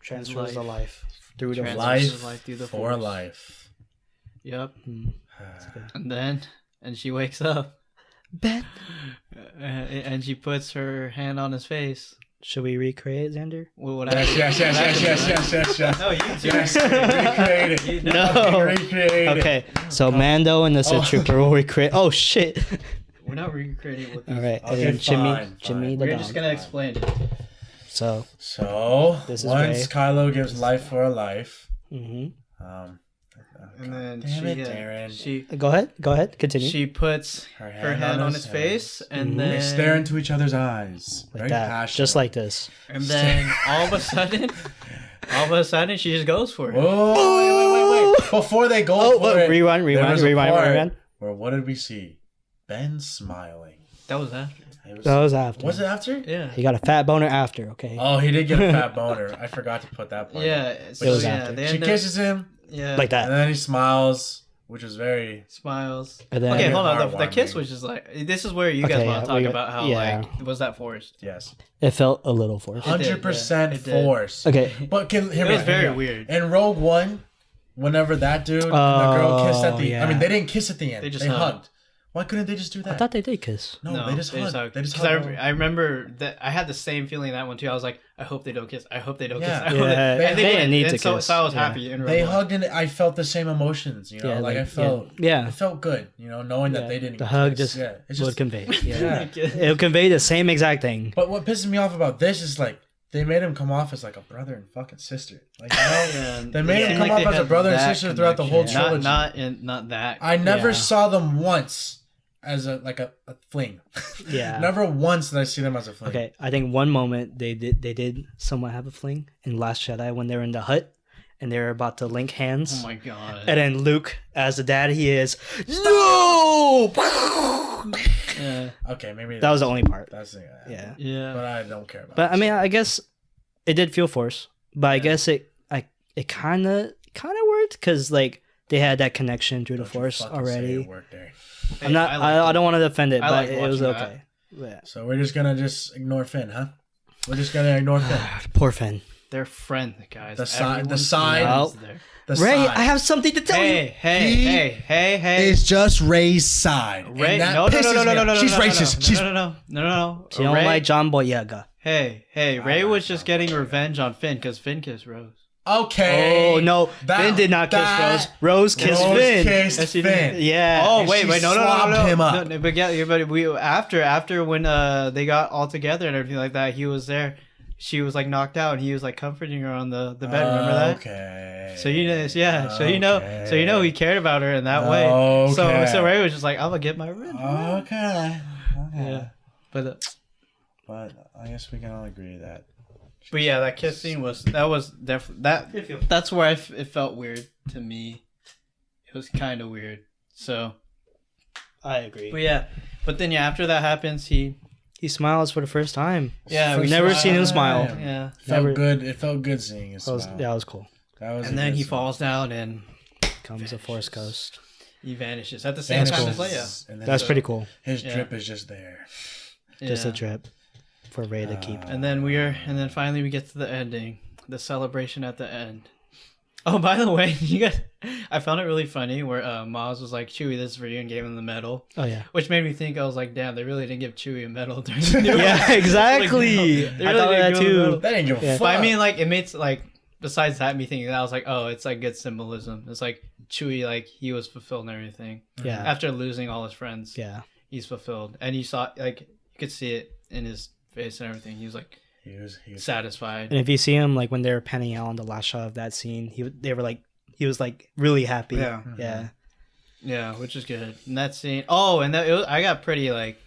Transfers
life.
the life through the
Transfers
life.
his life through the
For
Force.
life.
Yep.
Mm.
And she wakes up,
Ben.
and she puts her hand on his face.
Should we recreate Xander?
What would
Yes.
No, you do.
Yes, recreate it.
You
No.
Recreate it.
Okay, so Mando and the Sith Trooper will recreate. Oh shit!
We're not recreating what these.
All right,
Okay,
and then
fine.
Jimmy the
We're
dog.
just gonna explain it.
So,
So
This is
once
Ray.
Kylo gives life for a life,
mhm.
And then
damn
she,
it, Darren.
Go ahead, continue.
she puts her hand on his face, and
They
then
stare into each other's eyes.
like
Very
that,
passionate.
just like this.
and then all of a sudden, she just goes for it.
Whoa, wait. Before they go for it,
rewind.
there was a part where what did we see? Ben smiling.
That was after.
That was after.
Was it after?
Yeah.
He got a fat boner after. Okay.
Oh, he did get a fat boner. I forgot to put that part.
Yeah.
It was
yeah.
after.
They
She
end up-
kisses him,
Yeah.
Like that.
and then he smiles which was very
Smiles.
And then-
Okay, hold on. The
Heartwarming.
kiss was just like, this is where you guys
Okay,
want
yeah,
to talk
we-
about how
yeah.
like was that forced?
yes,
It felt a little forced.
100%
it did.
force.
Okay.
But hear
It
me
was
out,
very
hear me out.
weird.
In Rogue One, whenever that dude and the girl kissed at the,
yeah.
I mean, they didn't kiss at the end.
They
They
just
hugged.
hugged.
Why couldn't they just do that?
I thought they did kiss.
no, they just hugged. They just
Because
hugged.
I remember that I had the same feeling in that one too. I was like, I hope they don't kiss. I hope they don't
Yeah.
kiss. I hope
Yeah,
they, and
they
didn't.
need
And
to
so,
kiss.
so I was
Yeah.
happy. In
They
Rogue One.
hugged and I felt the same emotions. You know,
Yeah,
like I
like,
felt.
yeah.
It felt good. You know, knowing that
Yeah.
they didn't.
The hug
kiss.
just
yeah, it's
would
just.
convey.
Yeah.
It would convey the same exact thing.
But what pisses me off about this is like they made him come off as like a brother and fucking sister. Like you know,
Yeah,
they made
it
him
seemed
come off
they
as a
had
brother and
that
sister throughout the whole
connection.
trilogy.
Not that.
I never
Yeah.
saw them once as a fling.
Yeah.
Never once did I see them as a fling.
Okay, I think one moment they did somewhat have a fling in Last Jedi when they were in the hut and they were about to link hands.
Oh my god.
And then Luke, as the dad he is, no.
Yeah.
Okay, maybe
That was the only part.
That's the
Yeah.
Yeah.
But I don't care about.
But I
it.
mean, I guess it did feel forced, but I guess it kind of worked because like they had that connection through the
Don't you
Force
fucking say
already.
it worked there.
I'm not. I don't want to defend it,
I
but
liked
it was
watching
okay. Yeah.
So we're just gonna ignore Finn, huh? We're just gonna ignore Finn.
Poor Finn.
They're friends, guys.
The side- the
Everyone's
side-
friends there.
The
Ray,
side
I have something to tell
Hey,
you.
hey.
is just Ray's side. And
Ray,
that
no.
pisses me off. She's racist. She's
No.
She don't
Ray,
like John Boyega.
Hey, Ray was just getting revenge on Finn because Finn kissed Rose.
okay.
Oh no,
That-
Finn did not kiss
that-
Rose. Rose kissed
Rose
Finn.
kissed
Yes, he
Finn.
did.
Yeah.
Oh
And
wait,
she
no,
slobbed him up.
No, but yeah, but we after when they got all together and everything like that, he was there. She was like knocked out, and he was like comforting her on the bed. Remember that?
Okay.
So you know, yeah. So you know, he cared about her in that way.
Okay.
So Ray was just like, I'm gonna get my revenge.
Okay.
Yeah, but
I guess we can all agree that.
yeah, that kiss scene was definitely that's where it felt weird to me. It was kind of weird. So,
I agree.
but then after that happens, he
smiles for the first time.
yeah,
We've never seen him smile.
Yeah,
Felt
Never-
good. It felt good seeing his
That was,
smile.
that was cool.
That was
and
a
then
good
he
smile.
falls down and
Comes a Force Ghost.
he vanishes at the same time as Leia.
And then
That's
so
pretty cool.
His
Yeah.
drip is just there.
Just a
Yeah.
drip for Ray to keep.
And then finally we get to the ending, the celebration at the end. Oh, by the way, I found it really funny where Maz was like, "Chewie, this is for you," and gave him the medal.
Oh yeah.
Which made me think, I was like, damn, they really didn't give Chewie a medal during the new
Yeah,
one.
exactly.
They
I
really
thought of
didn't
that
give him a medal.
too.
They didn't give a
Yeah.
fuck.
But I mean, like, it makes, like, besides that, me thinking that, I was like, oh, it's like good symbolism. It's like Chewie, like, he was fulfilled and everything.
Yeah.
After losing all his friends,
Yeah.
he's fulfilled. And you saw, like, you could see it in his face and everything. He was, like,
he was
satisfied.
And if you see him like when they were panning out on the last shot of that scene, he was like really happy.
Yeah.
Yeah.
Yeah, which is good. And that scene. Oh, and I got pretty like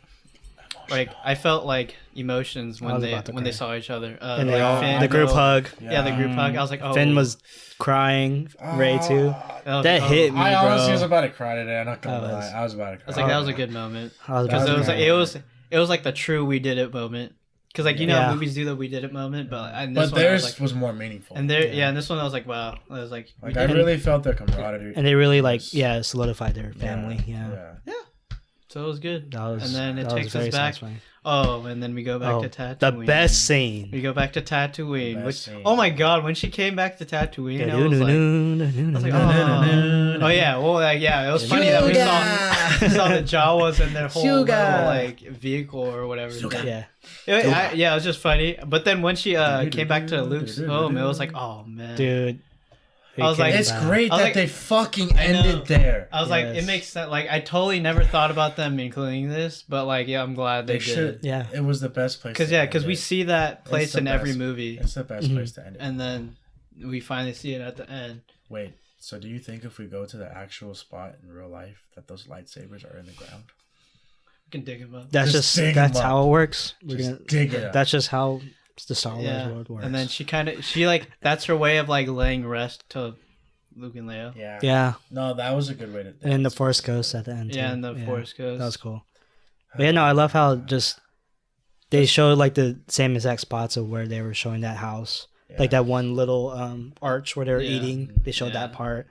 I felt like emotions
I
when
was
they
about to cry.
saw each other.
And they
like
all
Finn,
the group hug.
Yeah, the group hug. I was like, oh,
Finn was crying. Ray too. That hit me,
I
bro.
honestly was about to cry today. I'm not gonna
I
lie.
was.
I was about to cry.
I was like, that was a good moment
I was
because
about
it was
to
like
cry.
it was like the true we did it moment. Because like you know
Yeah.
movies do the we did it moment, but and
But
this one I
theirs
was
was,
like,
more meaningful.
and there and this one I was like, wow, I was like, we
Like I
did it.
really felt their camaraderie.
And they really like solidified their family. Yeah.
So it was good.
That was.
And then it
that was
takes
very
us back.
satisfying.
Oh, and then we go back to Tatooine.
the best scene.
We go back to Tatooine.
Best
Which,
scene.
oh my god, when she came back to Tatooine, I was like,
Oh,
oh yeah, well, like, yeah, it was funny that we saw the Jawas and their whole little, like vehicle or whatever.
yeah.
Yeah, it was just funny. But then when she came back to Luke's home, it was like, oh man,
Dude.
I was like,
It's great
I was
that
like-
they fucking
I know.
ended there.
I was like, it
Yes.
makes sense. Like, I totally never thought about them including this, but like, yeah, I'm glad they
They
did.
should.
Yeah.
It was the best place.
Because
to
we
end it.
see that place
the
in every
best.
movie,
It's the best
Mhm.
place to end it.
and then we finally see it at the end.
Wait. So do you think if we go to the actual spot in real life that those lightsabers are in the ground?
We can dig them up.
That's
Just
just
dig 'em
that's
up.
how it works. We're
Just
gonna,
dig it up.
That's just how the Star Wars
Yeah,
world works.
and then she like that's her way of like laying rest to Luke and Leia.
Yeah.
yeah,
No, that was a good way to.
and then the Force Ghost at the end.
Yeah,
too.
and the Force goes.
That was cool. But yeah, no, I love how just they showed like the same exact spots of where they were showing that house, like that one little arch where they were
Yeah.
eating. They showed
Yeah.
that part.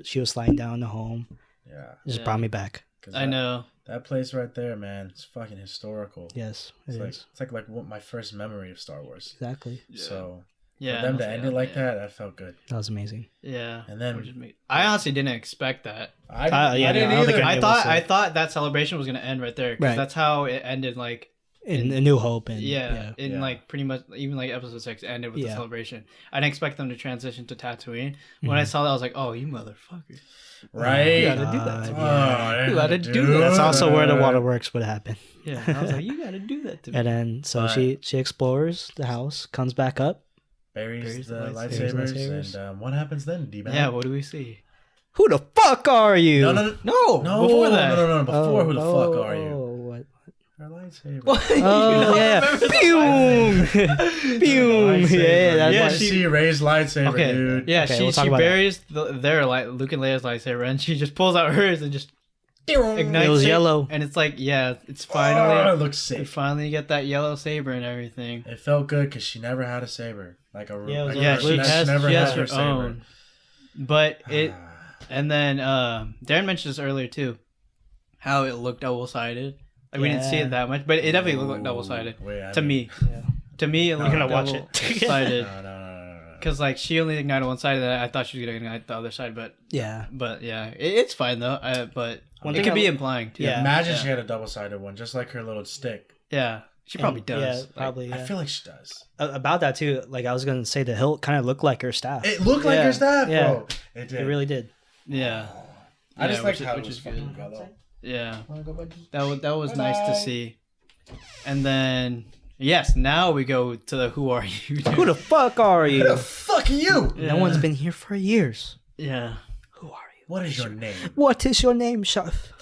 She was sliding down the home,
Yeah.
Just brought me back.
I know.
That place right there, man, it's fucking historical.
Yes, it is.
It's like what my first memory of Star Wars.
Exactly.
Yeah.
So for
Yeah,
them to end it like that felt good.
That was amazing.
Yeah.
And then
I honestly didn't expect that.
I didn't
I don't think
either.
I thought that celebration was gonna end right there because that's how it ended. Like
in A New Hope and
like pretty much even like episode 6 ended with the celebration. I didn't expect them to transition to Tatooine. When I saw that, I was like, oh, you motherfucker.
Right?
You gotta do that to me.
You
gotta do that.
That's also where the waterworks would happen.
Yeah, I was like, you gotta do that to me.
And then she explores the house, comes back up,
buries the lightsabers, and what happens then, D-Man?
Yeah, what do we see?
Who the fuck are you?
No, before that.
No. Before who the fuck are you?
What?
Her lightsaber.
Oh yeah. Pew.
Yeah, she raised lightsaber, dude.
Yeah,
Okay,
she buries their Luke and Leia's lightsaber, and she just pulls out hers and just ignites
it. Was yellow,
and it's like, it's finally.
It looks sick.
You finally get that yellow saber and everything.
It felt good because she never had a saber, she
never has her own. But it, and then Darren mentioned this earlier too, how it looked double-sided. Like we didn't see it that much, but it definitely looked like double-sided to me. Yeah. To me, it looked double-sided.
No.
Because like she only ignited one side of that. I thought she was gonna ignite the other side, but it's fine though. But it could be implying too.
Yeah.
Imagine she had a double-sided one, just like her little stick.
Yeah, she probably does.
Yeah, probably.
I feel like she does.
About that too, like I was gonna say, the hilt kind of looked like her staff.
It looked like her staff, bro. It did.
It really did.
Yeah.
I just like how it was fucking good.
Yeah, that was nice to see. And then now we go to the who are you? Dude.
Who the fuck are you?
Who the fuck are you?
No one's been here for years.
Yeah.
Who are you?
What is your name?
What is your name, chef?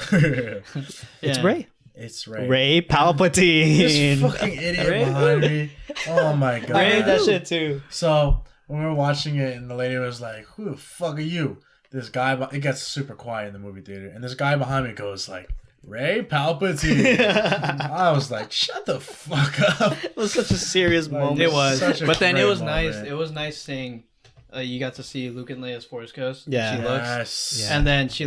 It's Ray.
It's Ray.
Ray Palpatine.
This fucking idiot behind me. Oh my god.
I heard that shit too.
So when we were watching it, and the lady was like, "Who the fuck are you?" This guy, it gets super quiet in the movie theater, and this guy behind me goes like, "Ray Palpatine." I was like, "Shut the fuck up!"
It was such a serious moment.
It was, but then it was
moment.
nice. It was nice seeing. You got to see Luke and Leia's Force Ghost.
Yeah,
she looks, and then she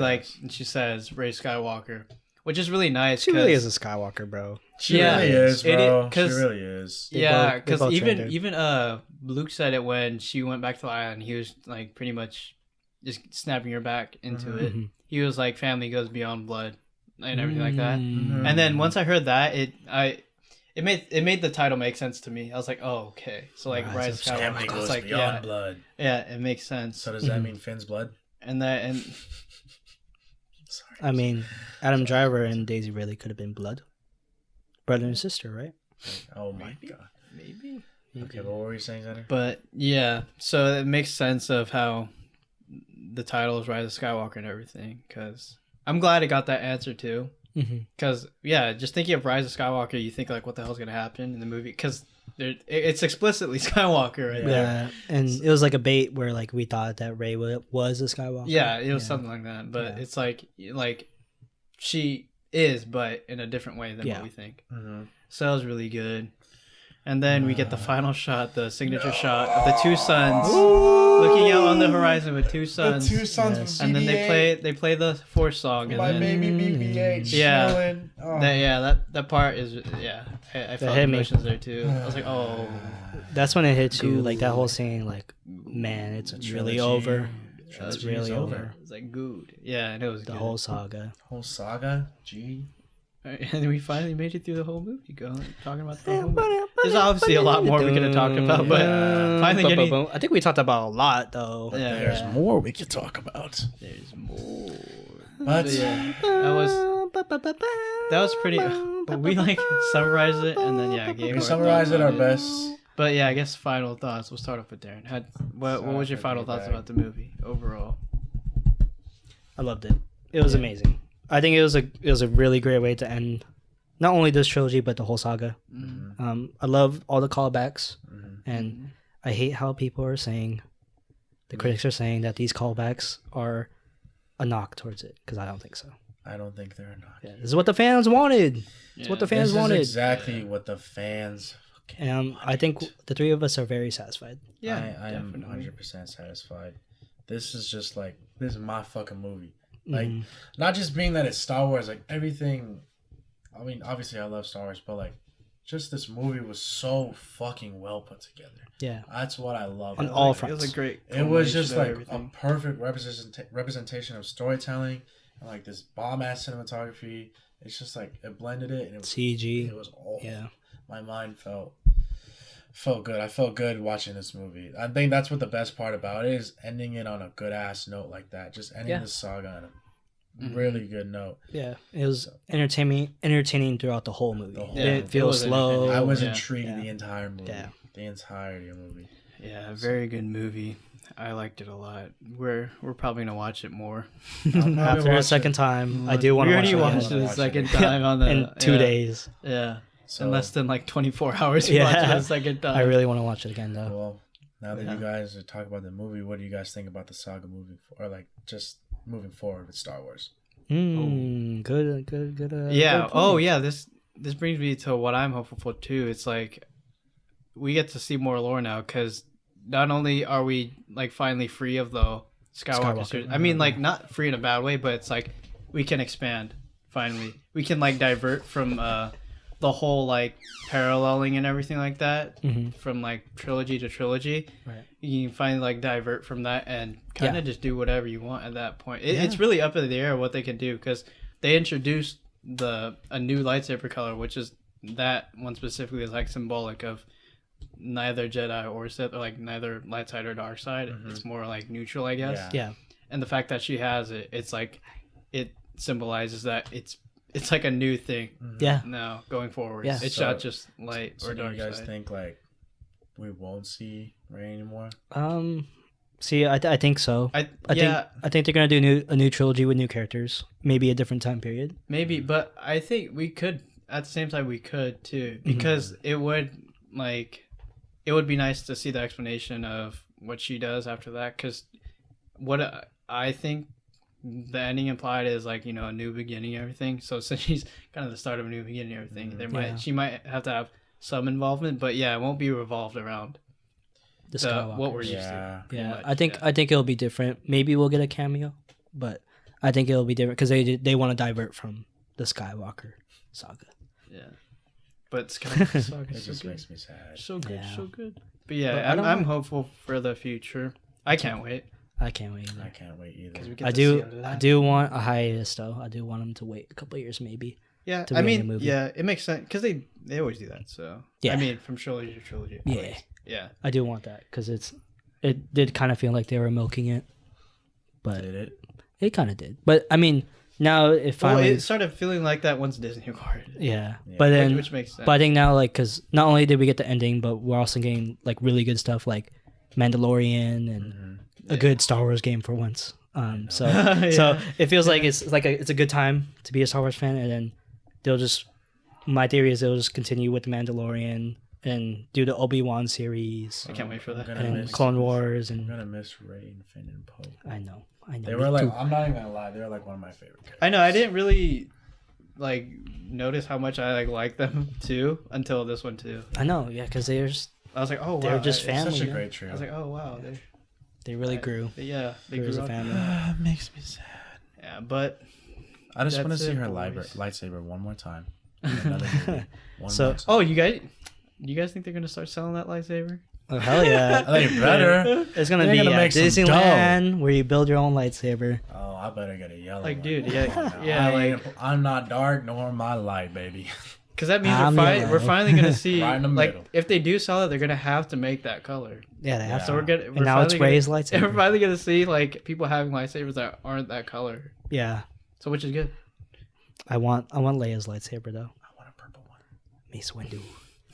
says Ray Skywalker, which is really nice.
She really is a Skywalker, bro.
She really is, bro. She really is.
Yeah, because even Luke said it when she went back to the island. He was like pretty much just snapping her back into it. He was like, family goes beyond blood and everything like that. And then once I heard that, it made the title make sense to me. I was like, oh, okay. So like Rise of Skywalker
family goes
like
beyond blood.
Yeah, it makes sense.
So does that mean Finn's blood?
And
Sorry.
I mean, Adam Driver and Daisy Ridley could have been blood, brother and sister, right?
Oh my god.
Maybe.
Okay, but what were you saying, Xander?
But yeah, so it makes sense of how the title is Rise of Skywalker and everything, because I'm glad it got that answer too. Because just thinking of Rise of Skywalker, you think like, what the hell's gonna happen in the movie? Because it's explicitly Skywalker right there.
And it was like a bait where like we thought that Rey was a Skywalker.
Yeah, it was something like that. But it's like she is, but in a different way than what we think. So it was really good. And then we get the final shot, the signature shot of the two suns looking out on the horizon with two suns.
The two suns,
and then they play the Force song.
My
and then,
baby BB-8 chilling.
That part is I felt emotions there too. I was like, oh,
that's when it hits you, like that whole scene, like, man, it's really over. It's really over.
It's like good. Yeah, and it was
the
good.
whole saga.
Gee.
And we finally made it through the whole movie, talking about the whole movie. There's obviously a lot more we could have talked about, but finally getting...
I think we talked about a lot, though.
Yeah, there's more we could talk about.
There's more.
But
that was pretty... But we summarized it, and then
we summarized it our best.
But yeah, I guess final thoughts. We'll start off with Darren. What was your final thoughts about the movie overall?
I loved it. It was amazing. I think it was a really great way to end not only this trilogy but the whole saga. I love all the callbacks, and I hate how people are saying, the critics are saying that these callbacks are a knock towards it, because I don't think so.
I don't think they're a knock.
Yeah, this is what the fans wanted. It's what the fans wanted.
This is exactly what the fans.
I think the three of us are very satisfied.
Yeah, I am 100% satisfied. This is just like, this is my fucking movie. Like, not just being that it's Star Wars, like everything. I mean, obviously I love Star Wars, but like, just this movie was so fucking well put together.
Yeah,
that's what I love.
On all fronts.
It was a great.
It was just like
everything.
a perfect representation of storytelling and like this bomb ass cinematography. It's just like it blended it and it was
CG.
It was all.
Yeah,
my mind felt good. I felt good watching this movie. I think that's what the best part about it is, ending it on a good ass note like that. Just ending the saga on a really good note.
Yeah, it was entertaining throughout the whole movie. It didn't feel
It was
slow.
I was intrigued the entire movie.
Yeah.
The entirety of the movie.
Yeah, very good movie. I liked it a lot. We're probably gonna watch it more
After a second time. I do want to watch it.
We already watched it a second time on the
in 2 days.
Yeah,
So,
in less than like 24 hours. We watched it a second time.
I really want to watch it again though.
Well, now that you guys are talking about the movie, what do you guys think about the saga moving forward, or like just moving forward with Star Wars?
Good.
Yeah.
Good
Oh
point.
yeah. This brings me to what I'm hopeful for too. It's like we get to see more lore now because not only are we like finally free of the Skywalker series. I mean, like not free in a bad way, but it's like we can expand finally. We can like divert from the whole like paralleling and everything like that from like trilogy to trilogy.
Right.
You can finally like divert from that and kind of just do whatever you want at that point. It's really up in the air what they can do because they introduced a new lightsaber color, which is that one specifically is like symbolic of neither Jedi or Sith, or like neither light side or dark side. It's more like neutral, I guess.
Yeah.
And the fact that she has it, it's like it symbolizes that it's like a new thing.
Yeah.
Now going forward,
Yeah.
it's
So-
not just light or
Do
dark
you guys
side.
think like we won't see Rey anymore?
See, I think so. I think they're gonna do a new trilogy with new characters, maybe a different time period.
Maybe, but I think we could at the same time we could too, because it would be nice to see the explanation of what she does after that. Because what I think the ending implied is like, you know, a new beginning, everything. So since she's kind of the start of a new beginning, everything, she might have to have some involvement, but yeah, it won't be revolved around what we're used to.
Yeah,
much,
I think it'll be different. Maybe we'll get a cameo, but I think it'll be different because they want to divert from the Skywalker saga.
Yeah, but Skywalker saga
It just makes me sad.
so good,
Yeah.
so good. But yeah,
But
I'm hopeful for the future. I can't wait.
I can't wait either.
I can't wait either.
We get
I
to
do.
see a lot.
I do want a hiatus though. I do want them to wait a couple of years, maybe.
Yeah,
to
I
be in the
mean,
movie.
yeah, it makes sense because they always do that. So
Yeah.
I mean, from trilogy to trilogy.
Yeah.
always. Yeah.
I do want that because it did kind of feel like they were milking it, but
Did it?
it kind of did. But I mean, now it
Well,
finally,
it started feeling like that once Disney acquired it.
yeah.
Yeah.
But then,
which makes sense.
but I think now, like, because not only did we get the ending, but we're also getting like really good stuff like Mandalorian and a good Star Wars game for once. So
Yeah.
it feels like it's a good time to be a Star Wars fan, and then my theory is they'll just continue with the Mandalorian and do the Obi-Wan series
I can't wait for that.
and Clone Wars,
I'm
and
gonna miss Rey and Finn and Poe.
I know.
They
me
were like,
too.
I'm not even gonna lie, they were like one of my favorite characters.
I know. I didn't really like notice how much I like them too until this one too.
I know, yeah, because
I was like, oh wow,
they're just
I-
family.
Such a
yeah.
great trio.
I was like, oh wow,
They really grew.
they
Grew as a
up.
family.
makes me sad.
Yeah, but
I just want to
That's
see
it,
her
boys.
lightsaber one more time. In another movie. One
So-
more time.
oh, you guys think they're gonna start selling that lightsaber?
Oh hell yeah!
They better.
It's gonna
They're
be
gonna
at
make some
Disneyland where you build your own lightsaber.
Oh, I better get a yellow
Like,
one.
dude, yeah,
Come on now.
yeah,
I
like-
ain't- I'm not dark nor am I light, baby.
Because that means
I'm yellow.
we're finally gonna see
Right in the
like
middle.
if they do sell it, they're gonna have to make that color.
Yeah, they have
Yeah.
So
to.
we're
now it's
finally
Rey's
gonna,
lightsaber.
We're finally gonna see like people having lightsabers that aren't that color.
Yeah,
So which is good.
I want Leia's lightsaber though.
I want a purple one.
Mace Windu.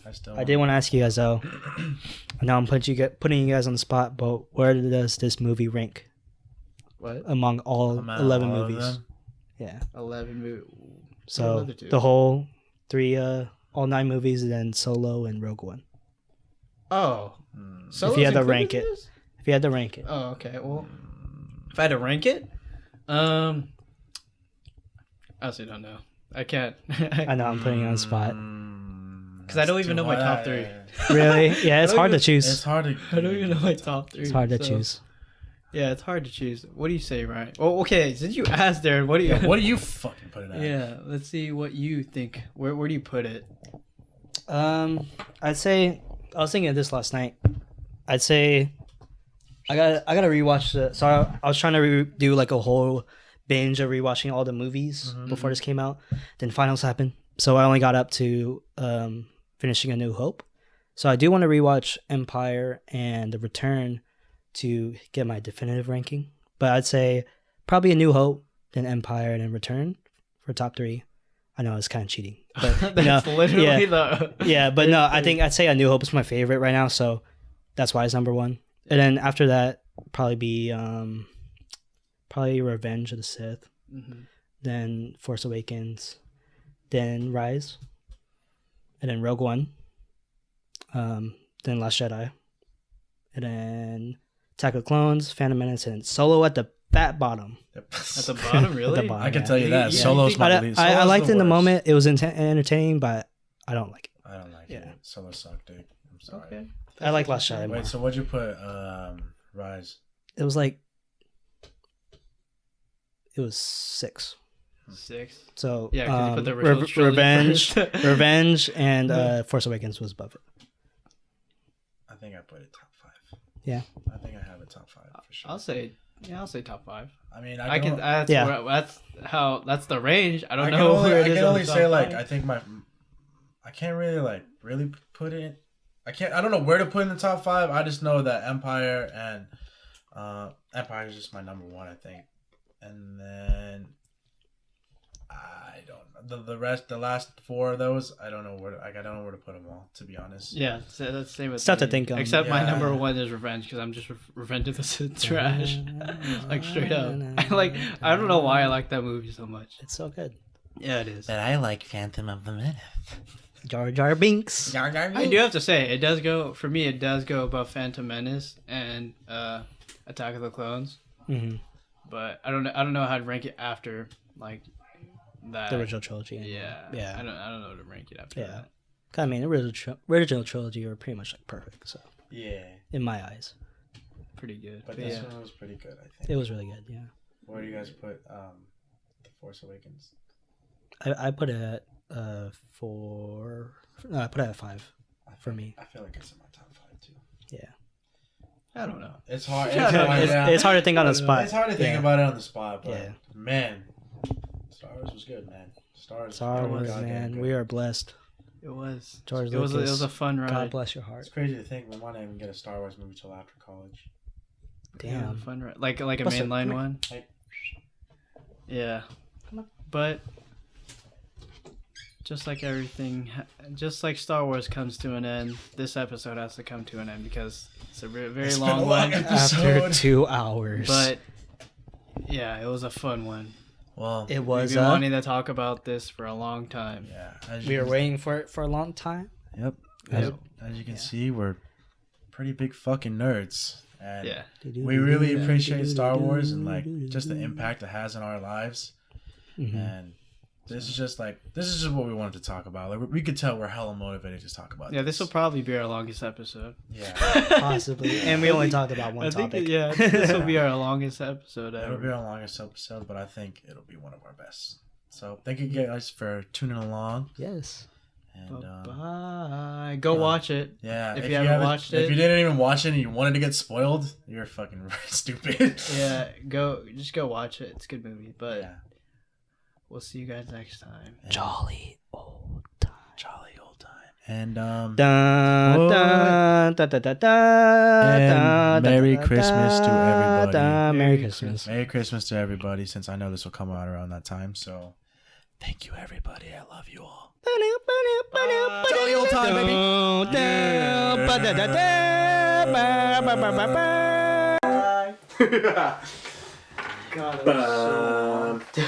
I
I did want to ask you guys though. Now I'm putting you guys on the spot, but where does this movie rank
What?
among all
Among
11
all of
movies?
them?
Yeah.
11 movie.
So
other two?
the whole all 9 movies, and then Solo and Rogue One.
Oh. Solo's
If you had to
included
rank
in
it.
this?
If you had to rank it.
Oh, okay. Well, if I had to rank it, I honestly don't know. I can't.
I know I'm putting you on the spot.
Because I don't even know my top 3.
Really? Yeah, it's
I don't
hard to
even-
choose.
It's hard to.
I don't even know my top 3.
It's hard to
so-
choose.
Yeah, it's hard to choose. What do you say, Ryan? Oh, okay. Since you asked, Darren, what do you?
Yeah, what do you fucking put it at?
Yeah, let's see what you think. Where do you put it?
I'd say I was thinking of this last night. I'd say I gotta rewatch the. So I was trying to do like a whole binge of rewatching all the movies before this came out. Then finals happened, so I only got up to finishing A New Hope. So I do want to rewatch Empire and The Return to get my definitive ranking. But I'd say probably A New Hope, then Empire, and then Return for top 3. I know it's kind of cheating, but
That's literally the.
yeah, but no, I think I'd say A New Hope is my favorite right now, so that's why it's number 1. And then after that, probably be probably Revenge of the Sith, then Force Awakens, then Rise, and then Rogue One, then Last Jedi, and then Attack of the Clones, Phantom Menace, and Solo at the fat bottom.
At the bottom, really?
At the bottom,
I can
yeah.
tell you that.
Yeah.
Solo's my least.
I
Solo's
liked it in the
worst.
moment. It was entertaining, but I don't like it.
I don't like it. Solo sucked, dude. I'm sorry.
Okay.
I like Last Jedi more.
Wait, so what'd you put? Rise.
It was like it was 6.
6.
So
Yeah, because you put the original trilogy
Revenge,
first.
Revenge, and Force Awakens was above it.
I think I put it top 5.
Yeah.
I think I have it top 5 for sure.
I'll say top 5.
I mean,
I can.
I
That's the range. I don't
can
know
only,
where it
I
is.
can
on
only
the
say
top
like
5.
I think I can't really put it. I don't know where to put in the top 5. I just know that Empire and Empire is just my number 1, I think, and then I don't know the rest. The last 4 of those, I don't know where to put them all. To be honest.
Yeah, so that's the same with
It's tough to
me.
think of.
Except my
Yeah.
number 1 is Revenge because I'm just Revenge of the Sith trash, like straight up. I don't know why I like that movie so much.
It's so good.
Yeah, it is.
But I like Phantom of the Menace.
Jar Jar Binks.
I do have to say it does go for me. It does go above Phantom Menace and Attack of the Clones.
Mm-hmm.
But I don't know how to rank it after like that.
The original trilogy.
Yeah.
Yeah.
I don't know how to rank it after
Yeah.
that.
I mean, the original trilogy were pretty much like perfect. So
Yeah.
in my eyes,
Pretty good.
But
But
this
yeah.
one was pretty good, I think.
it was really good. Yeah.
Where do you guys put The Force Awakens?
I put it at 4. No, I put it at 5 for me.
I feel like it's in my top 5 too.
Yeah.
I don't know.
It's hard.
It's hard to think on the spot.
It's hard to think
Yeah.
about it on the spot, but
Yeah.
man, Star Wars was good, man.
Star Wars, man. We are blessed.
It was.
George
It was
Lucas.
a fun ride.
God bless your
It's
heart.
crazy to think we might not even get a Star Wars movie till after college.
Yeah,
Damn.
fun ride. Like a
Buster,
mainline
come here.
one.
Like-
Yeah.
Come on.
But just like everything, just like Star Wars comes to an end, this episode has to come to an end because it's a very
It's been
long
a long
one.
episode.
After 2 hours.
But yeah, it was a fun one.
Well,
it
We've
was.
been wanting to talk about this for a long time.
yeah.
We were waiting for it for a long time.
Yep.
Yep.
As you can see, we're pretty big fucking nerds. And
Yeah.
we really appreciate Star Wars and like just the impact it has in our lives.
Mhm.
And this is just what we wanted to talk about. Like we could tell we're hella motivated to talk about.
Yeah, this will probably be our longest episode.
Yeah,
Possibly. And we only talked about one
I think,
topic.
yeah, this will be our longest episode
it'll be
ever.
our longest episode, but I think it'll be one of our best. So thank you guys for tuning along.
Yes.
And
Bye. Go watch it.
yeah,
If you haven't watched it.
if you didn't even watch it and you wanted to get spoiled, you're fucking stupid.
Yeah, just go watch it. It's a good movie. But
Yeah.
we'll see you guys next time.
And
Jolly old time.
jolly old time. And
Dun, dun, dun, dun, dun,
And
dun,
Merry
dun,
Christmas to
dun,
everybody.
dun. Merry Christmas.
Merry Christmas to everybody, since I know this will come out around that time. So thank you, everybody. I love you all.
Jolly old time, baby.
God, that was so